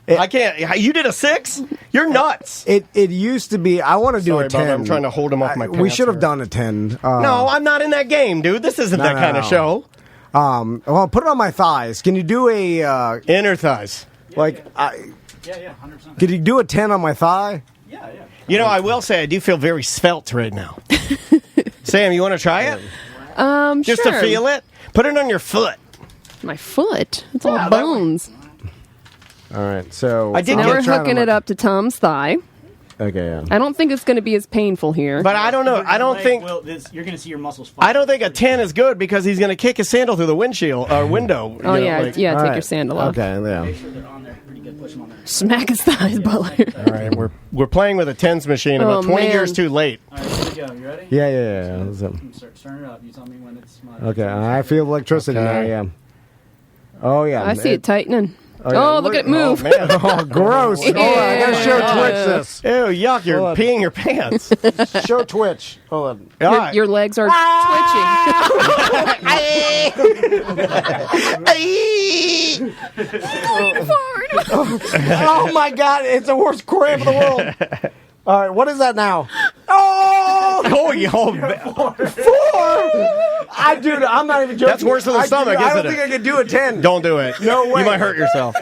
I can't. You did a 6? You're nuts. It used to be. I want to do a 10. I'm trying to hold him off my pants. We should have done a 10. No, I'm not in that game, dude. This isn't that kind of show. Well, put it on my thighs. Can you do a inner thighs? Yeah, 100%. Could you do a 10 on my thigh? Yeah. You know, I will say I do feel very svelte right now. Sam, you want to try it? Just sure. to feel it? Put it on your foot. My foot? It's all bones. All right, so... Now we're hooking it up to Tom's thigh. Okay, yeah. I don't think it's going to be as painful here. But I don't know. I don't think you're going to see your muscles fall. I don't think a 10 is good because he's going to kick his sandal through the windshield or window. Oh, yeah. Take your sandal off. Okay, yeah. Make sure they're on there pretty good. Push them on there. Smack his thighs, Butler. All right, we're playing with a 10s machine about 20 years too late. All right, here we go. You ready? Yeah. Turn it up. You tell me when it's Okay, I feel electricity now, yeah. Oh, yeah. I see it tightening. yeah, Look at it move. Oh, man. Oh, gross. Yeah. Oh, I gotta show Twitch this. Ew, yuck, you're peeing your pants. Show Twitch. Hold on. All right. Your legs are twitching. Oh, my God. It's the worst cramp in the world. All right, what is that now? Oh! Dude, I'm not even joking. That's worse than the stomach, isn't it? I don't think I could do a 10. Don't do it. No way. You might hurt yourself.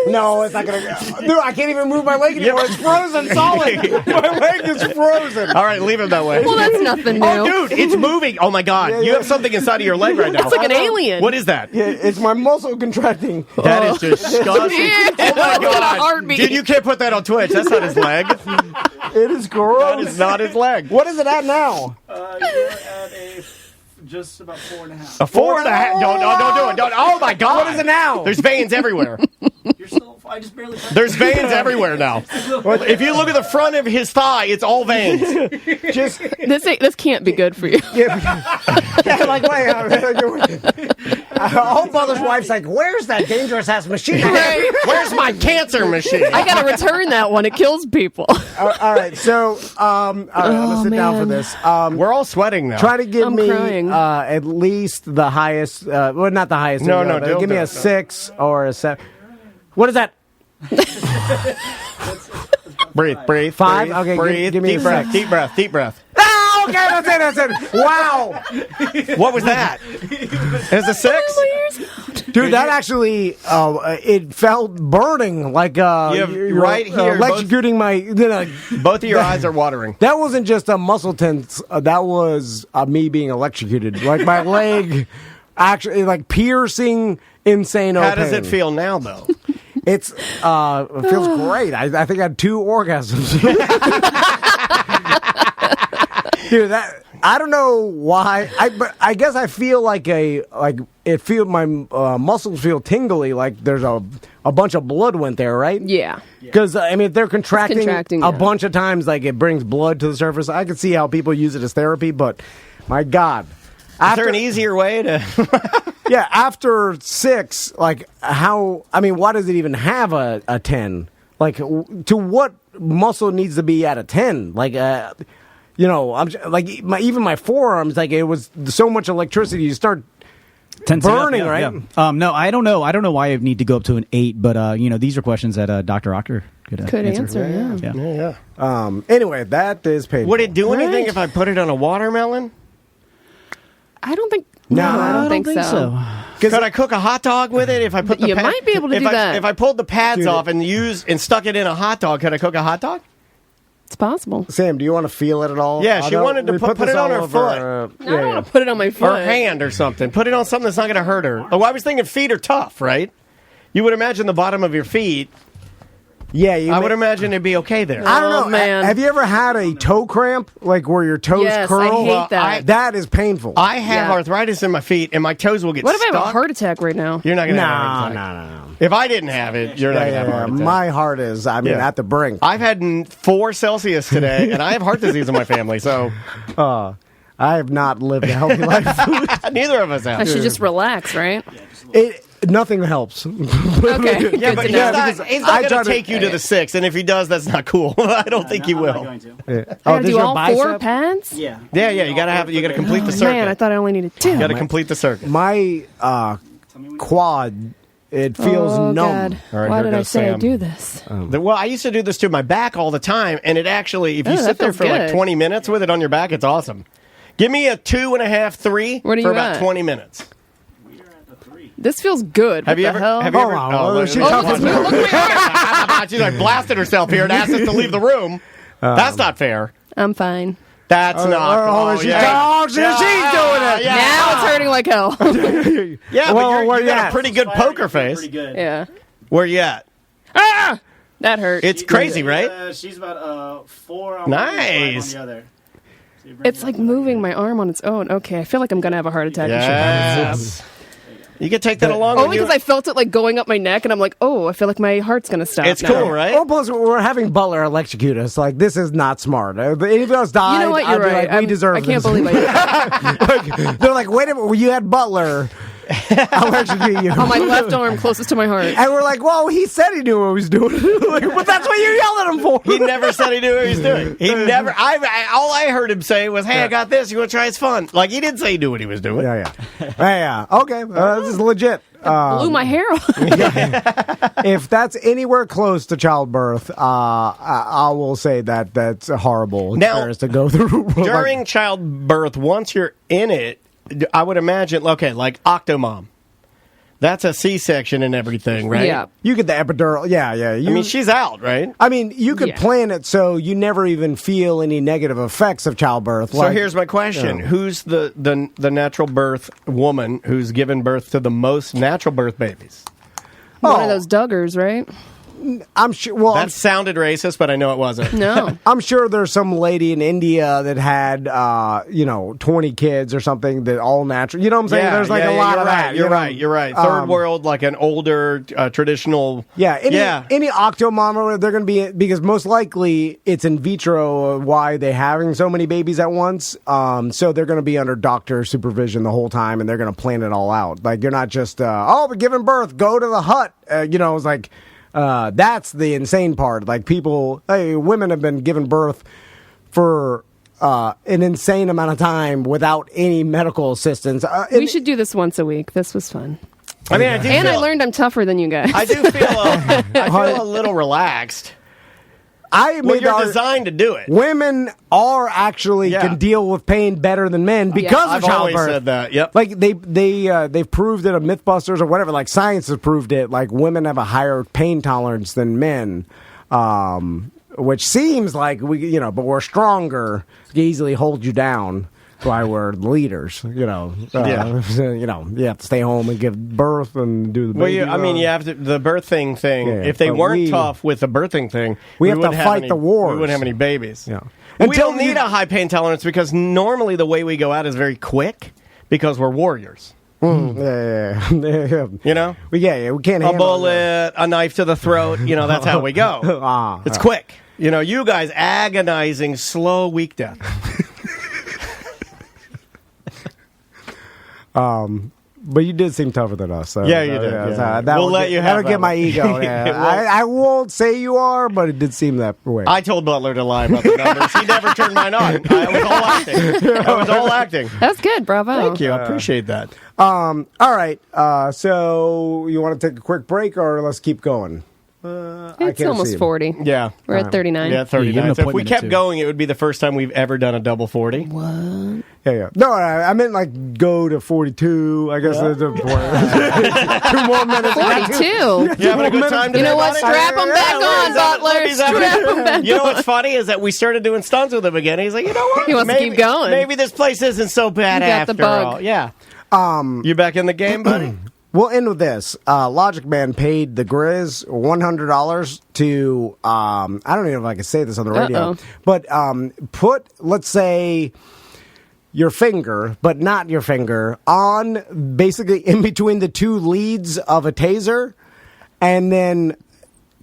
No, it's not going to. Dude, I can't even move my leg anymore. It's frozen solid. My leg is frozen. All right, leave it that way. Well, that's nothing new. Oh, dude, it's moving. Oh, my God. You have something inside of your leg right now. It's like an alien. What is that? Yeah, it's my muscle contracting. That is disgusting. Yeah, Oh, my it's got a God. heartbeat. Dude, you can't put that on Twitch. That's not his leg. It is gross. That is not his leg. What is it at now? You're at just about 4.5. A 4.5. Don't do it. Don't. Oh, my God. What is it now? There's veins everywhere. You're still. I just barely. There's veins everywhere now. If you look at the front of his thigh, it's all veins. Just This can't be good for you. like wait. I hope Butler's wife's like, "Where's that dangerous ass machine?" Right. Where's my cancer machine? I gotta return that one. It kills people. All right, so I'm gonna sit down for this. We're all sweating now. Try to give I'm me crying. at least the highest. Well, not the highest. No, but don't give me do a it. 6 or a 7. What is that? Breathe. 5? Okay, breathe. give me Deep a breath. 6. Deep breath. Oh, okay, that's it. Wow, What was that? It's a 6? dude, that actually it felt burning like have right here, electrocuting my. Both of your eyes are watering. That wasn't just a muscle tense. That was me being electrocuted. Like my leg, actually, like piercing, insane. How does it feel now, though? It feels great. I think I had 2 orgasms. Dude, I don't know why. But I guess I feel like my muscles feel tingly. Like there's a bunch of blood went there, right? Yeah. Because I mean, if they're contracting yeah. a bunch of times, like it brings blood to the surface. I can see how people use it as therapy, but my God, Is there an easier way to? Yeah, after 6, like how? I mean, why does it even have a 10? Like, to what muscle needs to be at a 10? Like, I'm like even my forearms. Like it was so much electricity, you start burning, up, right? Yeah. No, I don't know. I don't know why I need to go up to an 8, but these are questions that Dr. Ocker could answer. Yeah. Anyway, that is painful. Would it do anything if I put it on a watermelon? I don't think. No, I don't think so. Could I cook a hot dog with it if I put the? You might be able to do that. If I pulled the pads off and stuck it in a hot dog, could I cook a hot dog? It's possible. Sam, do you want to feel it at all? Yeah, she wanted to put it on her foot. I don't want to put it on my foot. Or hand or something. Put it on something that's not going to hurt her. Oh, I was thinking feet are tough, right? You would imagine the bottom of your feet. Yeah, I would imagine it'd be okay there. I don't know, man. Have you ever had a toe cramp, like where your toes curl? I hate that. That is painful. I have arthritis in my feet, and my toes will get What if stuck. I have a heart attack right now? You're not going to have a heart attack. No. If I didn't have it, you're not going to have a heart attack. My heart is, at the brink. I've had 4 Celsius today, and I have heart disease in my family, so I have not lived a healthy life. neither of us have. I should just relax, right? Nothing helps. Okay. Yeah, but he's not going to take you to the 6, and if he does, that's not cool. I don't think he will. I'm not going to. I gotta this do your all bicep? 4 pads? Yeah. Yeah, you got to complete the circuit. Man, I thought I only needed 2. You got to complete the circuit. My quad, it feels numb. God. All right, Why here did I goes say Sam. I do this? Well, I used to do this to my back all the time, and it actually, if you sit that there feels for like good. 20 minutes with it on your back, it's awesome. Give me a 2.5, 3 What are for you about at? 20 minutes. This feels good. Have you ever? Hold on. She's She's like blasted herself here and asked us to leave the room. That's not fair. I'm fine. That's not. She's doing it. Yeah. Now it's hurting like hell. Yeah, Well, but where you you got at? a pretty good poker face. Pretty good. Yeah. Where you at? Ah! That hurt. It's crazy, right? She's about 4 on nice. on the other. So it's like moving my arm on its own. Okay, I feel like I'm going to have a heart attack. Yes. You can take that along. Only because I felt it like going up my neck, and I'm like, oh, I feel like my heart's going to stop. It's cool, right? Well, plus we're having Butler electrocute us. Like, this is not smart. If any of us died, you know what? You're right. Like, we deserve I can't this. believe I They're like, wait a minute, you had Butler electrocute you. on my left arm closest to my heart. And we're like, well, he said he knew what he was doing. Like, but that's what you yelled at him for. He never said he knew what he was doing. He never. All I heard him say was, "Hey, I got this. You want to try? It's fun." Like, he didn't say he knew what he was doing. Yeah. Okay, this is legit. Blew my hair off. If that's anywhere close to childbirth, I will say that that's a horrible experience to go through. During childbirth, once you're in it, I would imagine, okay, like Octomom. That's a C-section and everything, right? Yeah. You get the epidural. Yeah. I mean, she's out, right? I mean, you could plan it so you never even feel any negative effects of childbirth. So here's my question. Who's the natural birth woman who's given birth to the most natural birth babies? One of those Duggars, right? I'm sure. Well, that sounded racist, but I know it wasn't. No, I'm sure there's some lady in India that had, 20 kids or something that all natural. You know what I'm saying? There's like a lot of that. You're right. Third world, like an older traditional. Yeah. Any octomom, they're going to be, because most likely it's in vitro. Why they having so many babies at once? So they're going to be under doctor supervision the whole time, and they're going to plan it all out. Like, you're not just we're giving birth, go to the hut. It's like. That's the insane part. Like, women have been giving birth for an insane amount of time without any medical assistance. We should do this once a week. This was fun. I mean, I learned I'm tougher than you guys. I do feel a little relaxed. You're designed to do it. Women are actually can deal with pain better than men because of childbirth. I've always said that. Yep. Like they've proved it on Mythbusters or whatever. Like, science has proved it. Like, women have a higher pain tolerance than men, which seems like but we're stronger. We can easily hold you down. Why we're leaders, you have to stay home and give birth and do the baby. Well, you have to, the birthing thing. Yeah, if they weren't tough with the birthing thing, we have to fight the wars. We wouldn't have any babies. Yeah. We don't need a high pain tolerance because normally the way we go out is very quick because we're warriors. Yeah. We can't handle a bullet, a knife to the throat. That's how we go. It's quick. You guys agonizing, slow, weak death. But you did seem tougher than us. So, you did. We'll let you have that'll get my ego. I won't say you are, but it did seem that way. I told Butler to lie about the numbers. He never turned mine on. I was all acting. That's good. Bravo. Thank you. I appreciate that. All right. So you want to take a quick break, or let's keep going? It's almost 40. Yeah. We're at 39. Yeah, 39. So if we kept going, it would be the first time we've ever done a double 40. What? Yeah. No, I meant like go to 42. I guess that's the point. 2 more minutes. 42? You having a good time? You know what? Strap them back on, Butler. Strap them back on. You know what's funny is that we started doing stunts with him again. He's like, you know what? He wants to keep going. Maybe this place isn't so bad after all. Yeah. You back in the game, buddy? We'll end with this. Logic Man paid the Grizz $100 to, I don't even know if I can say this on the radio, but put, let's say, your finger, but not your finger, on basically in between the 2 leads of a taser, and then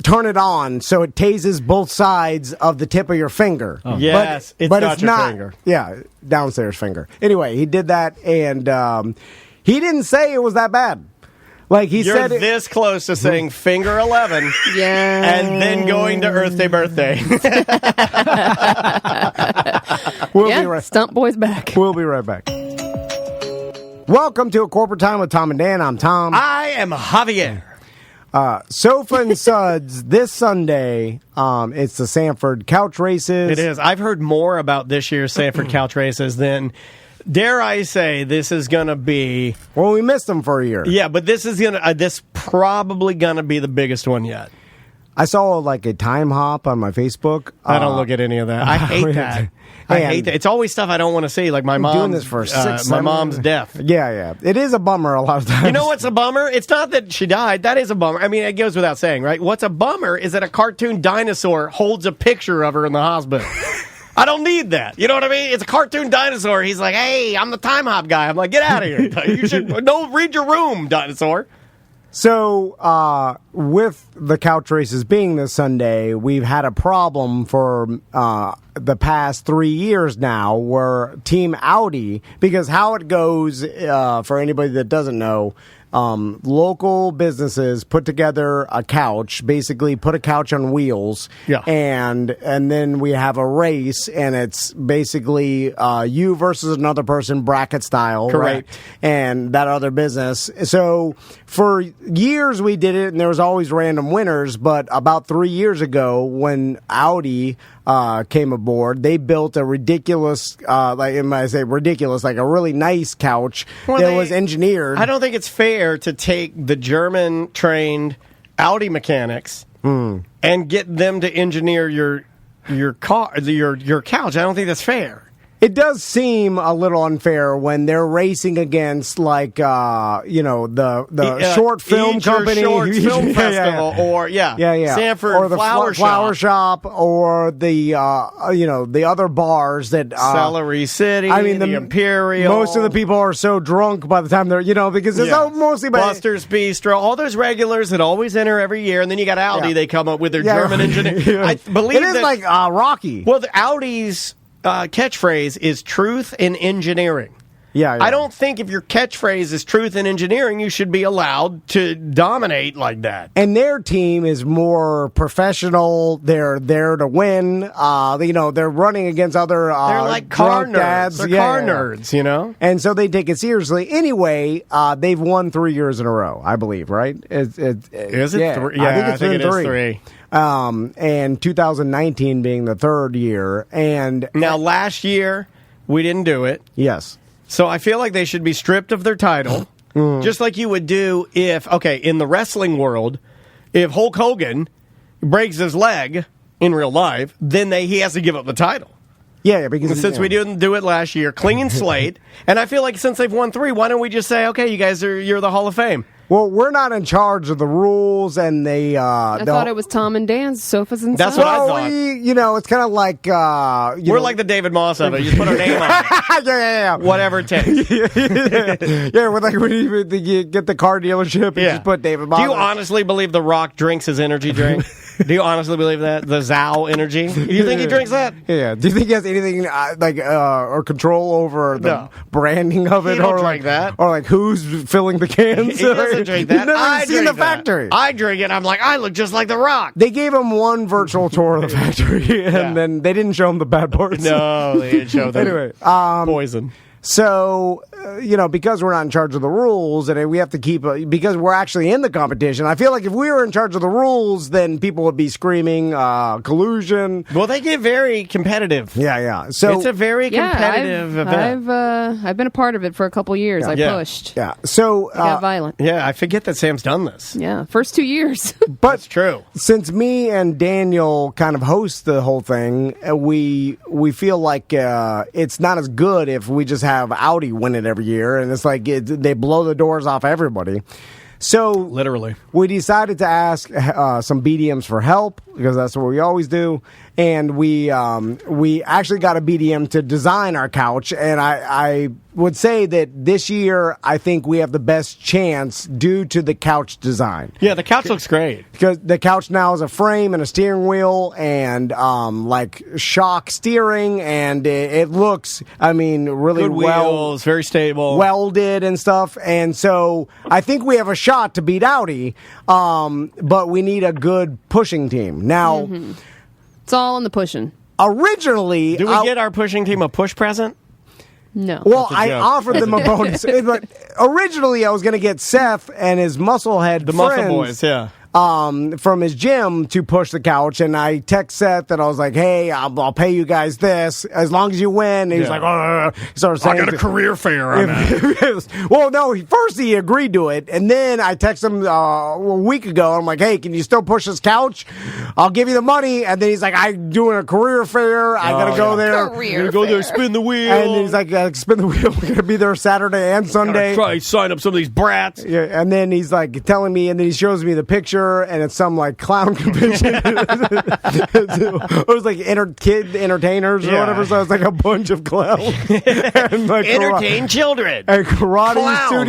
turn it on so it tases both sides of the tip of your finger. Oh. Yes, but it's it's your not, finger. Yeah, downstairs finger. Anyway, he did that, and he didn't say it was that bad. Like he You're said, this close to saying finger 11, and then going to Earth Day birthday. We'll be right. Stump Boy's back. We'll be right back. Welcome to A Corporate Time with Tom and Dan. I'm Tom. I am Javier. Sofa and Suds this Sunday. It's the Sanford Couch Races. It is. I've heard more about this year's Sanford Couch Races than. Dare I say this is going to be... Well, we missed them for a year. Yeah, but this is probably going to be the biggest one yet. I saw like a time hop on my Facebook. I don't look at any of that. I hate that. I hate that. It's always stuff I don't want to see. Like my mom doing this for 6 my mom's death. Yeah. It is a bummer a lot of times. You know what's a bummer? It's not that she died. That is a bummer. I mean, it goes without saying, right? What's a bummer is that a cartoon dinosaur holds a picture of her in the hospital. I don't need that. You know what I mean? It's a cartoon dinosaur. He's like, hey, I'm the time hop guy. I'm like, get out of here. You should read your room, dinosaur. So, with the couch races being this Sunday, we've had a problem for the past 3 years now where Team Audi, because how it goes, for anybody that doesn't know, local businesses put together a couch, basically put a couch on wheels, and then we have a race, and it's basically you versus another person, bracket style, correct, right? And that other business. So for years we did it, and there was always random winners, but about 3 years ago when Audi came aboard, they built a ridiculous, like a really nice couch that was engineered. I don't think it's fair to take the German-trained Audi mechanics and get them to engineer your car, your couch. I don't think that's fair. It does seem a little unfair when they're racing against, like, the short film company, short film festival, or Sanford or the Flower Shop, or the the other bars that Celery City. I mean, the Imperial. Most of the people are so drunk by the time they're because it's mostly by Buster's Bistro. All those regulars that always enter every year, and then you got Audi. They come up with their German engineer. I believe it is like Rocky. Well, the Audi's catchphrase is truth in engineering. Yeah. I don't think if your catchphrase is truth in engineering, you should be allowed to dominate like that. And their team is more professional. They're there to win. They're running against other they're like car nerds. Dads. They're car nerds, And so they take it seriously. Anyway, they've won 3 years in a row, I believe, right? Is it three? Yeah, I think it is three. And 2019 being the third year. And now last year, we didn't do it. Yes. So I feel like they should be stripped of their title, just like you would do if, in the wrestling world, if Hulk Hogan breaks his leg in real life, then he has to give up the title. Yeah, because since we didn't do it last year, clean slate, and I feel like since they've won 3, why don't we just say, okay, you guys you're the Hall of Fame? Well, we're not in charge of the rules, and they. I thought it was Tom and Dan's sofas and That's stuff. what I thought. It's kind of like we're like the David Moss of it. You put our name on it. Yeah. Whatever it takes. We're like when you get the car dealership and just put David Moss. Do you honestly believe The Rock drinks his energy drink? Do you honestly believe that? The Zao energy? Do you think he drinks that? Yeah. Do you think he has anything or control over the branding of it? He don't drink that. Or like who's filling the cans? He doesn't drink that. I've seen the factory. I drink it. I'm like, I look just like The Rock. They gave him one virtual tour of the factory, and then they didn't show him the bad parts. No, they didn't show them. Anyway, poison. So, because we're not in charge of the rules, and we have to keep, because we're actually in the competition, I feel like if we were in charge of the rules, then people would be screaming collusion. Well, they get very competitive. Yeah. So it's a very competitive event. I've been a part of it for a couple years. I pushed. Yeah. So it got violent. Yeah, I forget that Sam's done this. Yeah, first 2 years. But it's true. Since me and Daniel kind of host the whole thing, we feel like it's not as good if we just have Audi win it every year, and it's like they blow the doors off everybody. So literally, we decided to ask some BDMs for help because that's what we always do, and we actually got a BDM to design our couch, and I would say that this year I think we have the best chance due to the couch design. Yeah, the couch looks great because the couch now has a frame and a steering wheel and like shock steering, and it looks, really good wheels, very stable, welded and stuff, and so I think we have a shot to beat Audi, but we need a good pushing team now. It's all in the pushing. Originally, do we get our pushing team a push present? No. Well, I offered them a bonus. But originally, I was going to get Seth and his musclehead the friends, Muscle Boys, from his gym to push the couch, and I text Seth and I was like, "Hey, I'll pay you guys this as long as you win." And he was like, "Oh," he started saying, "I got a career fair on that." Well, no, first he agreed to it, and then I texted him a week ago. I'm like, "Hey, can you still push this couch? I'll give you the money." And then he's like, "I'm doing a career fair. I gotta go there. Go there, spin the wheel." And then he's like, "Spin the wheel. We're gonna be there Saturday and Sunday. Try sign up some of these brats." Yeah, and then he's like telling me, and then he shows me the picture, and it's some like clown convention. It was like kid entertainers or whatever. So it's like a bunch of clowns and like entertain children and karate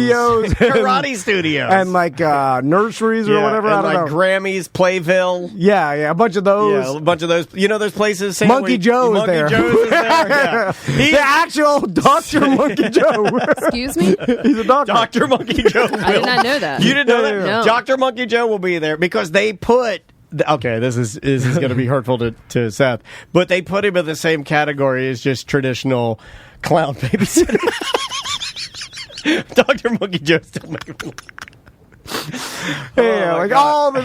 studios, and like nurseries or whatever. And I don't like know. Grammy's, Playville. Yeah, a bunch of those. Yeah, a bunch of those. You know those places. Sam, Monkey Joe is there. Yeah. The actual Dr. Monkey Joe. Excuse me? He's a doctor. Dr. Monkey Joe. I did not know that. You didn't know that? No. Dr. Monkey Joe will be there because they put. Okay, this is going to be hurtful to Seth, but they put him in the same category as just traditional clown babysitter. Dr. Monkey Joe still making. Yeah, like all the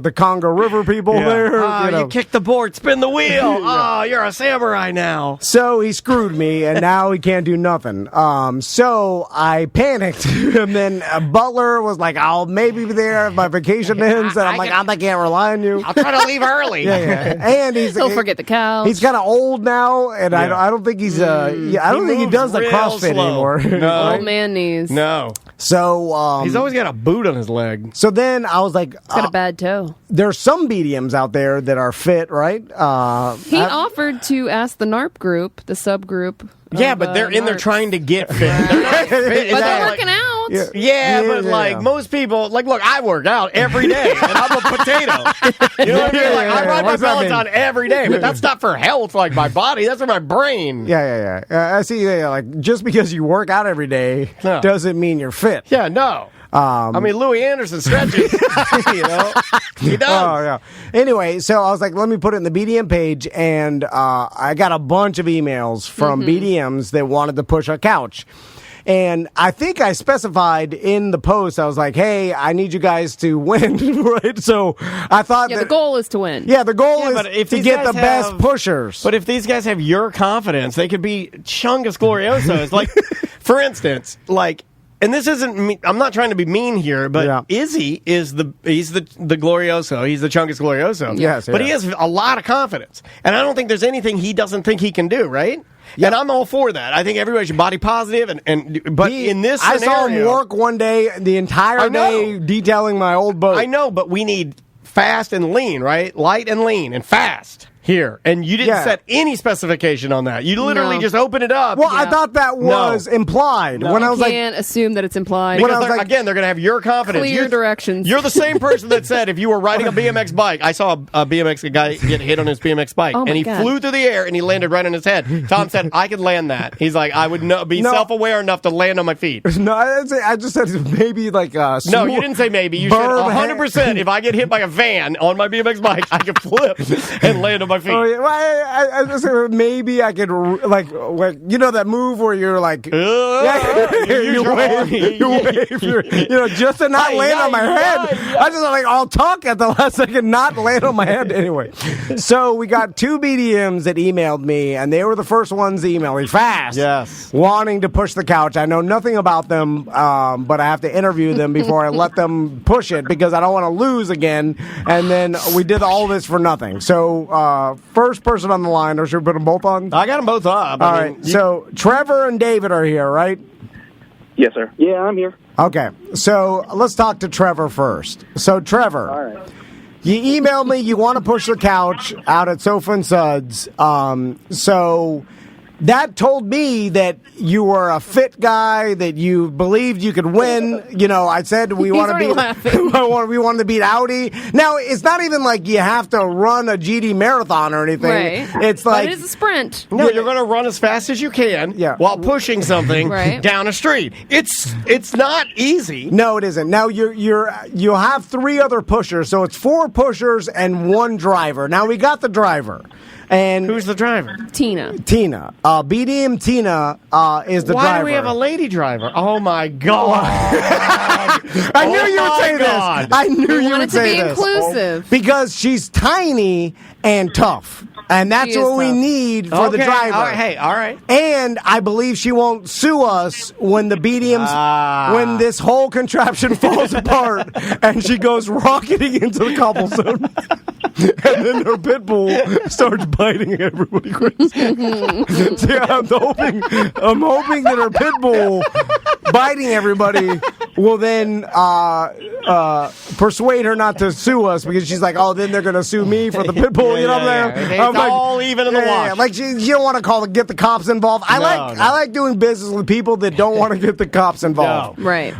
the Congo River people there. You kicked the board, spin the wheel. Oh, you're a samurai now. So he screwed me, and now he can't do nothing. So I panicked, and then Butler was like, "I'll maybe be there if my vacation ends," and I'm like, "I can't rely on you. I'll try to leave early." And don't forget the couch. He's kind of old now, and I don't think he's I don't think he does the CrossFit anymore. No. Old man knees. No. So he's always got a boot on his leg. So then I was like, he's got a bad toe. There's some BDMs out there that are fit, right? He offered to ask the NARP group, the subgroup. Yeah, but they're in there trying to get fit. They're not fit. But they're working out. Like most people, like, look, I work out every day, and I'm a potato. You know what I mean? Like, I ride my Peloton every day, but that's not for health, like my body. That's for my brain. Yeah. I see. Like, just because you work out every day doesn't mean you're fit. Yeah, no. I mean, Louis Anderson stretches. He does. Oh, yeah. Anyway, so I was like, let me put it in the BDM page, and I got a bunch of emails from BDMs that wanted to push a couch. And I think I specified in the post, I was like, hey, I need you guys to win, right? So I thought the goal is to win. Yeah, the goal is to get the best pushers. But if these guys have your confidence, they could be Chungus Gloriosos. Like, for instance, like, and this isn't I'm not trying to be mean here, but Izzy is he's the Glorioso. He's the Chungus Glorioso. Yes, but he has a lot of confidence. And I don't think there's anything he doesn't think he can do, right? Yeah. And I'm all for that. I think everybody should body positive, but in this scenario, I saw him work one day, the entire day, detailing my old boat. I know, but we need fast and lean, right? Light and lean and fast. Here, and you didn't set any specification on that. You literally just open it up. Well, I thought that was implied. No. When I was can't assume that it's implied. Because again, they're going to have your confidence. Clear directions. You're the same person that said if you were riding a BMX bike, I saw a BMX guy get hit on his BMX bike, and he flew through the air and he landed right on his head. Tom said, I could land that. He's like, I would be self-aware enough to land on my feet. No, I just said maybe like a No, you didn't say maybe. You said 100%. If I get hit by a van on my BMX bike, I can flip and land on my feet. Oh, yeah. Well, I just said maybe I could like you know that move where you're like you wave, just to not land on my head. I just like I'll talk at the last second, not land on my head anyway. So we got two BDMs that emailed me, and they were the first ones to email me fast, wanting to push the couch. I know nothing about them, but I have to interview them before I let them push it because I don't want to lose again. And then we did all this for nothing. So first person on the line, or should we put them both on? I got them both up. All right. So Trevor and David are here, right? Yes, sir. Yeah, I'm here. Okay. So let's talk to Trevor first. So Trevor, all right. You emailed me you want to push the couch out at Sofa and Suds. So that told me that you were a fit guy, that you believed you could win. You know, I said we want to we wanted to beat Audi. Now, it's not even like you have to run a GD marathon or anything. Right. It's like it's a sprint. No, you're going to run as fast as you can while pushing something down a street. It's not easy. No, it isn't. Now you'll have three other pushers, so it's four pushers and one driver. Now we got the driver. And who's the driver? Tina. BDM Tina is the driver. Why do we have a lady driver? Oh, my God. I knew you would say this. I knew you would say this. Inclusive. Because she's tiny and tough. And that's what we need for the driver. All right, all right. And I believe she won't sue us when the BDMs, when this whole contraption falls apart and she goes rocketing into the cobblestone. And then her pit bull starts biting everybody crazy. See, I'm hoping that her pit bull biting everybody will then persuade her not to sue us because she's like, oh, then they're going to sue me for the pit bull. You know what I'm saying? It's all even in the wash. Like you don't want to get the cops involved. I like doing business with people that don't want to get the cops involved. Right.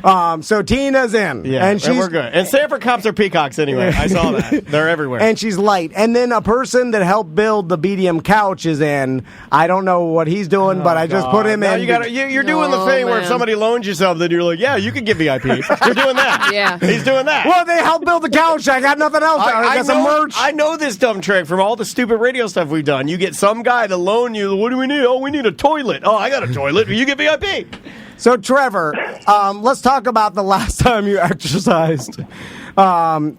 So Tina's in. Yeah, and we're good. And Sanford cops are peacocks anyway. I saw that. They're everywhere. And she's light. And then a person that helped build the BDM couch is in. I don't know what he's doing, but I just put him in. You're doing the thing where if somebody loans you something, you're like, yeah, you can get VIP. You're doing that. Yeah. He's doing that. Well, they helped build the couch. I got nothing else. I got some merch. I know this dumb trick from all the stupid radio stuff we've done. You get some guy to loan you. What do we need? Oh, we need a toilet. Oh, I got a toilet. You get VIP. So, Trevor, let's talk about the last time you exercised. When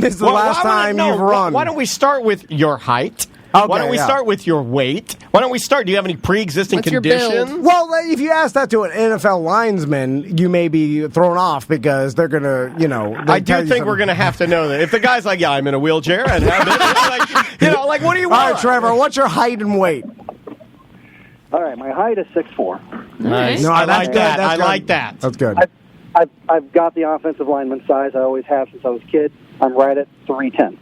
is the last time you've run? Why don't we start with your height? Okay, why don't we start with your weight? Why don't we start? Do you have any pre-existing conditions? Well, if you ask that to an NFL lineman, you may be thrown off because they're going to, I do think we're going to have to know that. If the guy's like, yeah, I'm in a wheelchair, and what do you want? All right, Trevor, what's your height and weight? All right, my height is 6'4". Nice. No, I like that. I like that. That's good. I've got the offensive lineman size. I always have since I was a kid. I'm right at 310.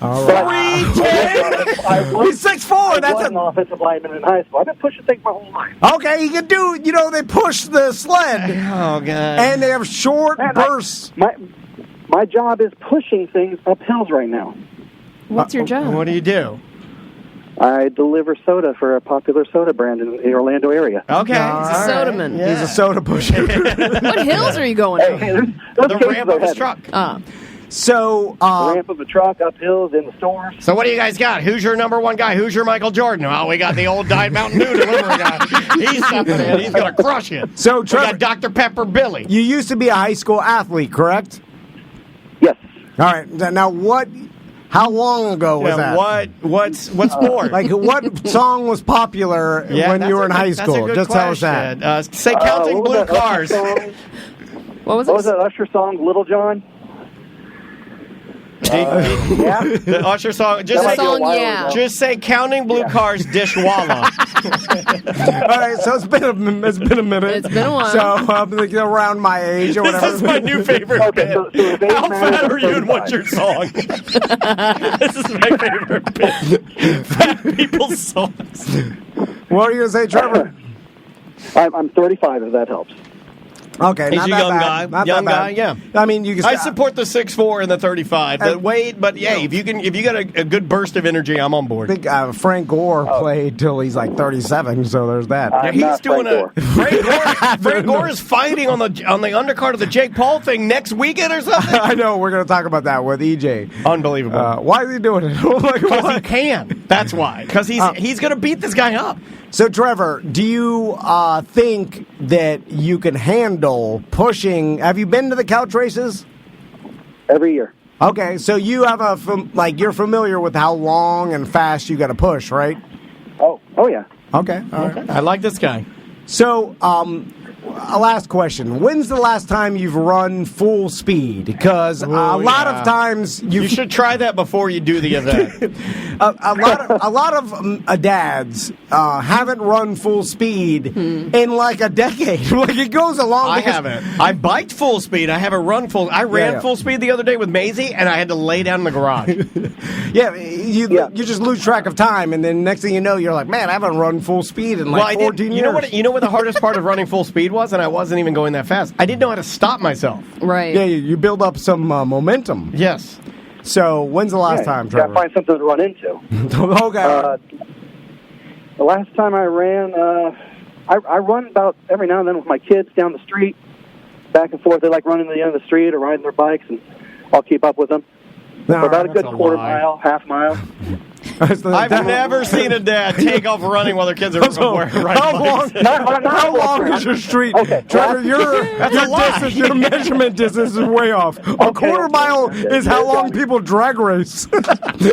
All right. 310? He's 6'4". I was an offensive lineman in high school. I've been pushing things my whole life. Okay, you can do, they push the sled. Oh, God. And they have short bursts. My job is pushing things up hills right now. What's your job? What do you do? I deliver soda for a popular soda brand in the Orlando area. Okay. He's a soda man. Yeah. He's a soda pusher. What hills are you going on? The ramp of his truck. So, the ramp of the truck, up hills, in the stores. So what do you guys got? Who's your number one guy? Who's your Michael Jordan? Well, we got the old Diet Mountain Dew delivery guy. He's stepping in. He's going to crush it. So, Trevor, we got Dr. Pepper Billy. You used to be a high school athlete, correct? Yes. All right. Now, how long ago was that? What sport? Like, what song was popular when you were in high school? Just tell us that. Say Counting Blue Cars. What was that Usher song, Little John? The Usher song. Just say Counting Blue Cars, Dishwalla. All right, so it's been a minute. It's been a while. So around my age or whatever. This is my new favorite bit. How fat are you and what's your song? This is my favorite bit. Fat people's songs. What are you going to say, Trevor? I'm 35, if that helps. Okay, he's a young guy. Young guy, yeah. I mean, you can. I support the 6'4" and the 35. But if you got a good burst of energy, I'm on board. I think Frank Gore played till he's like 37, so there's that. He's doing Frank Gore is fighting on the undercard of the Jake Paul thing next weekend or something. I know. We're going to talk about that with EJ. Unbelievable. Why is he doing it? Because he can. That's why. Because he's going to beat this guy up. So, Trevor, do you think that you can handle pushing? Have you been to the couch races? Every year. Okay, so you have you're familiar with how long and fast you got to push, right? Oh yeah. Okay, all right. I like this guy. So, a last question. When's the last time you've run full speed? Because a lot of times you should try that before you do the event. a lot of dads haven't run full speed in like a decade. Like it goes along. I haven't. I biked full speed. I haven't run full. I ran full speed the other day with Maisie, and I had to lay down in the garage. You just lose track of time, and then next thing you know, you're like, man, I haven't run full speed in 14 years. You know what the hardest part of running full speed was, and I wasn't even going that fast. I didn't know how to stop myself. Right. Yeah, you build up some momentum. Yes. So when's the last time, Trevor? You got to find something to run into. Okay. The last time I ran, I run about every now and then with my kids down the street, back and forth. They like running to the end of the street or riding their bikes, and I'll keep up with them. For about a good quarter mile, half mile. I've never seen a dad take off running while their kids are riding bikes. How long is your street? Okay. Trevor, your measurement distance is way off. A quarter mile is how long people drag race.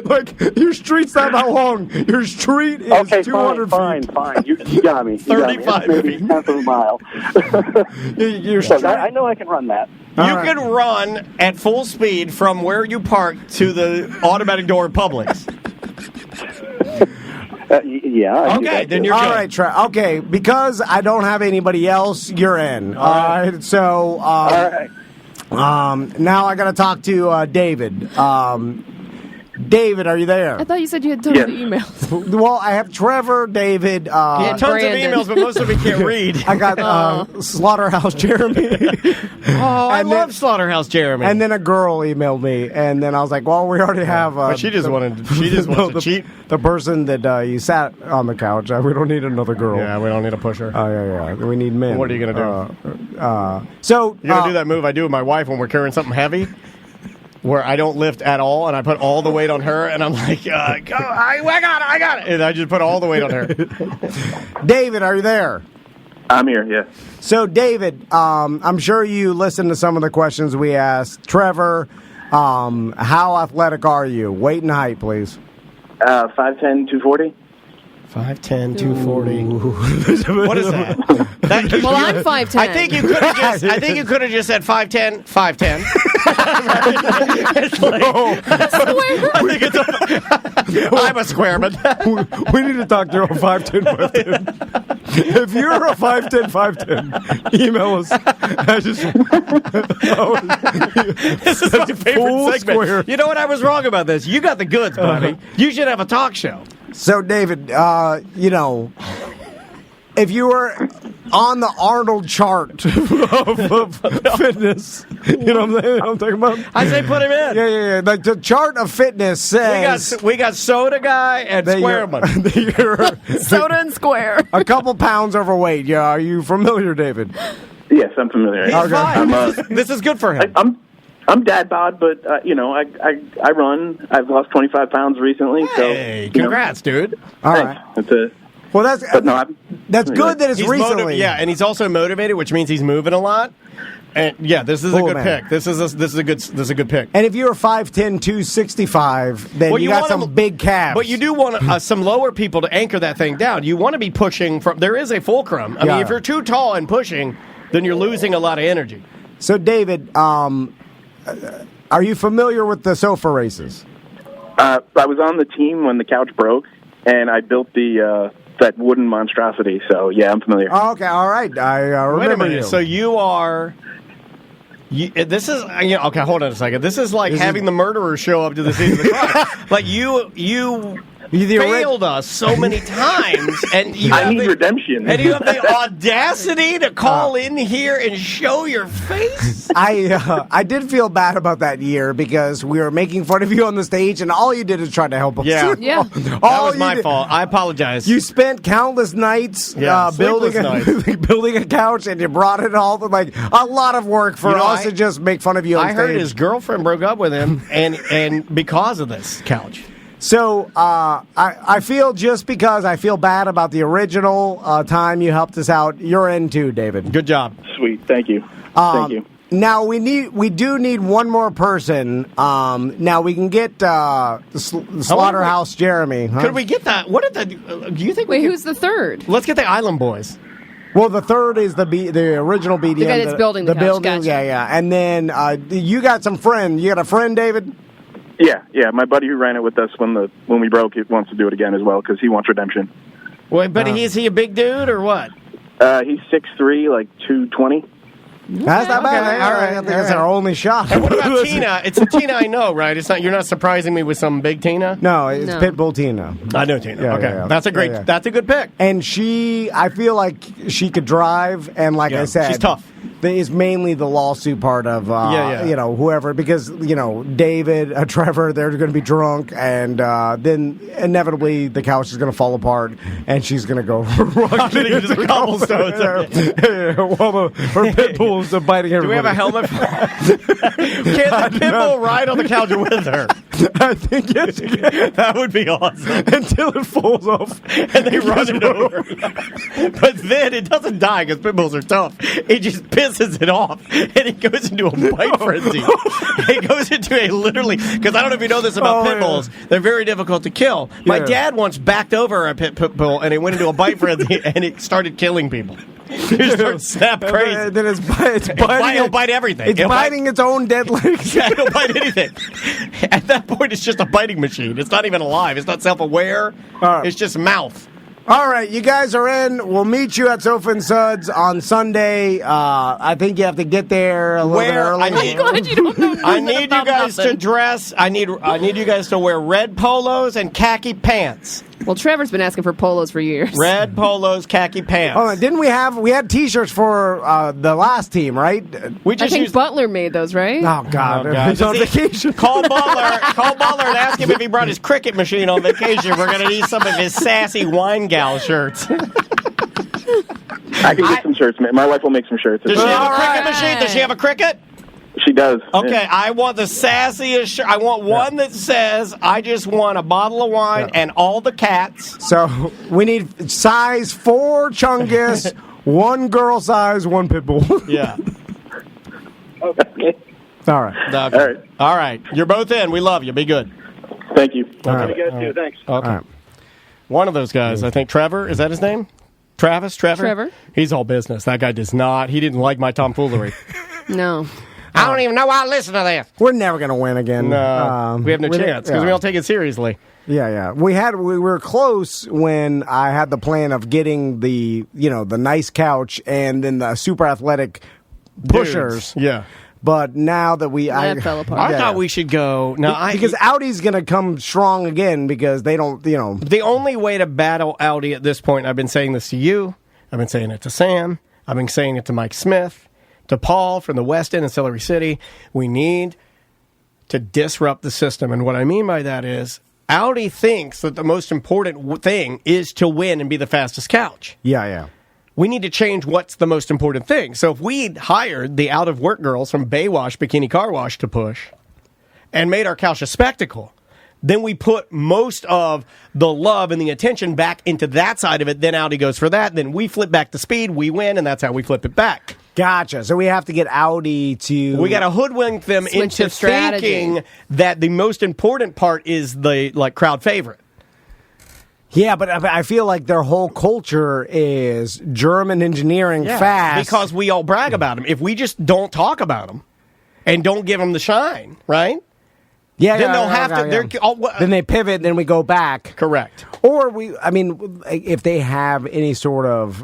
Like, your street's not that long. Your street is 200 feet. Fine. You got me. 35 maybe feet. half of a mile. I know I can run that. You can run at full speed from where you park to the automatic door in Publix. Yeah. Okay, then you're all good. right, okay, because I don't have anybody else, you're in. All right. So, all right. now I got to talk to David. David, are you there? I thought you said you had tons of emails. Well, I have Trevor, David. Tons Brandon. of emails, but most of them can't read. I got Slaughterhouse Jeremy. I love Slaughterhouse Jeremy. And then a girl emailed me, and then I was like, "Well, we already have." But she just wanted to cheat. The person that you sat on the couch. We don't need another girl. Yeah, we don't need to push her. Yeah. We need men. What are you gonna do? So you're gonna do that move I do with my wife when we're carrying something heavy, where I don't lift at all, and I put all the weight on her, and I'm like, I got it, and I just put all the weight on her. David, are you there? I'm here, yeah. So, David, I'm sure you listened to some of the questions we asked. Trevor, how athletic are you? Weight and height, please. 5'10", 240. 5'10", 240. What is that? Well, I'm 5'10". I think you could have just said 5'10", 5'10". It's like, I'm a squareman. We need to talk to a 5'10", 5'10". If you're a 5'10", 5'10", email us. This is my favorite segment. Square. You know what? I was wrong about this. You got the goods, buddy. You should have a talk show. So, David, if you were on the Arnold chart of fitness, you know what I'm talking about? I say put him in. Yeah. Like the chart of fitness says we got soda guy and squareman. Soda and square. A couple pounds overweight. Yeah, are you familiar, David? Yes, I'm familiar. He's fine. This is good for him. I'm dad bod, but I run. I've lost 25 pounds recently. Hey, so congrats, dude! All right. Well, that's good that it's recently. And he's also motivated, which means he's moving a lot. And yeah, this is a good pick. This is a good pick. And if you're 5'10", 265, then you got some big calves. But you do want some lower people to anchor that thing down. You want to be pushing from. There is a fulcrum. I mean, if you're too tall and pushing, then you're losing a lot of energy. So, David, are you familiar with the sofa races? I was on the team when the couch broke, and I built that wooden monstrosity. So, yeah, I'm familiar. Oh, okay, all right. I remember you. So you are... this is... okay, hold on a second. This is like having the murderer show up to the scene of the crime. Like, you failed us so many times, and I need redemption. And you have the audacity to call in here and show your face. I did feel bad about that year because we were making fun of you on the stage, and all you did is try to help us. Yeah. That was my fault. I apologize. You spent countless nights building a couch, and you brought it all like a lot of work for us to just make fun of you on stage. I heard his girlfriend broke up with him, and because of this couch. So I feel just because I feel bad about the original time you helped us out, you're in too, David. Good job. Sweet, thank you. Thank you. Now we do need one more person. Now we can get Slaughterhouse Jeremy. Huh? Could we get that? What did do you think? Wait, who's the third? Let's get the Island Boys. Well, the third is the original BDM. The guy that's building the couch. building. Gotcha. Yeah. And then you got some friend. You got a friend, David? Yeah. My buddy who ran it with us when we broke, he wants to do it again as well because he wants redemption. Wait, but is he a big dude or what? He's 6'3", like 220. That's not bad. Okay, All right. I think that's our only shot. And what about Tina? It's a Tina I know, right? It's not. You're not surprising me with some big Tina. No, it's Pitbull Tina. I know Tina. Yeah, okay, yeah. That's a great. Yeah. That's a good pick. And I feel like she could drive, and like I said, she's tough. Is mainly the lawsuit part of whoever, because David, Trevor, they're going to be drunk, and then inevitably the couch is going to fall apart, and she's going to go rocking into the cobblestones. While her pit bulls are biting everybody. Do we have a helmet? Can the pit bull ride on the couch with her? I think yes, you can. That would be awesome. Until it falls off. And they run it over. But then it doesn't die because pit bulls are tough. It just pisses it off. And it goes into a bite frenzy. It goes into a literally, because I don't know if you know this about pit bulls. They're very difficult to kill. My dad once backed over a pit bull and it went into a bite frenzy and it started killing people. It started snap crazy. Then it's biting. It'll bite everything. It's biting its own dead legs. Yeah, it'll bite anything. At that point, it's just a biting machine. It's not even alive. It's not self-aware. It's just mouth. All right, you guys are in. We'll meet you at Sofa and Suds on Sunday. I think you have to get there a little bit early. I'm glad you don't know. I need you guys to dress. I need you guys to wear red polos and khaki pants. Well, Trevor's been asking for polos for years. Red polos, khaki pants. Oh, didn't we had T-shirts for the last team, right? I think Butler made those, right? Oh God, he's on vacation. Call Butler and ask him if he brought his cricket machine on vacation. We're going to need some of his sassy wine gal shirts. I can get some shirts. My wife will make some shirts. Does she have a cricket machine? Does she have a cricket? She does. Okay, yeah. I want the sassiest shirt. I want one that says, I just want a bottle of wine and all the cats. So we need size 4 Chungus, 1 girl size, 1 pit bull. Yeah. Okay. All right. Okay. All right. You're both in. We love you. Be good. Thank you. Love you guys too. Thanks. Okay. All right. One of those guys, I think Trevor, is that his name? Trevor? Trevor. He's all business. That guy does not. He didn't like my tomfoolery. No. I don't even know why I listen to this. We're never going to win again. No, we have no chance because we don't take it seriously. Yeah. We were close when I had the plan of getting the nice couch and then the super athletic pushers. Dudes. Yeah. But now that that fell apart. I thought we should go. Because Audi's going to come strong again because they don't, The only way to battle Audi at this point, I've been saying this to you, I've been saying it to Sam, I've been saying it to Mike Smith, to Paul from the West End and Celery City, we need to disrupt the system. And what I mean by that is Audi thinks that the most important thing is to win and be the fastest couch. Yeah. We need to change what's the most important thing. So if we'd hired the out-of-work girls from Baywash Bikini Car Wash to push and made our couch a spectacle, then we put most of the love and the attention back into that side of it. Then Audi goes for that. Then we flip back to speed. We win, and that's how we flip it back. Gotcha. So we have to get Audi to... We got to hoodwink them into thinking that the most important part is the crowd favorite. Yeah, but I feel like their whole culture is German engineering fast. Because we all brag about them. If we just don't talk about them and don't give them the shine, right? Yeah, then they'll have to. Then they pivot. Then we go back. Correct. Or if they have any sort of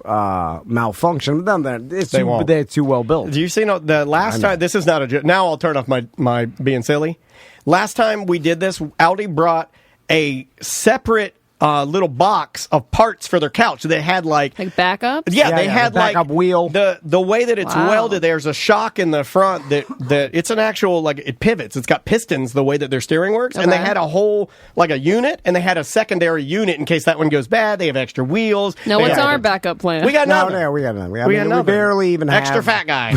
malfunction, then they're too well built. Do you see? The last time, this is not a joke. Now I'll turn off my being silly. Last time we did this, Audi brought a separate little box of parts for their couch. They had like backups. Yeah, they had the backup wheel. The way that it's welded. There's a shock in the front that it's an actual it pivots. It's got pistons. The way that their steering works, and they had a whole a unit, and they had a secondary unit in case that one goes bad. They have extra wheels. Now, what's our backup plan? We got nothing. No, we got nothing. We barely even have extra fat guy.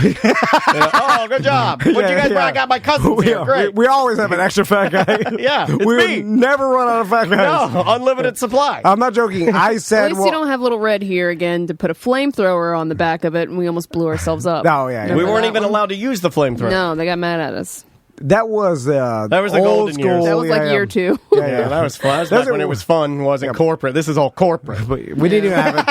Oh, good job. What you guys brought? I got my cousins here. Great. We always have an extra fat guy. Yeah, we never run out of fat guys. No, unlimited supply. I'm not joking. I said, at least you don't have little red here again to put a flamethrower on the back of it, and we almost blew ourselves up. Oh yeah, we weren't even allowed to use the flamethrower. No, they got mad at us. That was the golden old years. school. That was year 2. Yeah, that was fun. That was back when it was fun. Wasn't corporate. This is all corporate. We didn't even have it.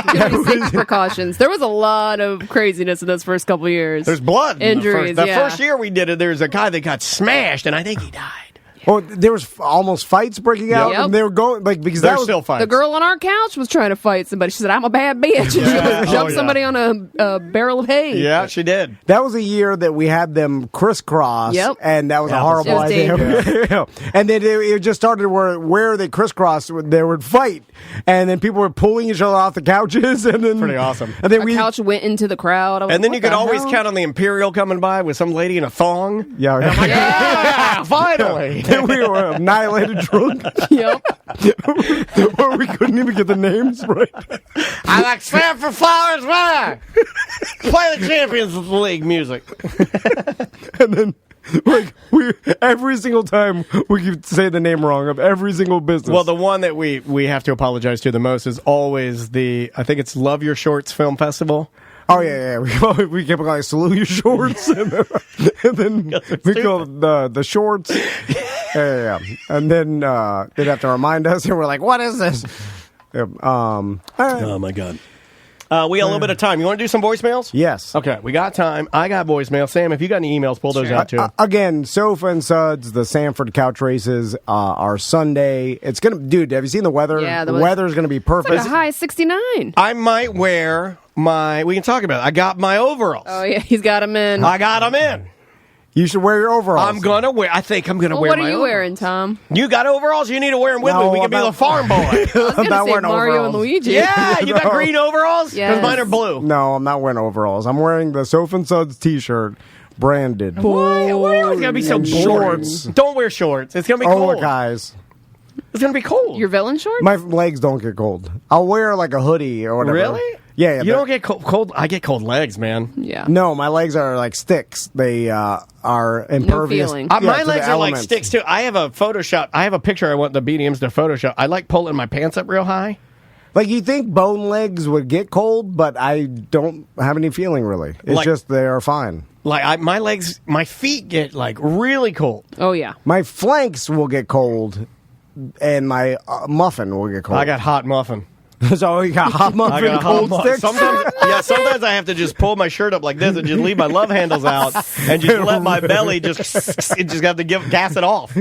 Safety precautions. There was a lot of craziness in those first couple of years. There's blood. Injuries. The first year we did it, there's a guy that got smashed, and I think he died. Well, there was almost fights breaking out, and they were going because there's still fights. The girl on our couch was trying to fight somebody. She said, "I'm a bad bitch." She jumped somebody on a barrel of hay. Yeah, she did. That was a year that we had them crisscross, and that was a horrible idea. And then it just started where they crisscrossed, they would fight, and then people were pulling each other off the couches, and then pretty awesome. And then our couch went into the crowd. And then you could always count on the Imperial coming by with some lady in a thong. Yeah, finally. We were annihilated drunk. Yep. Or we couldn't even get the names right. I like Sanford Flowers winner. Play the Champions League music. And then Like every single time we could say the name wrong of every single business. Well, the one that we have to apologize to the most is always I think it's Love Your Shorts Film Festival. Oh yeah. We kept calling Salute Your Shorts, and then we called the shorts. Yeah. And then they'd have to remind us, and we're like, "What is this?" All right. Oh my god. We got a little bit of time. You want to do some voicemails? Yes. Okay, we got time. I got voicemail. Sam, if you got any emails, pull those out too. Again, Sofa and Suds, the Sanford couch races are Sunday. It's gonna, dude. Have you seen the weather? Yeah, the weather's gonna be perfect. It's like a high 69. I might wear we can talk about it. I got my overalls. Oh yeah, he's got them in. I got them in. You should wear your overalls. I think I'm gonna wear what my are you overalls. wearing, Tom? You got overalls? You need to wear them with me. We can be the farm boy. I was going to say Mario and Luigi. Yeah, you got green overalls? Because mine are blue. No, I'm not wearing overalls. I'm wearing the Sofa and Suds t-shirt, branded. Why are you going to be so shorts? Don't wear shorts. It's going to be cold. Oh, guys. It's going to be cold. Your villain shorts? My legs don't get cold. I'll wear like a hoodie or whatever. Really? Yeah. You don't get cold. I get cold legs, man. Yeah. No, my legs are like sticks. They are impervious. No feeling. My legs are like sticks too. I have a Photoshop. I have a picture I want the BDMs to Photoshop. I like pulling my pants up real high. Like you think bone legs would get cold, but I don't have any feeling really. It's just they are fine. Like my feet get like really cold. Oh yeah. My flanks will get cold, and my muffin will get cold. I got hot muffin. So you got hot muffin, I got cold sticks? Sometimes I have to just pull my shirt up like this and just leave my love handles out and just let my belly just have to gas it off.